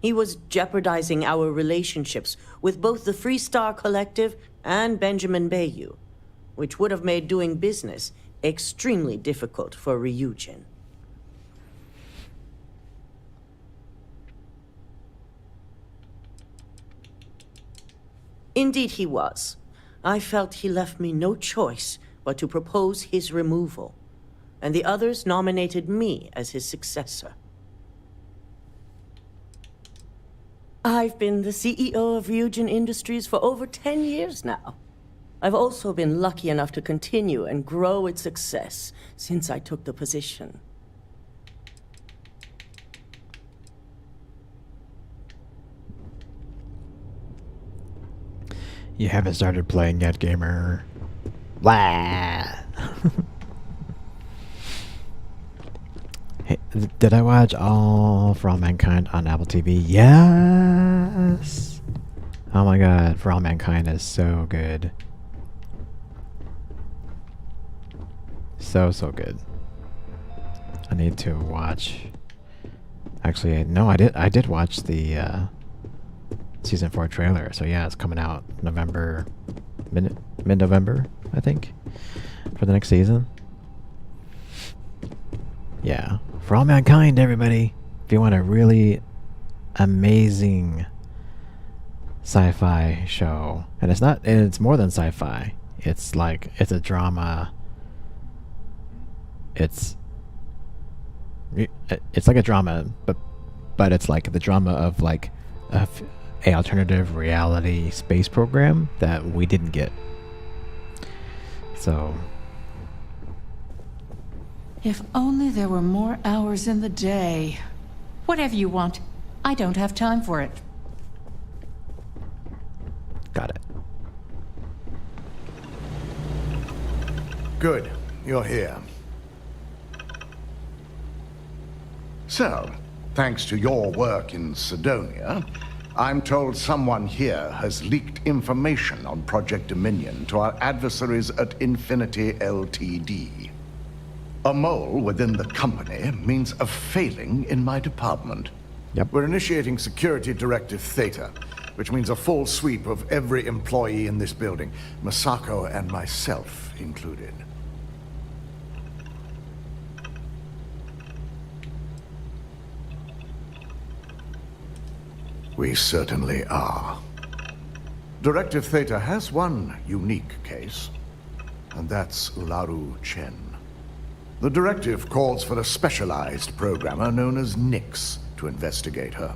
Speaker 15: He was jeopardizing our relationships with both the Freestar Collective and Benjamin Bayou, which would have made doing business extremely difficult for Ryujin. Indeed he was. I felt he left me no choice but to propose his removal, and the others nominated me as his successor. I've been the CEO of Ryujin Industries for over 10 years now. I've also been lucky enough to continue and grow its success since I took the position.
Speaker 1: You haven't started playing yet, gamer. Blah. Hey, did I watch all For All Mankind on Apple TV? Yes! Oh my god, For All Mankind is so good. So good. I need to watch. Actually, no, I did watch the season 4 trailer. So yeah, it's coming out November, mid-November, I think, for the next season. Yeah, For All Mankind, everybody. If you want a really amazing sci-fi show, and it's more than sci-fi. It's a drama. It's like a drama, but it's like the drama of like a alternative reality space program that we didn't get. So
Speaker 14: if only there were more hours in the day. Whatever you want. I don't have time for it.
Speaker 1: Got it.
Speaker 7: Good. You're here. So, thanks to your work in Sidonia, I'm told someone here has leaked information on Project Dominion to our adversaries at Infinity Ltd. A mole within the company means a failing in my department.
Speaker 1: Yep.
Speaker 7: We're initiating Security Directive Theta, which means a full sweep of every employee in this building, Masako and myself included. We certainly are. Directive Theta has one unique case, and that's Ularu Chen. The directive calls for a specialized programmer known as Nix to investigate her,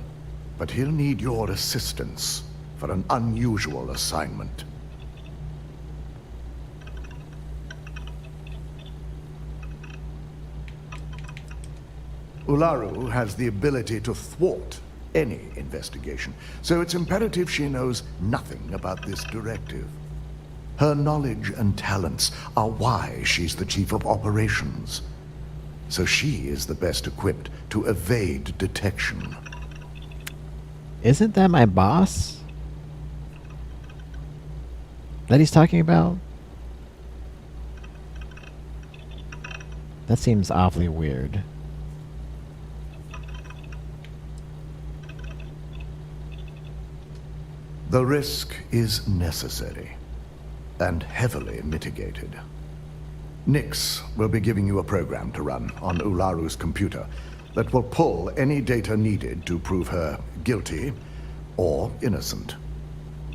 Speaker 7: but he'll need your assistance for an unusual assignment. Ularu has the ability to thwart any investigation, so it's imperative she knows nothing about this directive. Her knowledge and talents are why she's the chief of operations, so she is the best equipped to evade detection.
Speaker 1: Isn't that my boss that he's talking about? That seems awfully weird.
Speaker 7: The risk is necessary and heavily mitigated. Nix will be giving you a program to run on Ularu's computer that will pull any data needed to prove her guilty or innocent.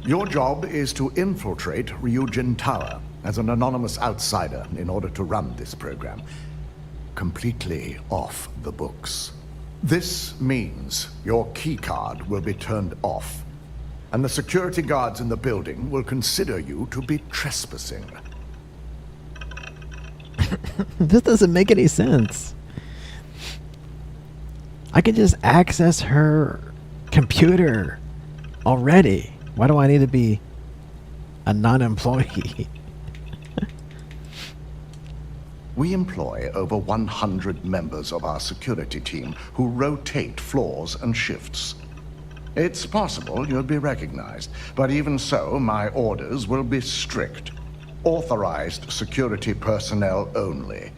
Speaker 7: Your job is to infiltrate Ryujin Tower as an anonymous outsider in order to run this program completely off the books. This means your keycard will be turned off, and the security guards in the building will consider you to be trespassing.
Speaker 1: This doesn't make any sense. I can just access her computer already. Why do I need to be a non-employee?
Speaker 7: We employ over 100 members of our security team who rotate floors and shifts. It's possible you'll be recognized, but even so, my orders will be strict. Authorized security personnel only.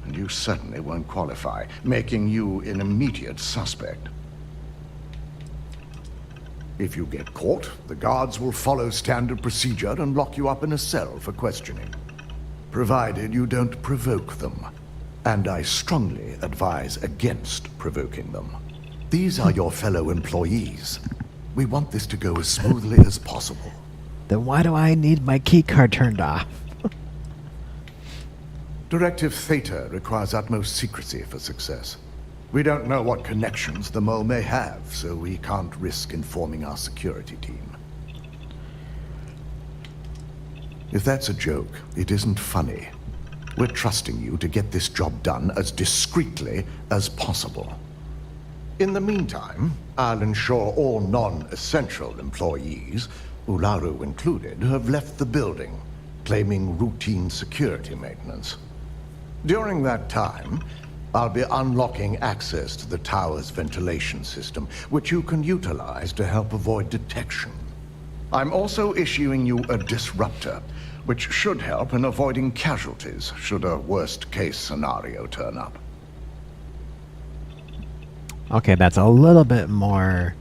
Speaker 7: And you certainly won't qualify, making you an immediate suspect. If you get caught, the guards will follow standard procedure and lock you up in a cell for questioning, provided you don't provoke them. And I strongly advise against provoking them. These are your fellow employees. We want this to go as smoothly as possible.
Speaker 1: Then why do I need my keycard turned off?
Speaker 7: Directive Theta requires utmost secrecy for success. We don't know what connections the mole may have, so we can't risk informing our security team. If that's a joke, it isn't funny. We're trusting you to get this job done as discreetly as possible. In the meantime, I'll ensure all non-essential employees Ularu included, have left the building, claiming routine security maintenance. During that time, I'll be unlocking access to the tower's ventilation system, which you can utilize to help avoid detection. I'm also issuing you a disruptor, which should help in avoiding casualties should a worst-case scenario turn up.
Speaker 1: Okay, that's a little bit more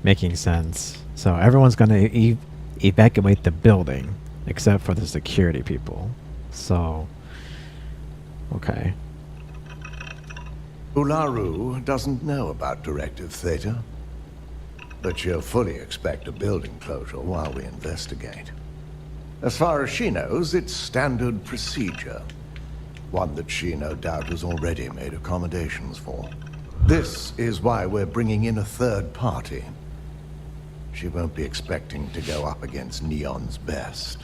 Speaker 1: making sense. So everyone's going to evacuate the building, except for the security people. So, okay.
Speaker 7: Ularu doesn't know about Directive Theta, but she'll fully expect a building closure while we investigate. As far as she knows, it's standard procedure. One that she no doubt has already made accommodations for. This is why we're bringing in a third party. She won't be expecting to go up against Neon's best.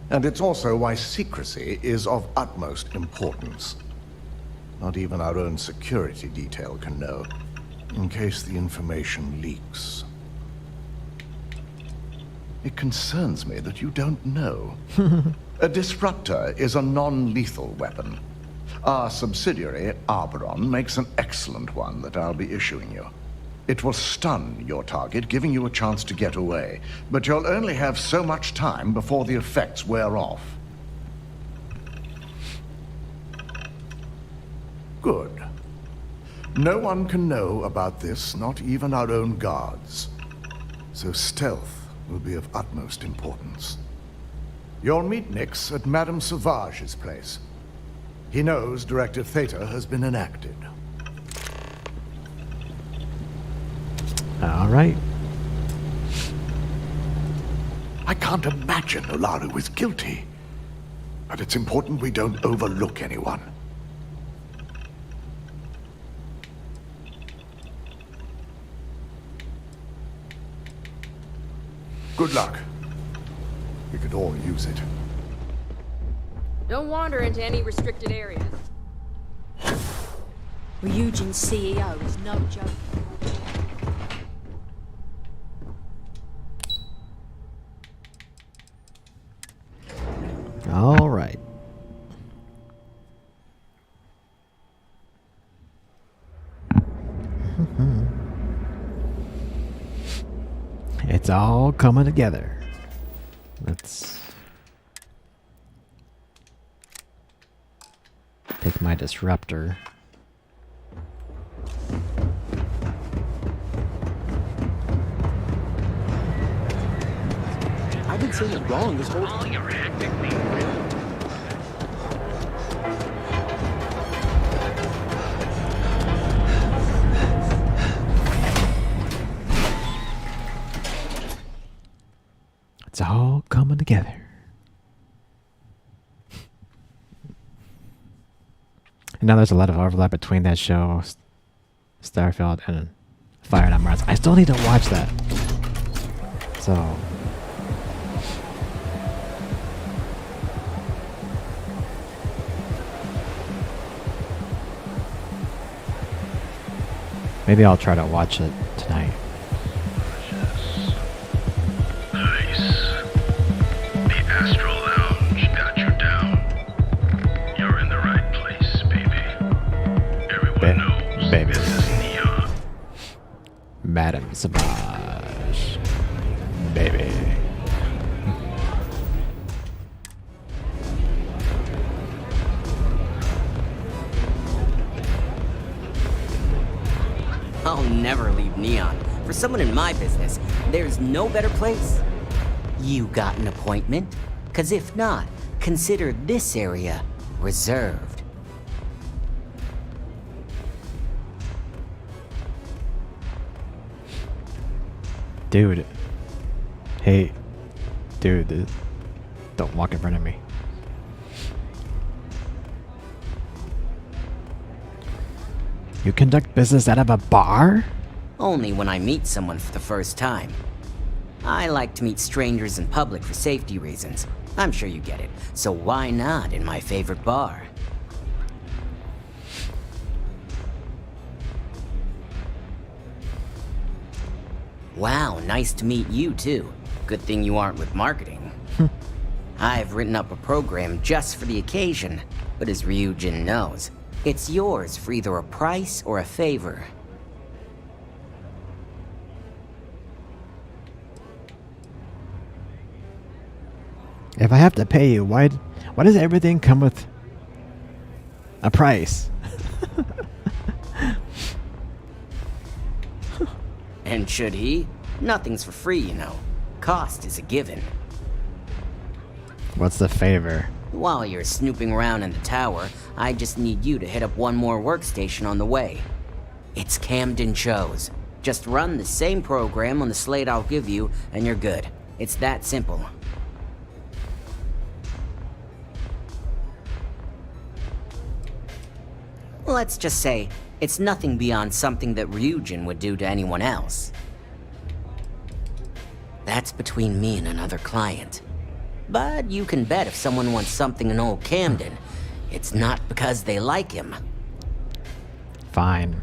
Speaker 7: And it's also why secrecy is of utmost importance. Not even our own security detail can know, in case the information leaks. It concerns me that you don't know. A disruptor is a non-lethal weapon. Our subsidiary, Arboron, makes an excellent one that I'll be issuing you. It will stun your target, giving you a chance to get away, but you'll only have so much time before the effects wear off. Good. No one can know about this, not even our own guards. So stealth will be of utmost importance. You'll meet Nix at Madame Sauvage's place. He knows Directive Theta has been enacted.
Speaker 1: All right.
Speaker 7: I can't imagine Ularu is guilty. But it's important we don't overlook anyone. Good luck. We could all use it.
Speaker 13: Don't wander into any restricted areas.
Speaker 9: Ryujin's CEO is no joke.
Speaker 1: All right. It's all coming together. Let's take my disruptor.
Speaker 16: I've been saying it wrong this whole time.
Speaker 10: You're acting me.
Speaker 1: It's all coming together. And now there's a lot of overlap between that show, Starfield, and Fire Not Mars. I still need to watch that. So maybe I'll try to watch it tonight.
Speaker 17: Astral Lounge got you down. You're in the right place, baby. Everyone knows
Speaker 1: baby.
Speaker 17: This is Neon.
Speaker 1: Madame Sauvage. Baby.
Speaker 18: I'll never leave Neon. For someone in my business, there's no better place. You got an appointment? 'Cause if not, consider this area reserved.
Speaker 1: Dude. Hey. Dude. Don't walk in front of me. You conduct business out of a bar?
Speaker 18: Only when I meet someone for the first time. I like to meet strangers in public for safety reasons. I'm sure you get it. So why not in my favorite bar? Wow, nice to meet you too. Good thing you aren't with marketing. I've written up a program just for the occasion, but as Ryujin knows, it's yours for either a price or a favor.
Speaker 1: If I have to pay you, why does everything come with a price?
Speaker 18: And should he? Nothing's for free, you know. Cost is a given.
Speaker 1: What's the favor?
Speaker 18: While you're snooping around in the tower, I just need you to hit up one more workstation on the way. It's Camden Chose. Just run the same program on the slate I'll give you, and you're good. It's that simple. Let's just say, it's nothing beyond something that Ryujin would do to anyone else. That's between me and another client. But you can bet if someone wants something in old Camden, it's not because they like him.
Speaker 1: Fine.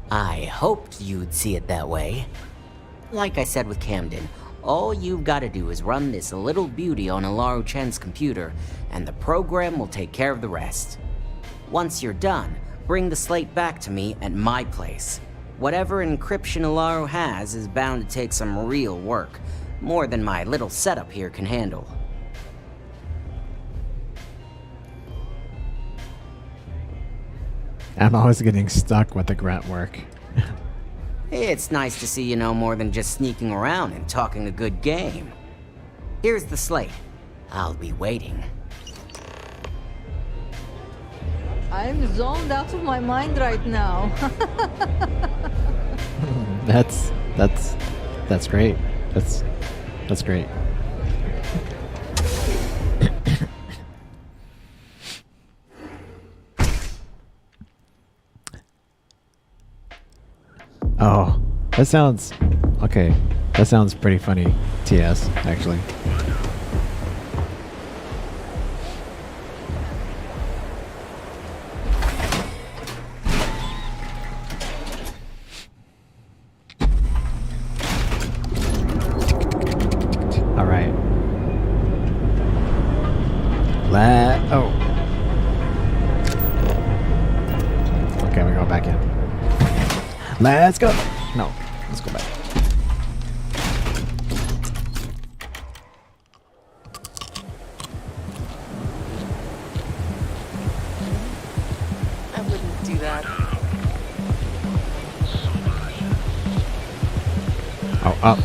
Speaker 18: I hoped you'd see it that way. Like I said with Camden, all you've got to do is run this little beauty on Alaru Chen's computer, and the program will take care of the rest. Once you're done, bring the slate back to me at my place. Whatever encryption Alaru has is bound to take some real work, more than my little setup here can handle.
Speaker 1: I'm always getting stuck with the grunt work.
Speaker 18: It's nice to see you know more than just sneaking around and talking a good game. Here's the slate. I'll be waiting.
Speaker 19: I'm zoned out of my mind right now.
Speaker 1: That's great. That's great. Oh, that sounds okay. That sounds pretty funny, TS, actually. All right. Oh. Okay, we go back in. Let's go. No, let's go back.
Speaker 15: I wouldn't do that.
Speaker 1: Oh, up.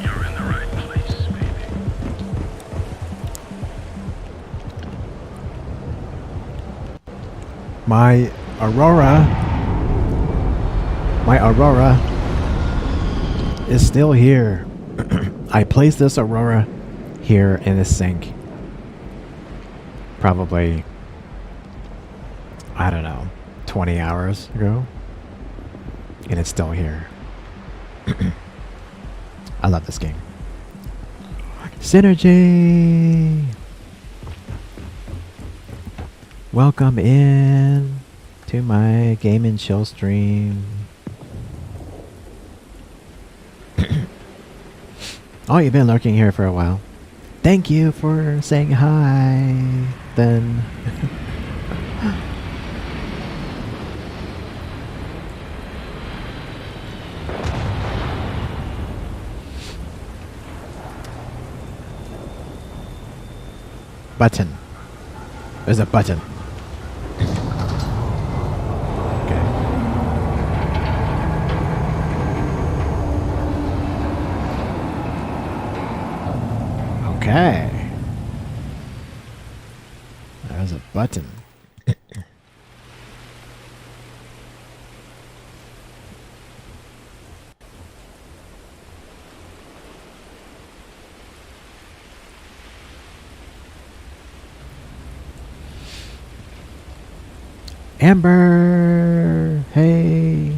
Speaker 17: You're in the right place, baby.
Speaker 1: My Aurora is still here. I placed this Aurora here in the sink. Probably, I don't know, 20 hours ago. And it's still here. I love this game. Synergy! Welcome in to my game and chill stream. Oh, you've been lurking here for a while. Thank you for saying hi, then. Button. There's a button. Okay. There's a button. Amber, hey.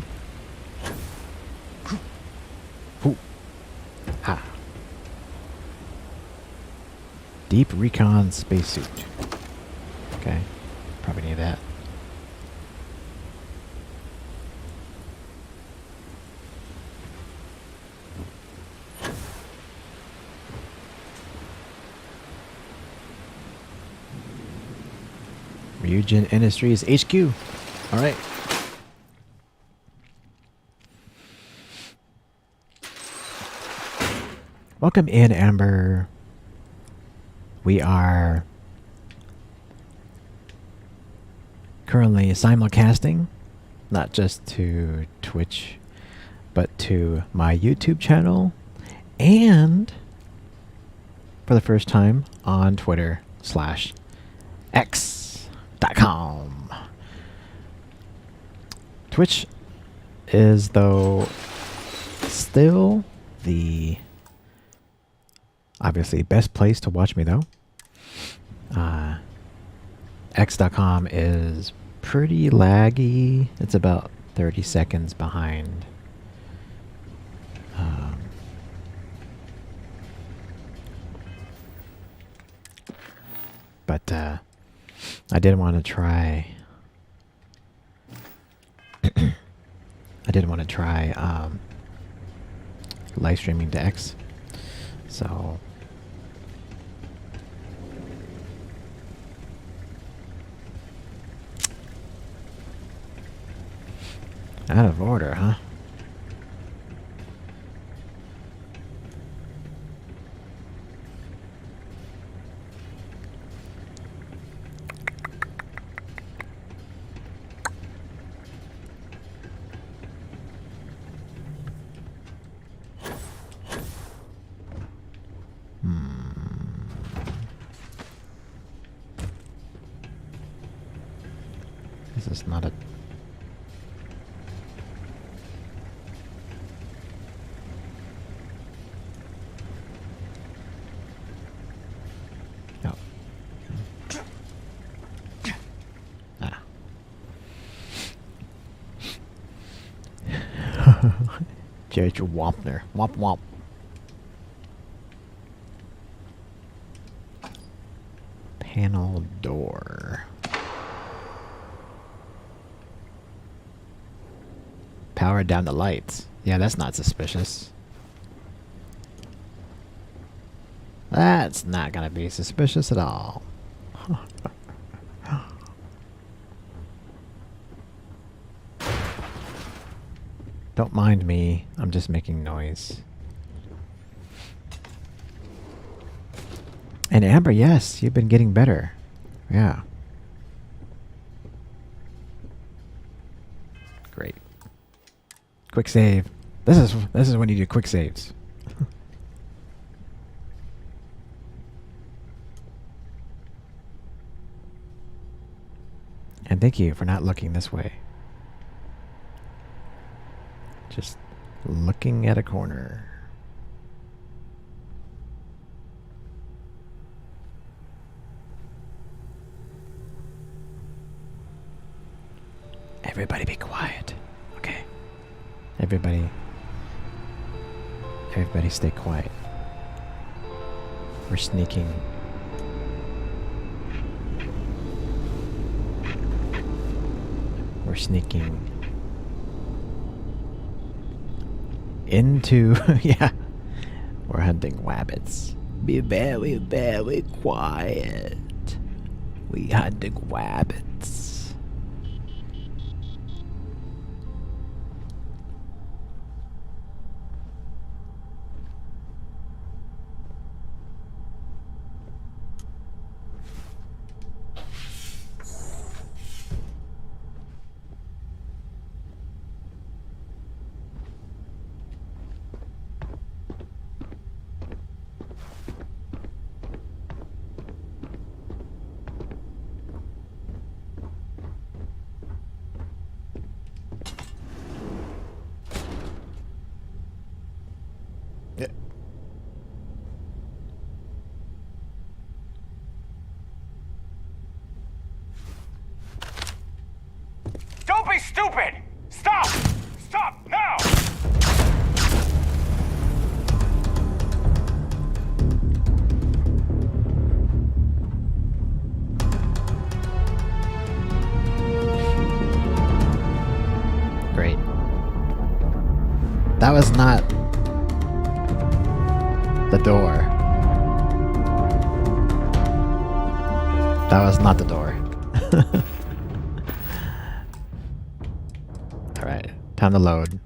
Speaker 1: Ooh. Ha. Deep recon spacesuit. Okay, probably need that. Ryujin Industries HQ. All right. Welcome in, Amber. We are currently simulcasting, not just to Twitch, but to my YouTube channel, and for the first time on Twitter/X.com. Twitch is, though, still the obviously best place to watch me, though. X.com is pretty laggy. It's about 30 seconds behind. But I did want to try. I did want to try live streaming to X. So out of order, huh? This is not a... No. Ah. Judge Wampner. Womp womp. Panel door. Power down the lights. Yeah, that's not suspicious. That's not gonna be suspicious at all. Don't mind me. I'm just making noise. And Amber, yes, you've been getting better. Yeah. Great. Quick save. This is when you do quick saves. And thank you for not looking this way. Just looking at a corner. Everybody be quiet. Okay. Everybody stay quiet. We're sneaking. We're sneaking into... yeah. We're hunting wabbits. Be very, very quiet. We hunting wabbits.
Speaker 10: Don't be stupid! Stop! Stop now!
Speaker 1: Great. That was not the door. That was not the door. Alright, time to load.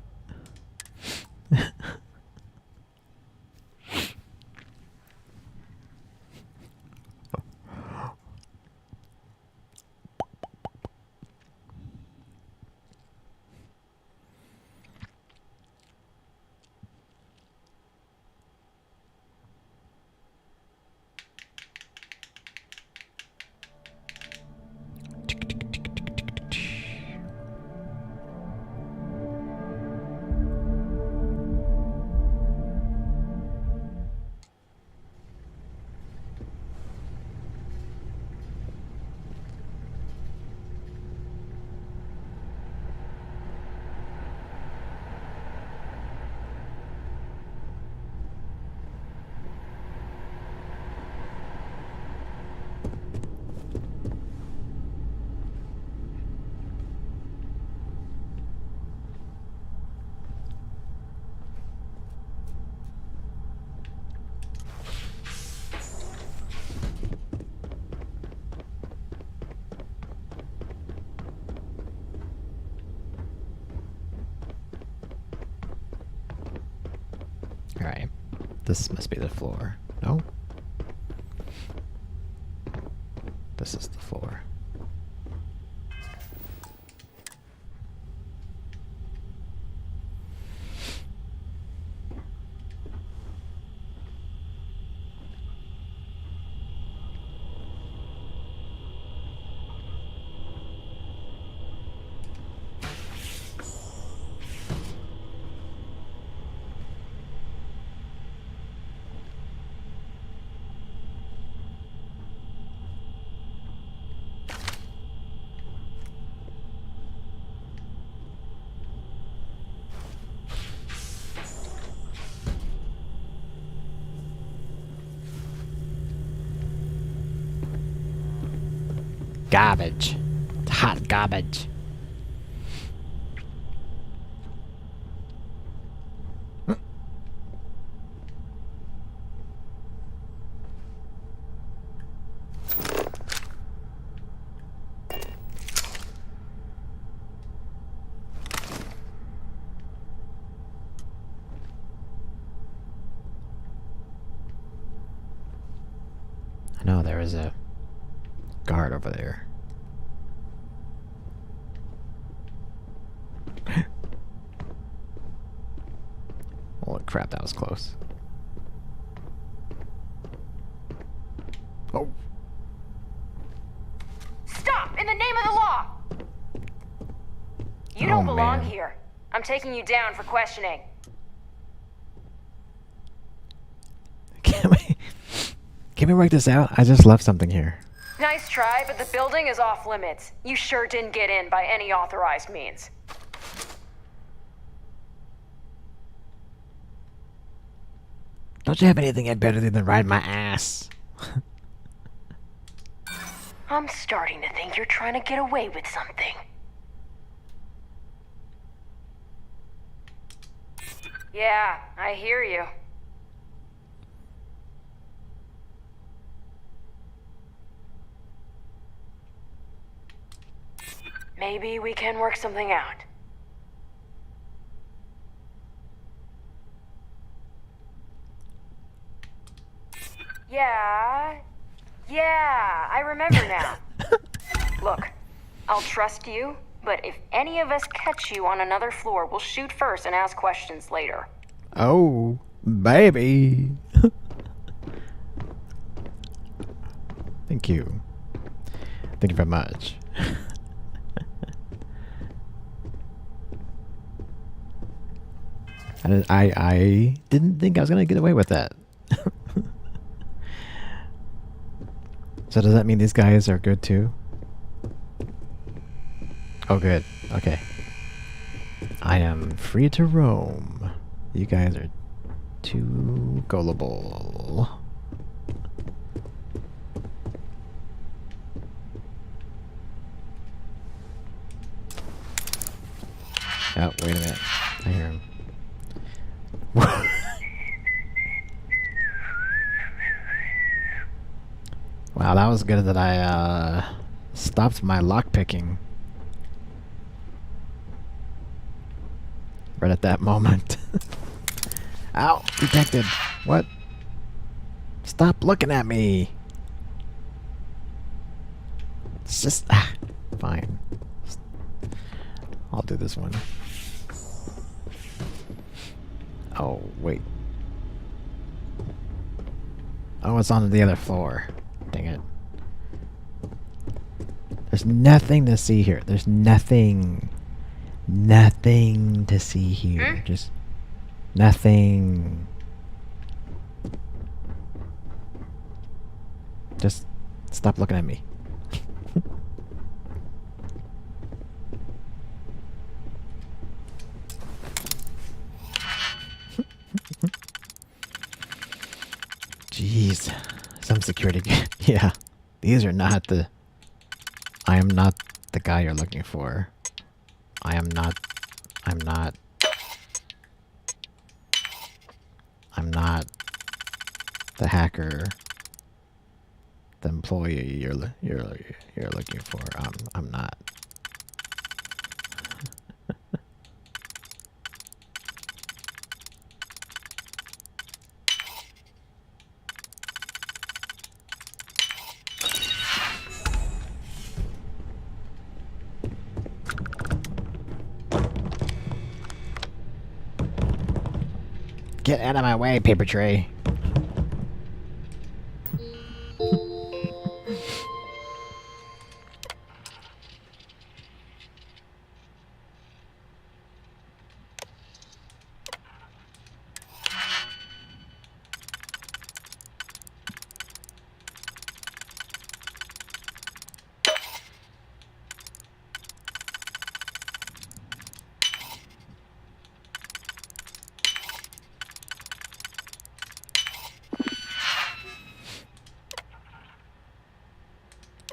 Speaker 1: Alright, this must be the floor. No? This is the floor. Garbage. It's hot garbage. I know there is a guard over there. Holy crap, that was close. Oh.
Speaker 6: Stop! In the name of the law! You don't belong here. I'm taking you down for questioning.
Speaker 1: Can we work this out? I just left something here.
Speaker 6: Nice try, but the building is off limits. You sure didn't get in by any authorized means.
Speaker 1: Don't you have anything I'd better do than ride my ass?
Speaker 6: I'm starting to think you're trying to get away with something. Yeah, I hear you. Maybe we can work something out. Yeah, I remember now. Look, I'll trust you, but if any of us catch you on another floor, we'll shoot first and ask questions later.
Speaker 1: Oh, baby. Thank you. Thank you very much. I didn't think I was gonna get away with that. So does that mean these guys are good too? Oh, good. Okay. I am free to roam. You guys are too gullible. Oh, wait a minute. I hear him. Wow, that was good that I stopped my lockpicking. Right at that moment. Ow! Detected! What? Stop looking at me! It's just... fine. I'll do this one. Oh, wait. Oh, it's on the other floor. Dang it. There's nothing to see here. There's nothing. Nothing to see here. Just nothing. Just stop looking at me. Jeez. Some security. Yeah. These are not the... I am not the guy you're looking for. I'm not the hacker, the employee you're looking for. I'm not. Get out of my way, paper tray.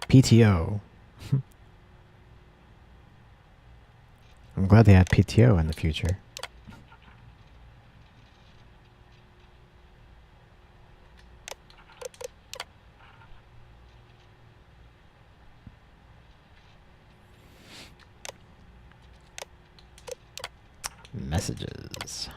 Speaker 1: PTO. I'm glad they have PTO in the future. Messages.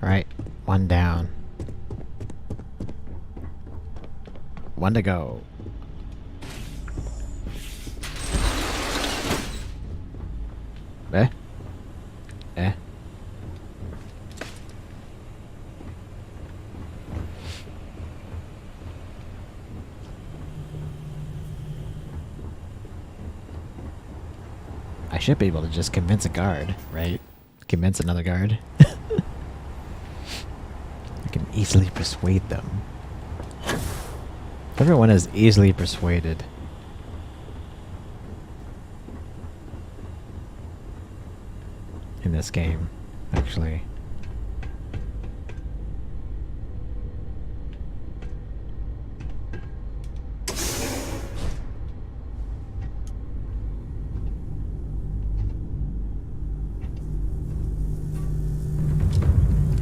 Speaker 1: Right, one down. One to go. Eh? Eh? I should be able to just convince a guard, right? Convince another guard. Can easily persuade them. Everyone is easily persuaded. In this game, actually.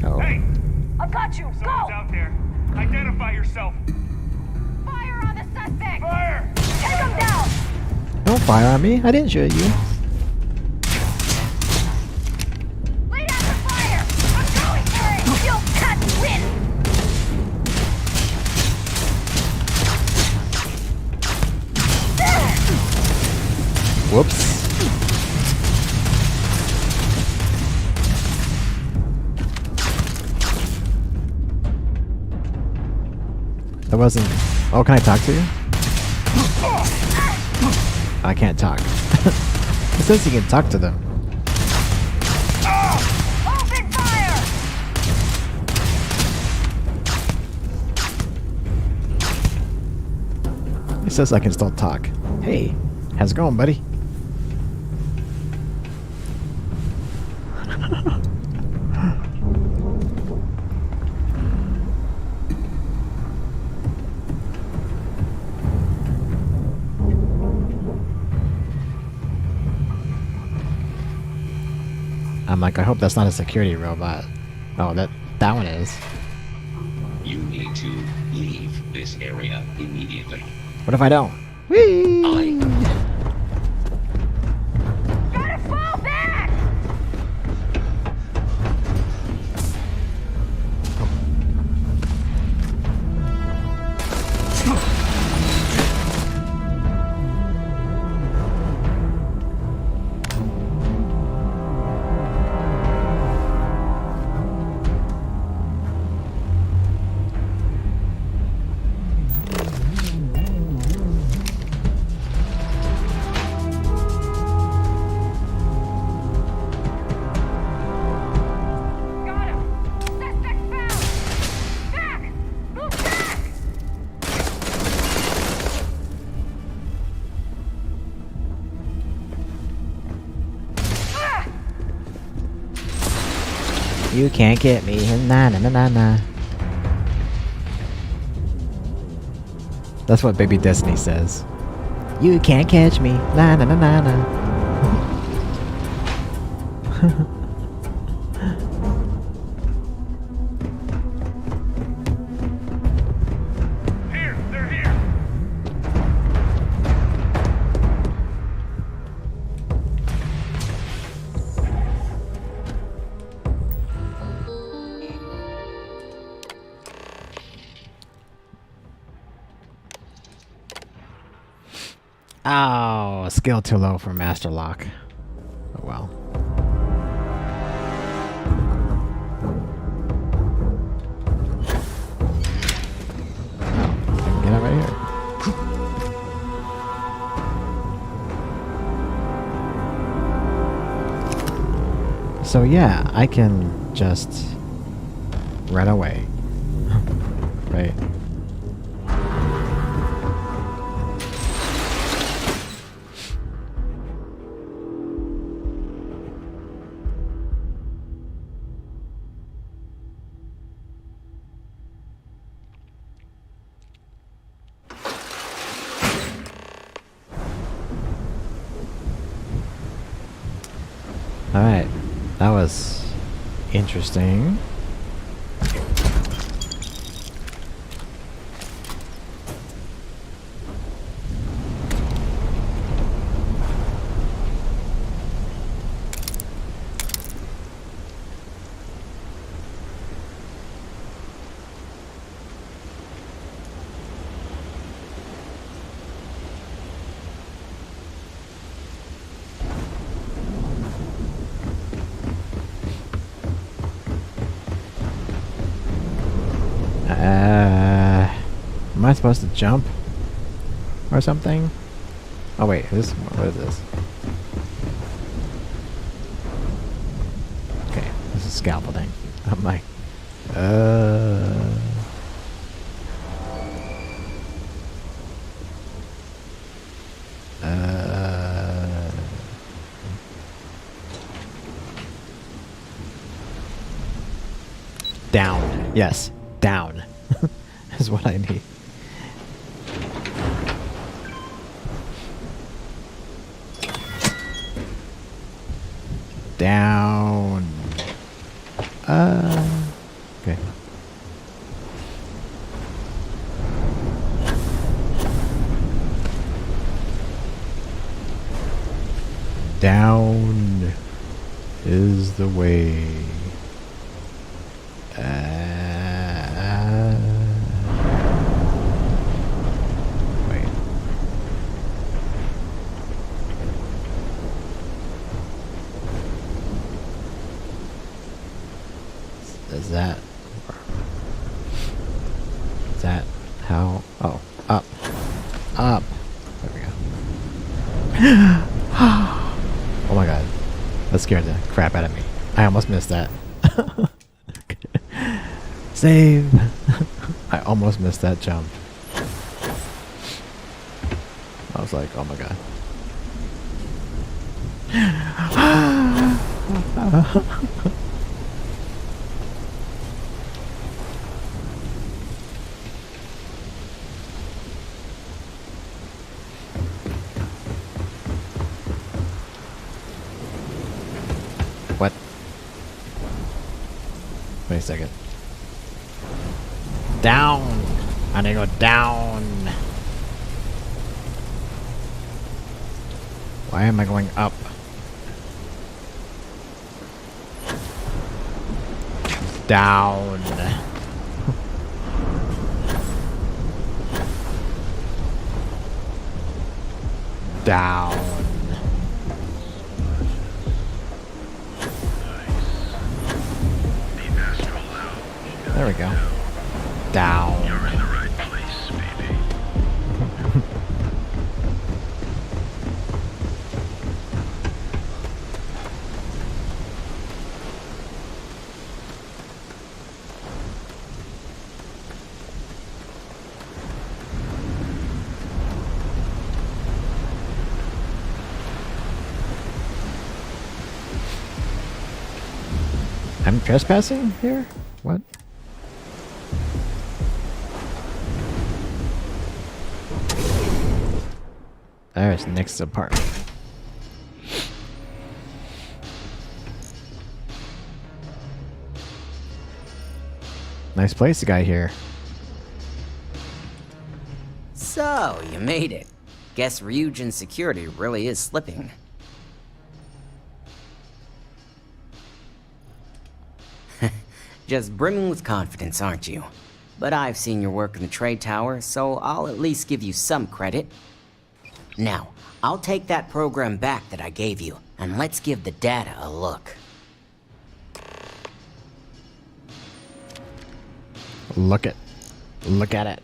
Speaker 1: Oh.
Speaker 10: Hey!
Speaker 6: I've got you!
Speaker 10: Someone's
Speaker 6: Go!
Speaker 10: out there. Identify yourself.
Speaker 6: Fire on the suspect!
Speaker 10: Fire!
Speaker 6: Take him down!
Speaker 1: Don't fire on me. I didn't shoot you.
Speaker 6: Lay down the fire! I'm going for it! You'll cut win!
Speaker 1: Whoops. That wasn't... Oh, can I talk to you? I can't talk. It says you can talk to them.
Speaker 6: Open fire!
Speaker 1: It says I can still talk. Hey, how's it going, buddy? I'm like, I hope that's not a security robot. Oh, that one is.
Speaker 20: You need to leave this area immediately.
Speaker 1: What if I don't? Whee!
Speaker 5: Gotta fall back!
Speaker 1: You can't get me. Na na na na na. That's what Baby Destiny says. You can't catch me. Na na na na na.
Speaker 10: Here, they're here.
Speaker 1: Oh, skill too low for Master Lock. Oh well. Oh, get out right here. So yeah, I can just run away. Right. Alright, that was interesting. Am I supposed to jump? Or something? Oh wait, what is this? Okay, this is scaffolding. I'm like, down. Yes, down. Is what I need. Down. Okay. Down is the way. Wait. Is that how? Oh, up. Up. There we go. Oh my god. That scared the crap out of me. I almost missed that. Save! I almost missed that jump. I was like, oh my god. What? Wait a second. Down! I need to go down! Why am I going up? Down! Down! There we go. Down.
Speaker 17: You're in the right place, baby.
Speaker 1: I'm trespassing here? What? There's Nick's apartment. Nice place, the guy here.
Speaker 18: So, you made it. Guess Ryujin's security really is slipping. Just brimming with confidence, aren't you? But I've seen your work in the trade tower, so I'll at least give you some credit. Now, I'll take that program back that I gave you, and let's give the data a look.
Speaker 1: Look at it.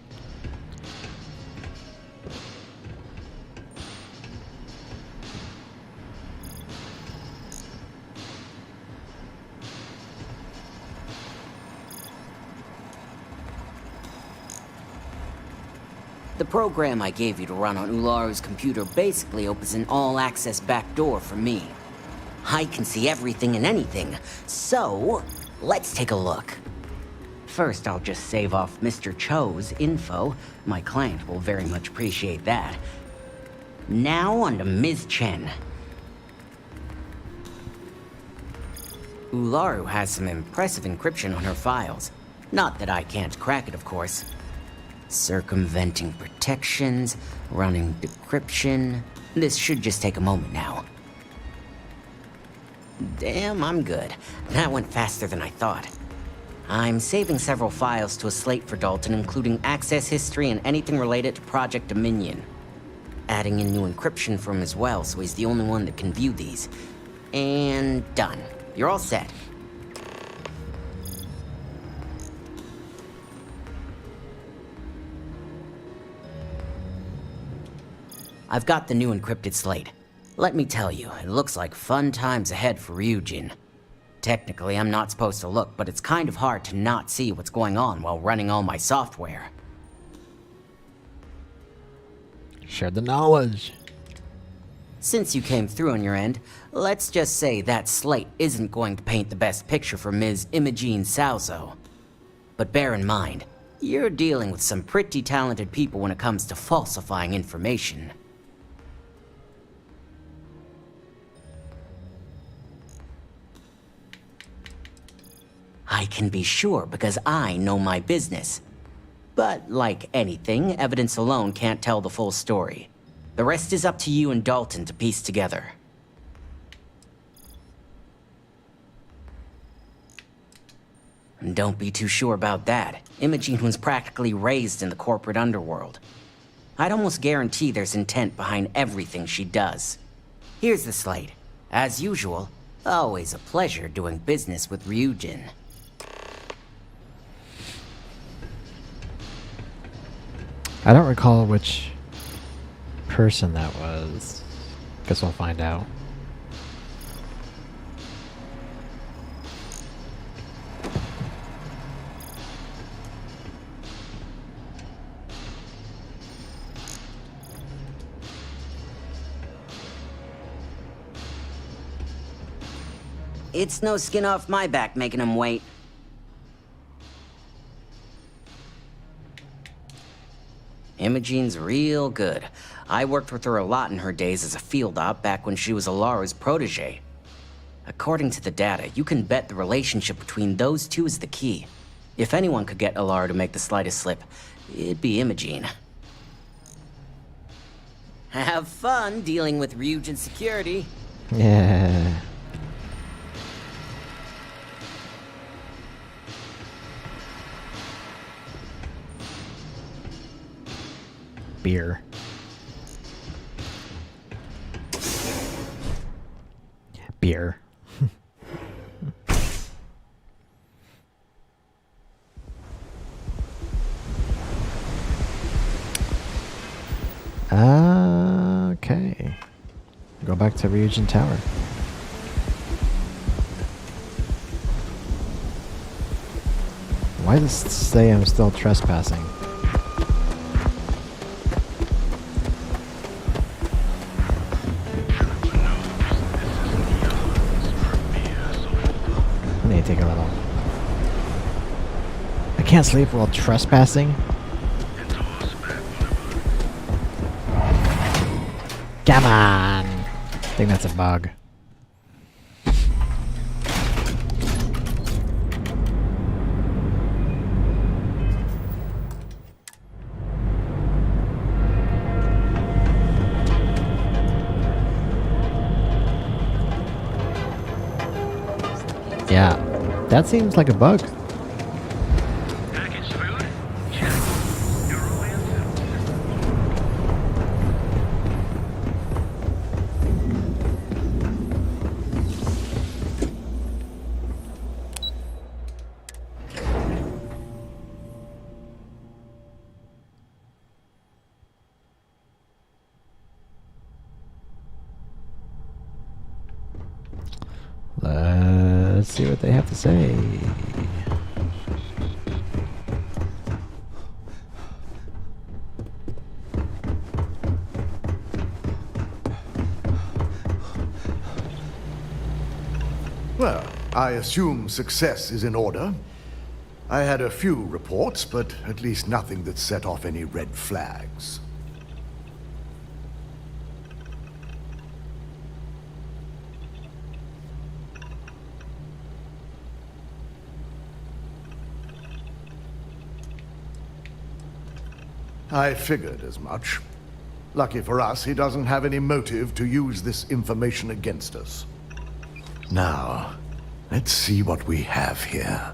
Speaker 18: The program I gave you to run on Ularu's computer basically opens an all-access backdoor for me. I can see everything and anything, so let's take a look. First, I'll just save off Mr. Cho's info. My client will very much appreciate that. Now on to Ms. Chen. Ularu has some impressive encryption on her files. Not that I can't crack it, of course. Circumventing protections, running decryption. This should just take a moment now. Damn, I'm good. That went faster than I thought. I'm saving several files to a slate for Dalton, including access history and anything related to Project Dominion. Adding in new encryption for him as well, so he's the only one that can view these. And done. You're all set. I've got the new encrypted slate. Let me tell you, it looks like fun times ahead for Ryujin. Technically, I'm not supposed to look, but it's kind of hard to not see what's going on while running all my software.
Speaker 1: Share the knowledge.
Speaker 18: Since you came through on your end, let's just say that slate isn't going to paint the best picture for Ms. Imogene Salzo. But bear in mind, you're dealing with some pretty talented people when it comes to falsifying information. I can be sure because I know my business. But like anything, evidence alone can't tell the full story. The rest is up to you and Dalton to piece together. And don't be too sure about that. Imogene was practically raised in the corporate underworld. I'd almost guarantee there's intent behind everything she does. Here's the slate. As usual, always a pleasure doing business with Ryujin.
Speaker 1: I don't recall which person that was. Guess we'll find out.
Speaker 18: It's no skin off my back making him wait. Imogene's real good. I worked with her a lot in her days as a field op back when she was Alara's protege. According to the data, you can bet the relationship between those two is the key. If anyone could get Alara to make the slightest slip, it'd be Imogene. Have fun dealing with Ryujin security.
Speaker 1: Yeah. Beer. Beer. Okay. Go back to Ryujin Tower. Why does it say I'm still trespassing? I need to take a little. I can't sleep while trespassing. Come on! I think that's a bug. Yeah, that seems like a bug. Let's see what they have to say.
Speaker 7: Well, I assume success is in order. I had a few reports, but at least nothing that set off any red flags. I figured as much. Lucky for us, he doesn't have any motive to use this information against us. Now, let's see what we have here.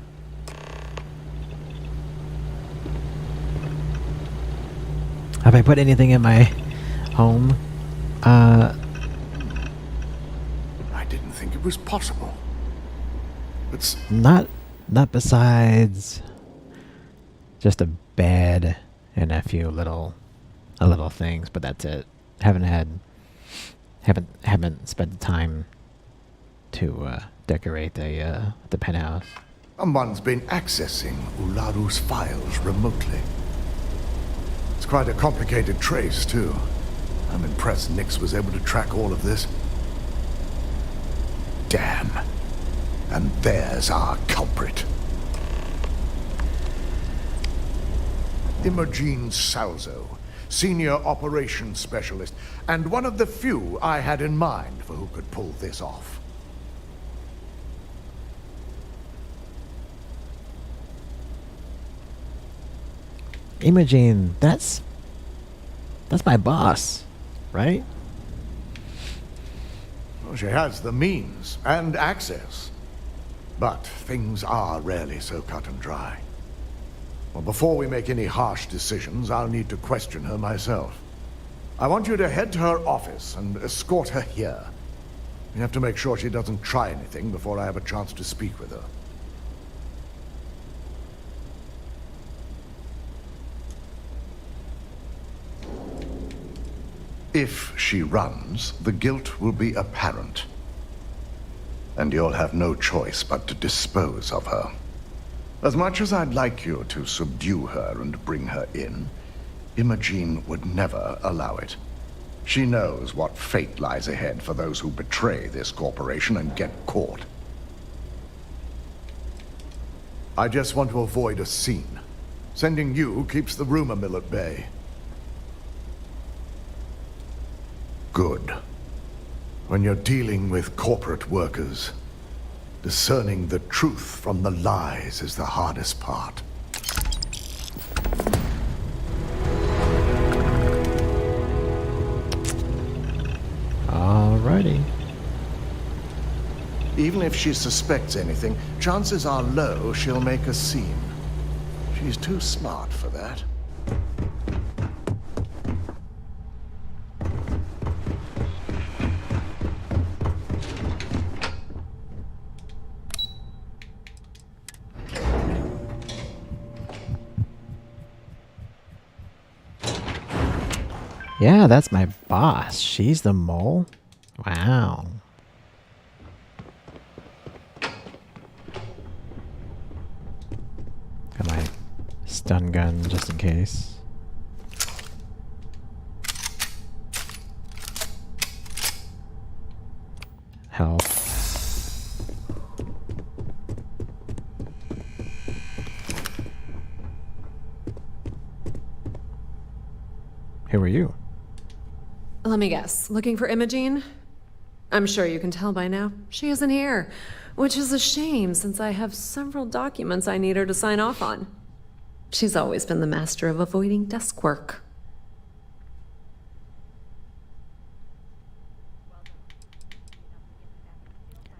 Speaker 1: Have I put anything in my home?
Speaker 7: I didn't think it was possible. It's
Speaker 1: not besides just a bed and a few little things, but that's it. Haven't spent the time to decorate the penthouse.
Speaker 7: Someone's been accessing Ularu's files remotely. It's quite a complicated trace, too. I'm impressed Nix was able to track all of this. Damn. And there's our culprit. Imogene Salzo, Senior Operations Specialist, and one of the few I had in mind for who could pull this off.
Speaker 1: Imogene, that's my boss, right?
Speaker 7: Well, she has the means and access. But things are rarely so cut and dry. Well, before we make any harsh decisions, I'll need to question her myself. I want you to head to her office and escort her here. We have to make sure she doesn't try anything before I have a chance to speak with her. If she runs, the guilt will be apparent. And you'll have no choice but to dispose of her. As much as I'd like you to subdue her and bring her in, Imogene would never allow it. She knows what fate lies ahead for those who betray this corporation and get caught. I just want to avoid a scene. Sending you keeps the rumor mill at bay. Good. When you're dealing with corporate workers, Discerning the truth from the lies is the hardest part.
Speaker 1: Alrighty.
Speaker 7: Even if she suspects anything, chances are low she'll make a scene. She's too smart for that.
Speaker 1: Yeah, that's my boss. She's the mole? Wow. Got my stun gun just in case. Help. Who are you?
Speaker 2: Let me guess. Looking for Imogene? I'm sure you can tell by now. She isn't here, which is a shame since I have several documents I need her to sign off on. She's always been the master of avoiding desk work.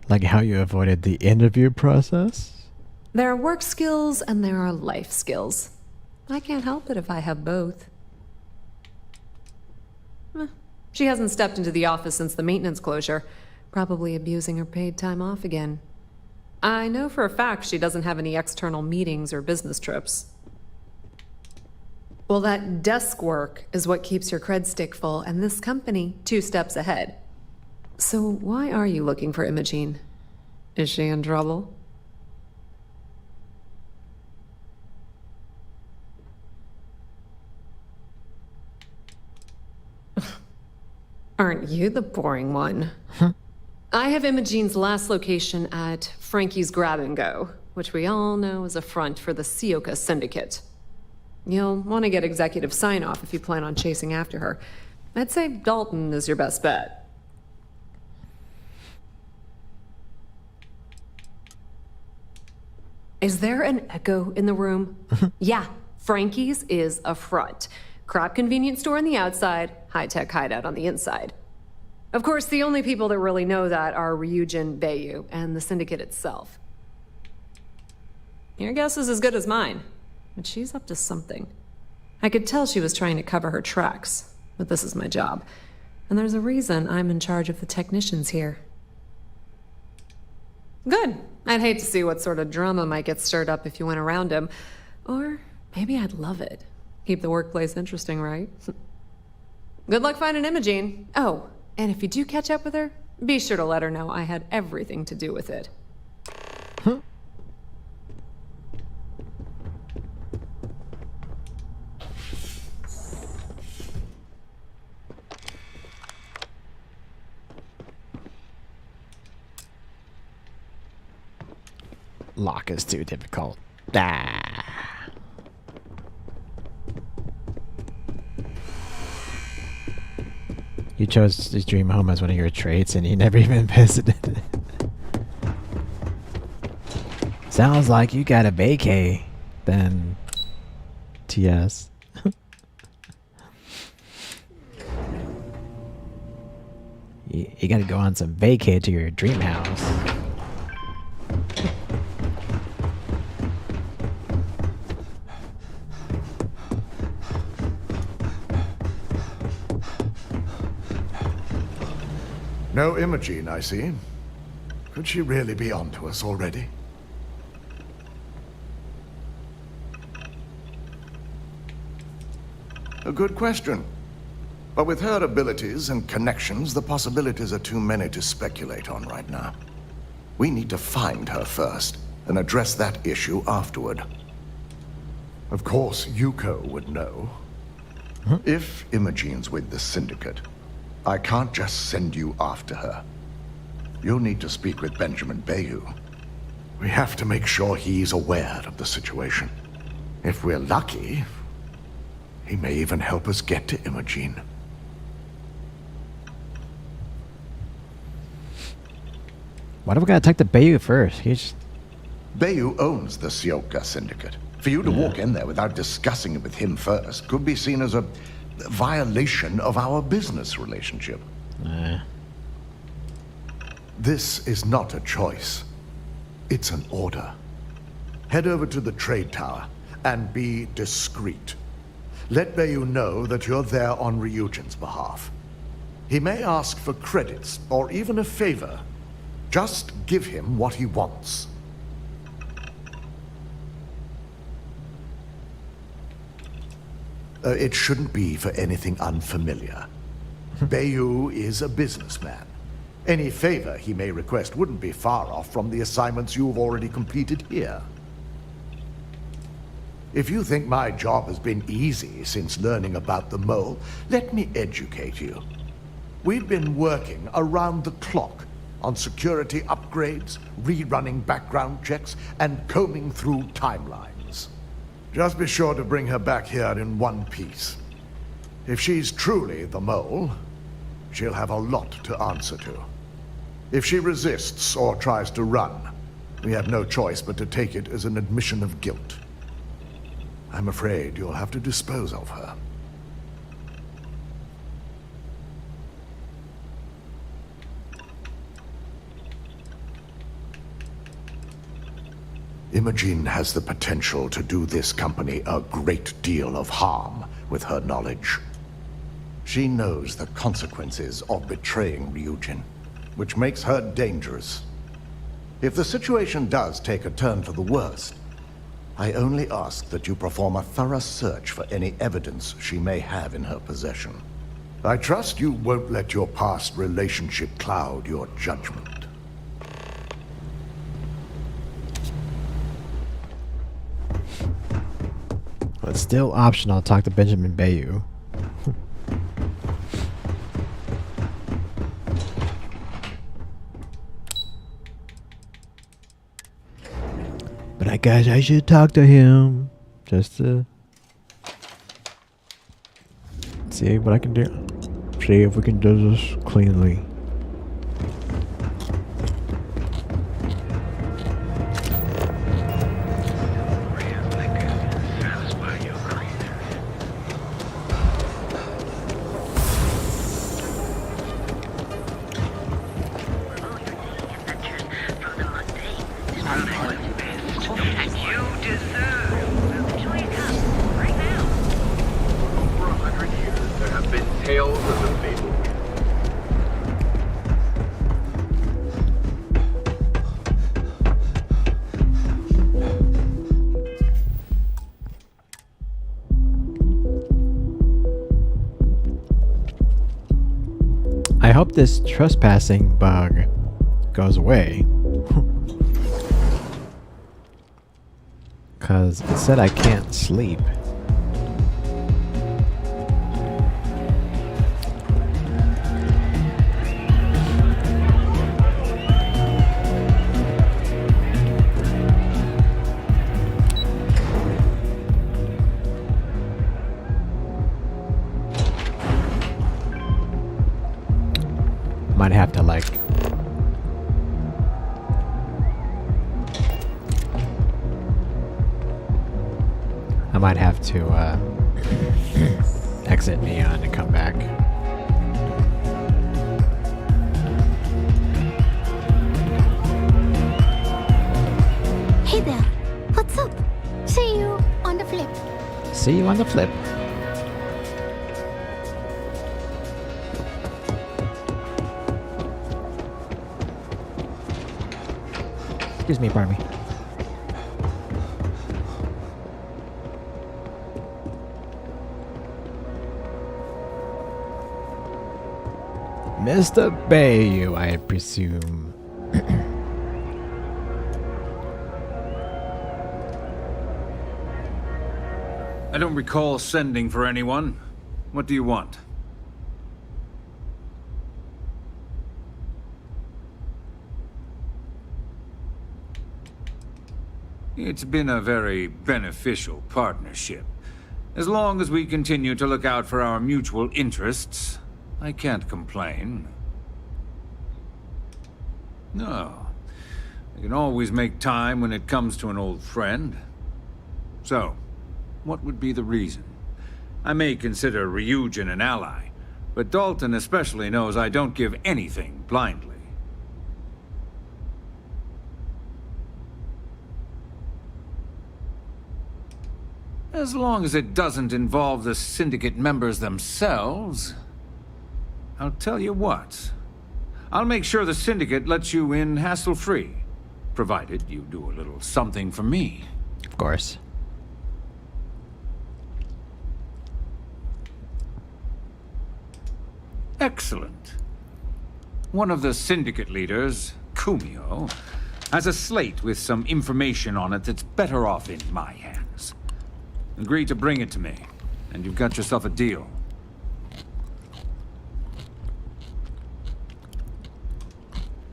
Speaker 1: Like how you avoided the interview process?
Speaker 2: There are work skills and there are life skills. I can't help it if I have both. She hasn't stepped into the office since the maintenance closure, probably abusing her paid time off again. I know for a fact she doesn't have any external meetings or business trips. Well, that desk work is what keeps your cred stick full, and this company 2 steps ahead. So why are you looking for Imogene? Is she in trouble? Aren't you the boring one? I have Imogene's last location at Frankie's Grab and Go, which we all know is a front for the Sioka Syndicate. You'll want to get executive sign-off if you plan on chasing after her. I'd say Dalton is your best bet. Is there an echo in the room? Yeah, Frankie's is a front. Crap convenience store on the outside, high-tech hideout on the inside. Of course, the only people that really know that are Ryujin Bayu and the Syndicate itself. Your guess is as good as mine, but she's up to something. I could tell she was trying to cover her tracks, but this is my job. And there's a reason I'm in charge of the technicians here. Good. I'd hate to see what sort of drama might get stirred up if you went around him. Or maybe I'd love it. Keep the workplace interesting, right? Good luck finding Imogene. Oh, and if you do catch up with her, be sure to let her know I had everything to do with it.
Speaker 1: Lock is too difficult. Ah. You chose to dream home as one of your traits and you never even visited it. Sounds like you got a vacay, then. TS. You gotta go on some vacay to your dream house.
Speaker 7: No Imogene, I see. Could she really be onto us already? A good question. But with her abilities and connections, the possibilities are too many to speculate on right now. We need to find her first, and address that issue afterward. Of course, Yuko would know. If Imogene's with the Syndicate, I can't just send you after her. You'll need to speak with Benjamin Bayu. We have to make sure he's aware of the situation. If we're lucky, he may even help us get to
Speaker 1: Why do we gotta talk to Bayu first? He's...
Speaker 7: Bayu owns the Sioka Syndicate. For you to walk in there without discussing it with him first could be seen as a violation of our business relationship. This is not a choice. It's an order. Head over to the trade tower and be discreet. Let Bayu know that you're there on Ryujin's behalf. He may ask for credits or even a favor. Just give him what he wants. It shouldn't be for anything unfamiliar. Bayu is a businessman. Any favor he may request wouldn't be far off from the assignments you've already completed here. If you think my job has been easy since learning about the mole, let me educate you. We've been working around the clock on security upgrades, rerunning background checks, and combing through timelines. Just be sure to bring her back here in one piece. If she's truly the mole, she'll have a lot to answer to. If she resists or tries to run, we have no choice but to take it as an admission of guilt. I'm afraid you'll have to dispose of her. Imogene has the potential to do this company a great deal of harm with her knowledge. She knows the consequences of betraying Ryujin, which makes her dangerous. If the situation does take a turn for the worst, I only ask that you perform a thorough search for any evidence she may have in her possession. I trust you won't let your past relationship cloud your judgment.
Speaker 1: Well, it's still optional to talk to Benjamin Bayu. But I guess I should talk to him just to see what I can do. See if we can do this cleanly. I hope this trespassing bug goes away. Cause it said I can't sleep. Might have to like I might have to exit Neon and come back.
Speaker 4: Hey there, what's up? See you on the flip.
Speaker 1: See you on the flip. Excuse me, pardon me. Mr. Bayu, I presume.
Speaker 21: I don't recall sending for anyone. What do you want? It's been a very beneficial partnership. As long as we continue to look out for our mutual interests, I can't complain. No, You can always make time when it comes to an old friend. So, what would be the reason? I may consider Ryujin an ally, but Dalton especially knows I don't give anything blindly. As long as it doesn't involve the Syndicate members themselves, I'll tell you what. I'll make sure the Syndicate lets you in hassle-free, provided you do a little something for me.
Speaker 1: Of course.
Speaker 21: Excellent. One of the Syndicate leaders, Kumio, has a slate with some information on it that's better off in my hands. Agree to bring it to me, and you've got yourself a deal.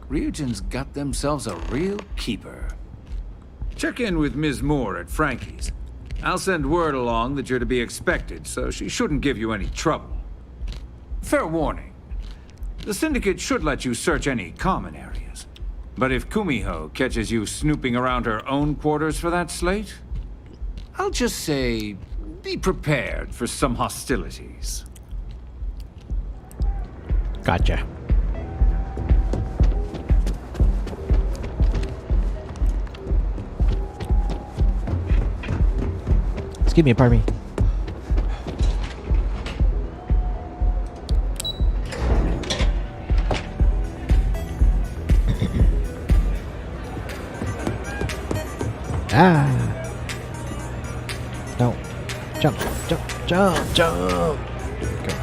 Speaker 21: Ryujin's got themselves a real keeper. Check in with Ms. Moore at Frankie's. I'll send word along that you're to be expected, so she shouldn't give you any trouble. Fair warning. The Syndicate should let you search any common areas. But if Kumiho catches you snooping around her own quarters for that slate, I'll just say, be prepared for some hostilities.
Speaker 1: Gotcha. Excuse me, pardon me. Ah! No. Jump, jump, jump, jump! Go.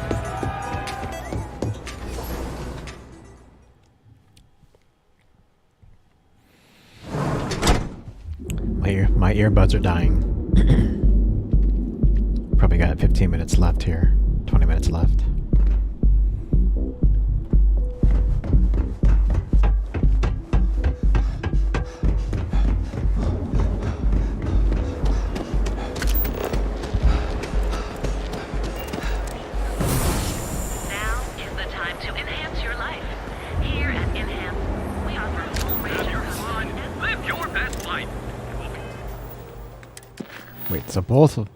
Speaker 1: My earbuds are dying. Probably got 15 minutes left here. 20 minutes left. Wait, so both of...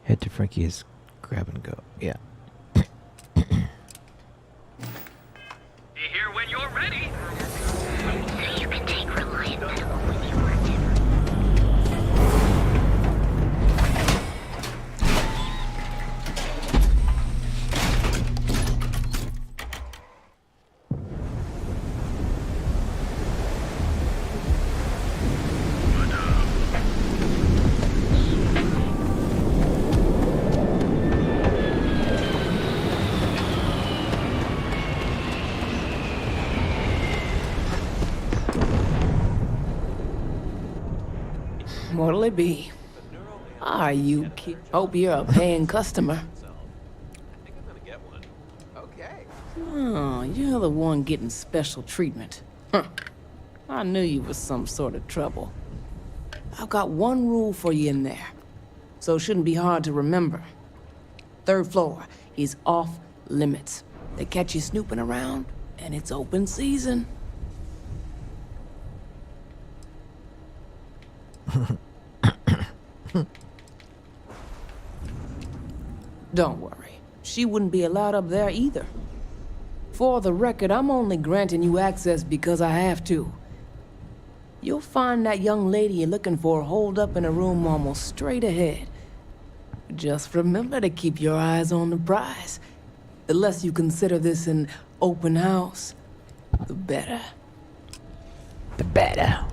Speaker 1: Head to Frankie's grab and go. Yeah.
Speaker 17: Be here when you're ready.
Speaker 4: So you can take Reliant Medical when you
Speaker 3: What'll it be? Are you kid? Hope you're a paying customer. Oh, you're the one getting special treatment. Huh. I knew you was some sort of trouble. I've got one rule for you in there, so it shouldn't be hard to remember. 3rd floor is off limits. They catch you snooping around, and it's open season. Don't worry. She wouldn't be allowed up there either. For the record, I'm only granting you access because I have to. You'll find that young lady you're looking for holed up in a room almost straight ahead. Just remember to keep your eyes on the prize. The less you consider this an open house, the better.
Speaker 1: The better.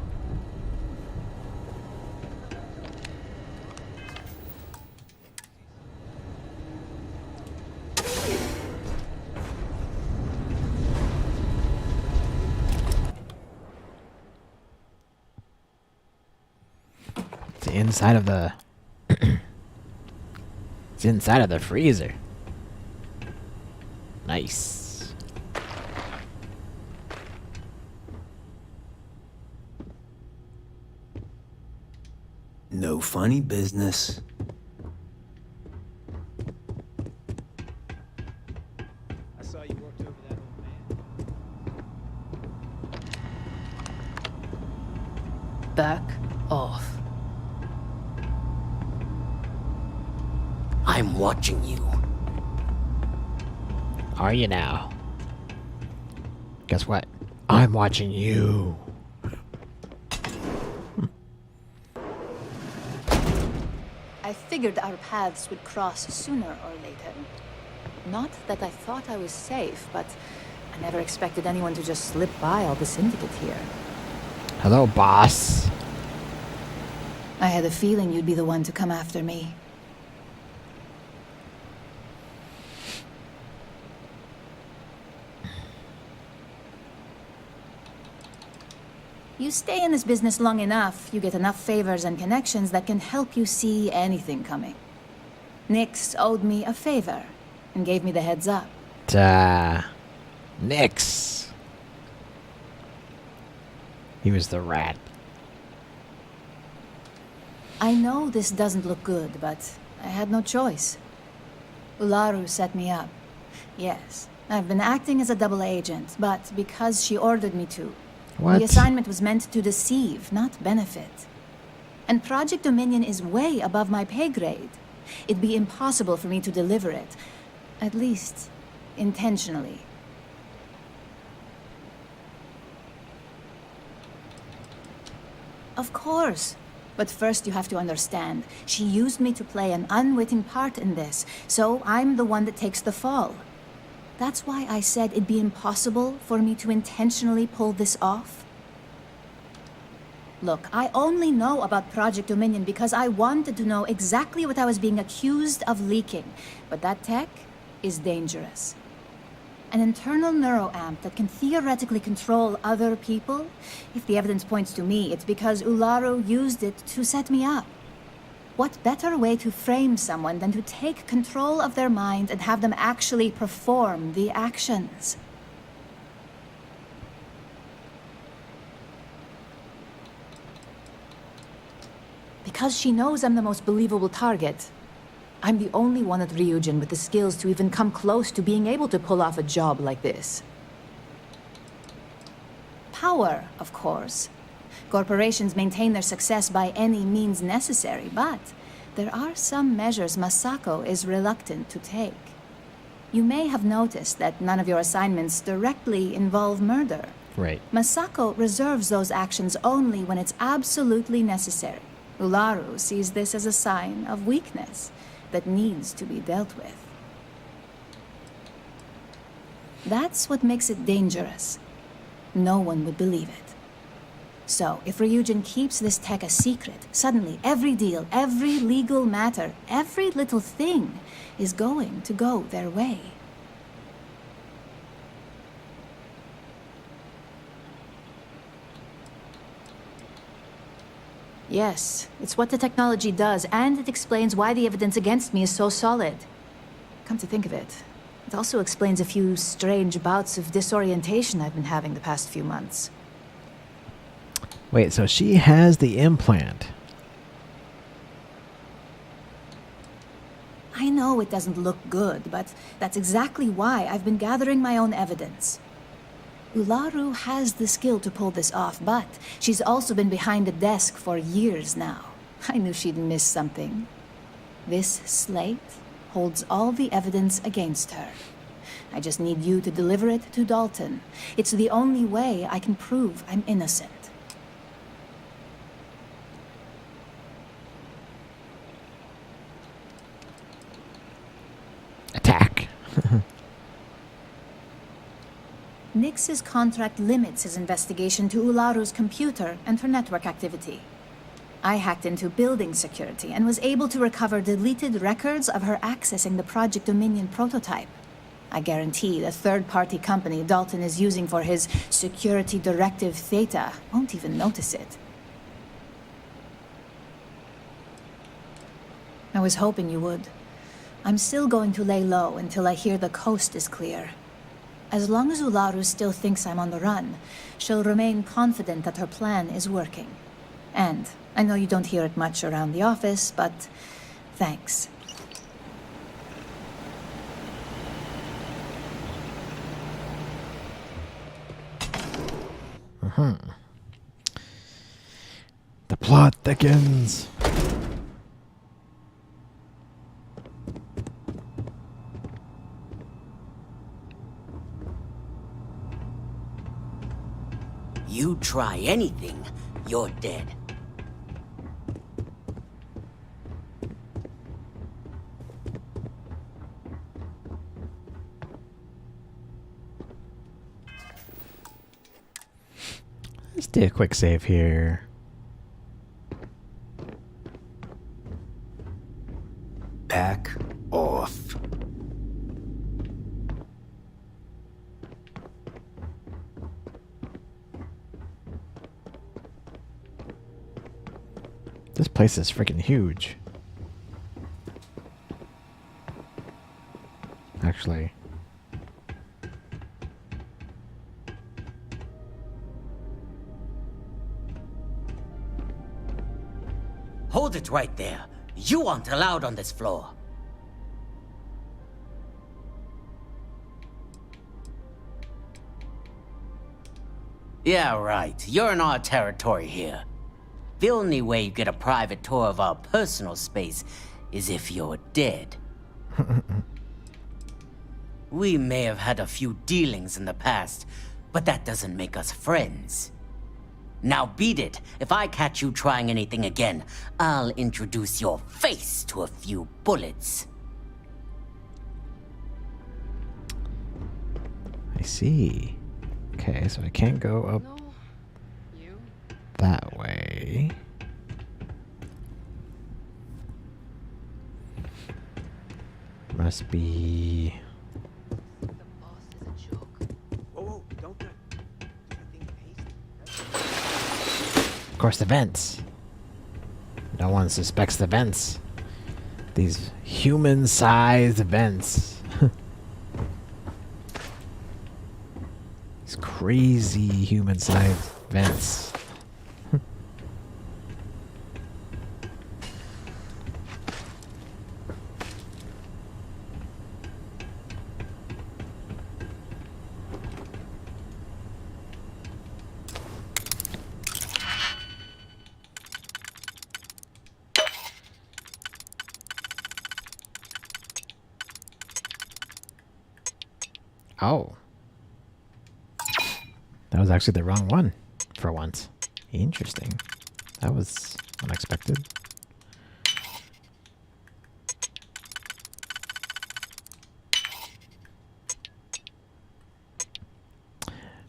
Speaker 1: It's inside of the... It's inside of the freezer. Nice.
Speaker 8: No funny business.
Speaker 22: I saw you worked over that old man.
Speaker 11: Back off.
Speaker 18: I'm watching you.
Speaker 1: Are you now? Guess what? I'm watching you.
Speaker 11: I figured our paths would cross sooner or later. Not that I thought I was safe, but I never expected anyone to just slip by all the syndicate here.
Speaker 1: Hello, boss.
Speaker 11: I had a feeling you'd be the one to come after me. You stay in this business long enough, you get enough favors and connections that can help you see anything coming. Nix owed me a favor and gave me the heads up.
Speaker 1: Nix. He was the rat.
Speaker 11: I know this doesn't look good, but I had no choice. Ularu set me up. Yes, I've been acting as a double agent, but because she ordered me to.
Speaker 1: What?
Speaker 11: The assignment was meant to deceive, not benefit. And Project Dominion is way above my pay grade. It'd be impossible for me to deliver it. At least, intentionally. Of course. But first you have to understand, she used me to play an unwitting part in this, so I'm the one that takes the fall. That's why I said it'd be impossible for me to intentionally pull this off. Look, I only know about Project Dominion because I wanted to know exactly what I was being accused of leaking. But that tech is dangerous. An internal neuroamp that can theoretically control other people? If the evidence points to me, it's because Ularu used it to set me up. What better way to frame someone than to take control of their mind and have them actually perform the actions? Because she knows I'm the most believable target. I'm the only one at Ryujin with the skills to even come close to being able to pull off a job like this. Power, of course. Corporations maintain their success by any means necessary, but there are some measures Masako is reluctant to take. You may have noticed that none of your assignments directly involve murder.
Speaker 1: Right.
Speaker 11: Masako reserves those actions only when it's absolutely necessary. Ularu sees this as a sign of weakness that needs to be dealt with. That's what makes it dangerous. No one would believe it. So, if Ryujin keeps this tech a secret, suddenly every deal, every legal matter, every little thing is going to go their way. Yes, it's what the technology does, and it explains why the evidence against me is so solid. Come to think of it, it also explains a few strange bouts of disorientation I've been having the past few months.
Speaker 1: Wait, so she has the implant.
Speaker 11: I know it doesn't look good, but that's exactly why I've been gathering my own evidence. Ularu has the skill to pull this off, but she's also been behind the desk for years now. I knew she'd miss something. This slate holds all the evidence against her. I just need you to deliver it to Dalton. It's the only way I can prove I'm innocent.
Speaker 1: Attack.
Speaker 11: Nix's contract limits his investigation to Ularu's computer and her network activity. I hacked into building security and was able to recover deleted records of her accessing the Project Dominion prototype. I guarantee the third-party company Dalton is using for his security directive theta won't even notice it. I was hoping you would. I'm still going to lay low until I hear the coast is clear. As long as Ularu still thinks I'm on the run, she'll remain confident that her plan is working. And I know you don't hear it much around the office, but thanks.
Speaker 1: plot thickens.
Speaker 18: You try anything, you're dead.
Speaker 1: Let's do a quick save here.
Speaker 8: Back off.
Speaker 1: This place is freaking huge. Actually.
Speaker 18: Hold it right there. You aren't allowed on this floor. Yeah, right. You're in our territory here. The only way you get a private tour of our personal space is if you're dead. We may have had a few dealings in the past, but that doesn't make us friends. Now beat it. If I catch you trying anything again, I'll introduce your face to a few bullets.
Speaker 1: I see. Okay, so I can't go up that way. Must be... Of course, the vents. No one suspects the vents. These human-sized vents. These crazy human-sized vents. Oh. That was actually the wrong one for once. Interesting. That was unexpected.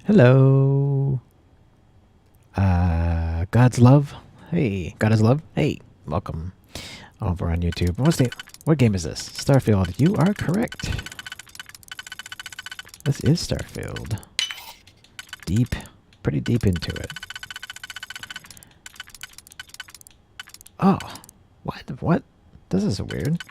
Speaker 1: Hello. God's Love. Hey, God is Love. Hey, welcome over on YouTube. What game is this? Starfield. You are correct. This is Starfield. Deep, pretty deep into it. Oh, what? This is weird.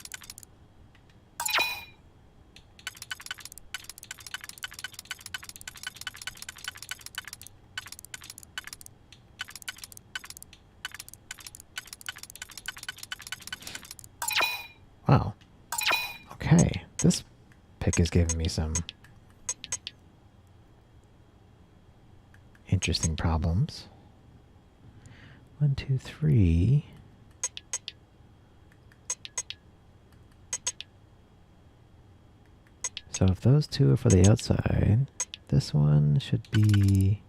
Speaker 1: Wow. Okay, this pick is giving me some interesting problems. 1, 2, 3. So if those two are for the outside, this one should be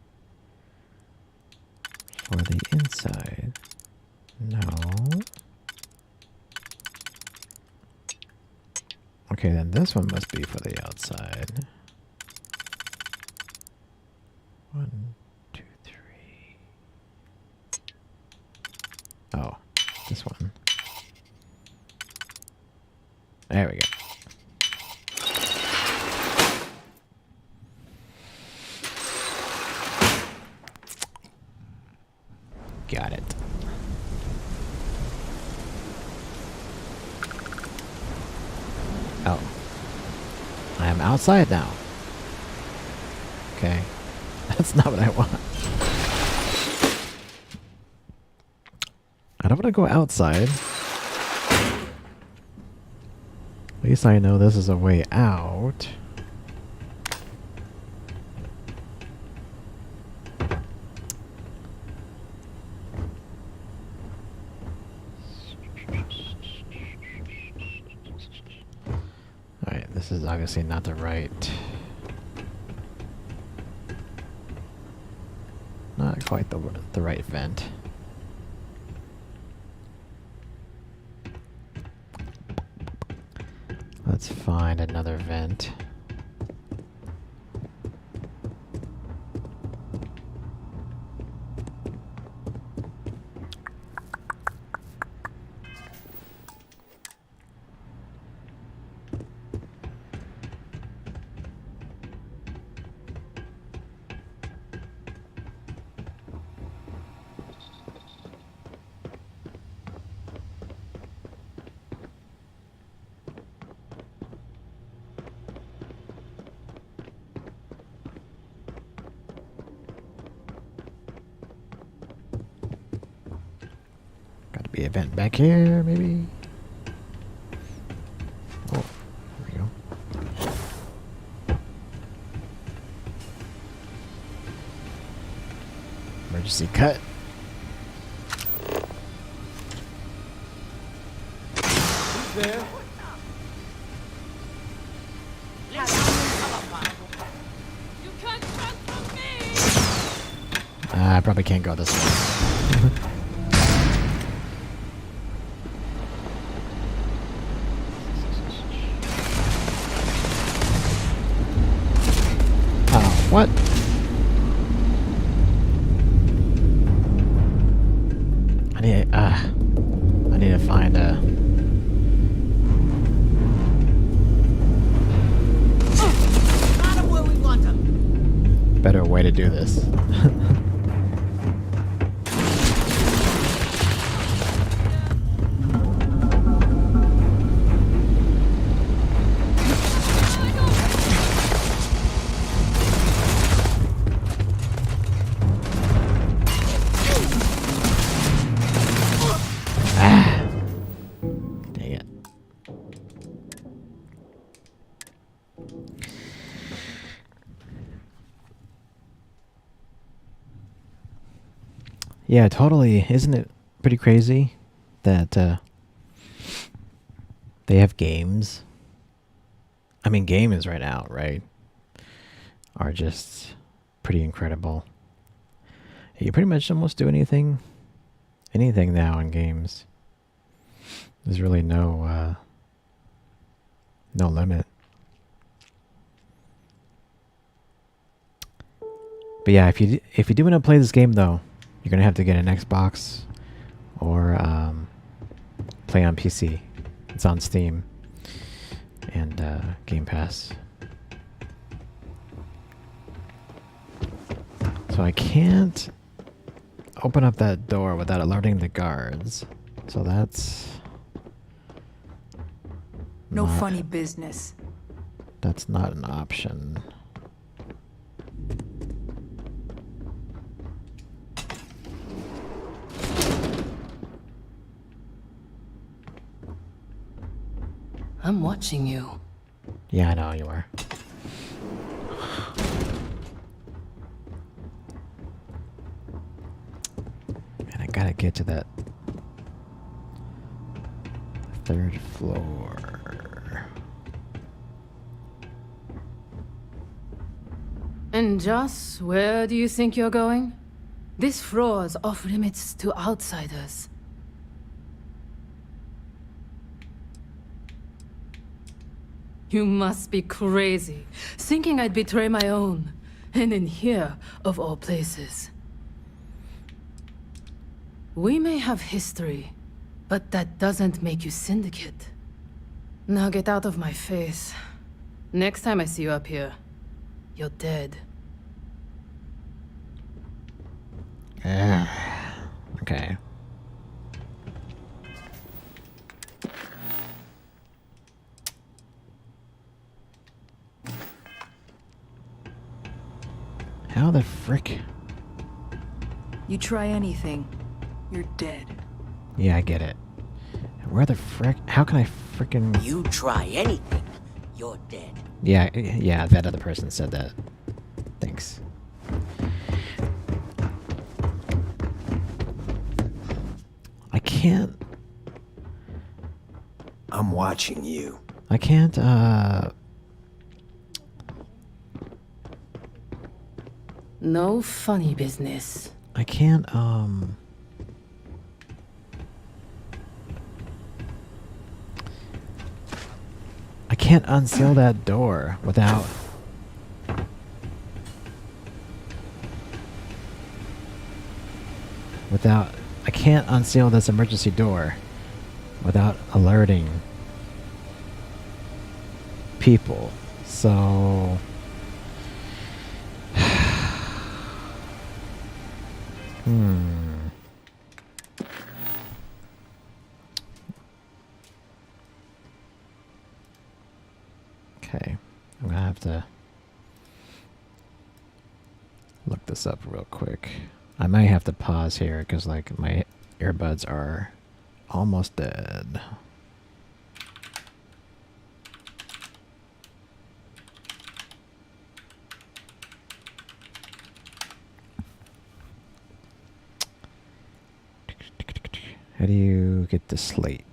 Speaker 1: for the inside. No. Okay, then this one must be for the outside. 1, 2, 3. Oh, this one. There we go. Got it. Oh. I am outside now. Okay. That's not what I want. I don't want to go outside. At least I know this is a way out. this is obviously not the right... Not quite the right vent. Let's find another vent. Gotta be a vent back here, maybe? Oh, there we go. Emergency cut.
Speaker 16: Who's there?
Speaker 1: I probably can't go this way. Oh, what? I need to find a... better way to do this. Dang it. Yeah, totally. Isn't it pretty crazy that they have games? I mean, games right now, right? Are just pretty incredible. You pretty much almost do anything now in games. There's really no limit. But yeah, if you do want to play this game though, you're gonna have to get an Xbox or play on PC. It's on Steam and Game Pass. So I can't open up that door without alerting the guards. So that's
Speaker 11: No
Speaker 1: not,
Speaker 11: funny business.
Speaker 1: That's not an option.
Speaker 3: I'm watching you.
Speaker 1: Yeah, I know you are. Man, I gotta get to that third floor.
Speaker 3: And Joss, where do you think you're going? This floor is off limits to outsiders. You must be crazy, thinking I'd betray my own. And in here, of all places. We may have history, but that doesn't make you syndicate. Now get out of my face. Next time I see you up here, you're dead.
Speaker 1: Okay. How the frick?
Speaker 11: You try anything, you're dead.
Speaker 1: Yeah, I get it. Where the frick? How can I frickin'...
Speaker 18: You try anything, you're dead.
Speaker 1: Yeah, yeah, that other person said that. Thanks. I can't...
Speaker 8: I'm watching you.
Speaker 1: I can't,
Speaker 3: No funny business.
Speaker 1: I can't, I can't unseal that door without... I can't unseal this emergency door without alerting people. So... Okay, I'm gonna have to look this up real quick. I might have to pause here because like my earbuds are almost dead. How do you get the slate?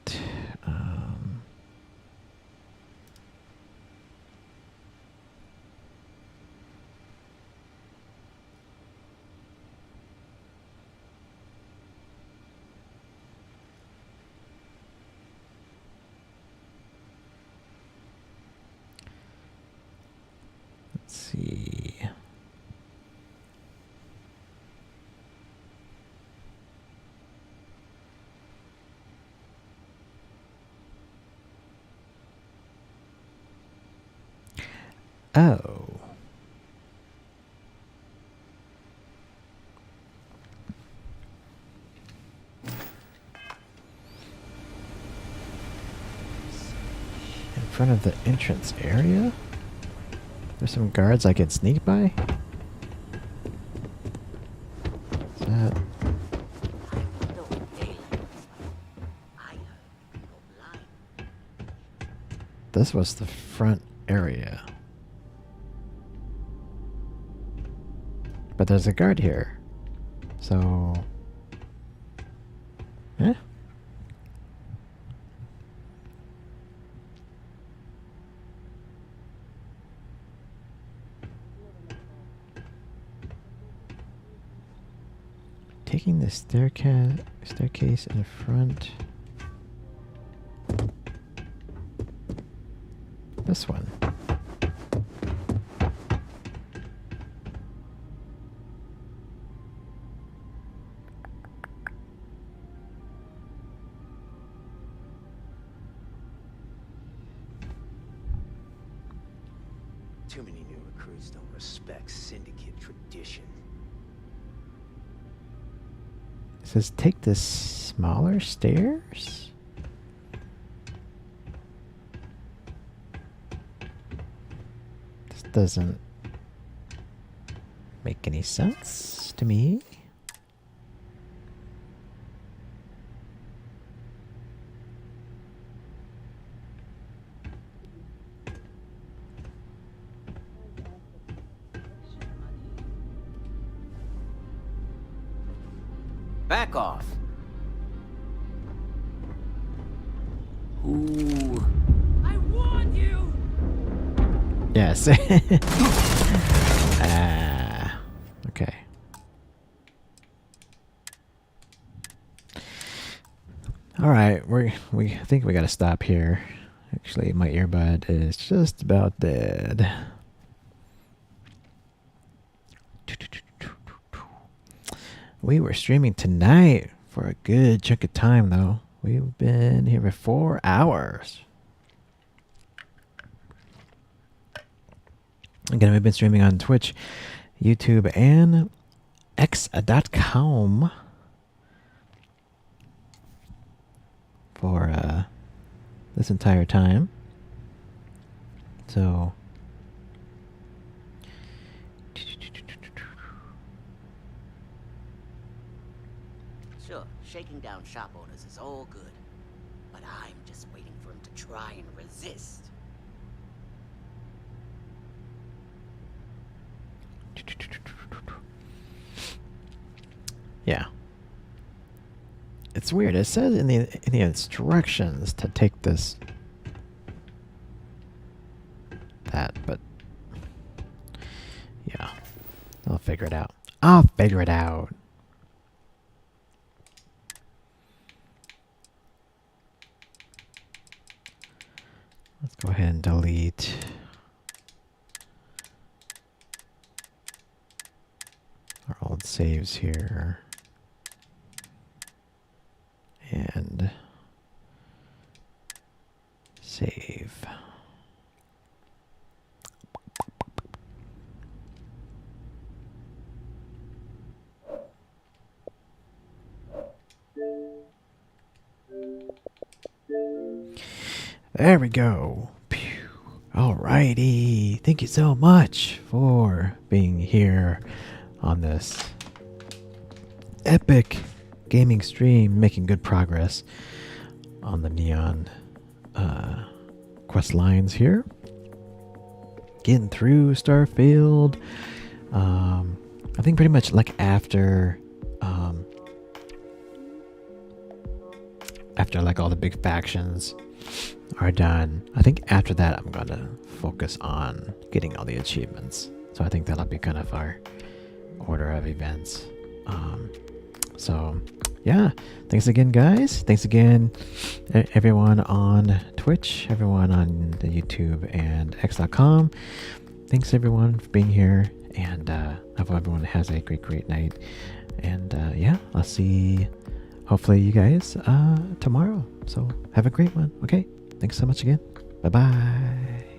Speaker 1: Let's see. Oh. In front of the entrance area? There's some guards I can sneak by? Is that... This was the front area. But there's a guard here. So... Eh? Taking the staircase in front. This one.
Speaker 8: Too many new recruits don't respect syndicate tradition.
Speaker 1: It says take the smaller stairs? This doesn't make any sense to me.
Speaker 18: Back off. Ooh.
Speaker 3: I warned you!
Speaker 1: Yes. Okay. All right, we think we gotta stop here. Actually, my earbud is just about dead. We were streaming tonight for a good chunk of time, though. We've been here for 4 hours. Again, we've been streaming on Twitch, YouTube, and X.com for this entire time. So...
Speaker 18: Sure, shaking down shop owners is all good. But I'm just waiting for him to try and resist.
Speaker 1: Yeah. It's weird. It says in the instructions to take this but yeah. I'll figure it out. I'll figure it out. Let's go ahead and delete our old saves here. And save. There we go. Pew. Alrighty. Thank you so much for being here on this epic gaming stream, making good progress on the Neon quest lines here. Getting through Starfield. I think pretty much like after like all the big factions are done, I think after that I'm gonna focus on getting all the achievements. So I think that'll be kind of our order of events. So yeah, thanks again, guys. Thanks again, everyone on Twitch, everyone on the YouTube and X.com. Thanks everyone for being here, and I hope everyone has a great night. And yeah, I'll see hopefully you guys tomorrow. So have a great one. Okay, thanks so much again. Bye bye.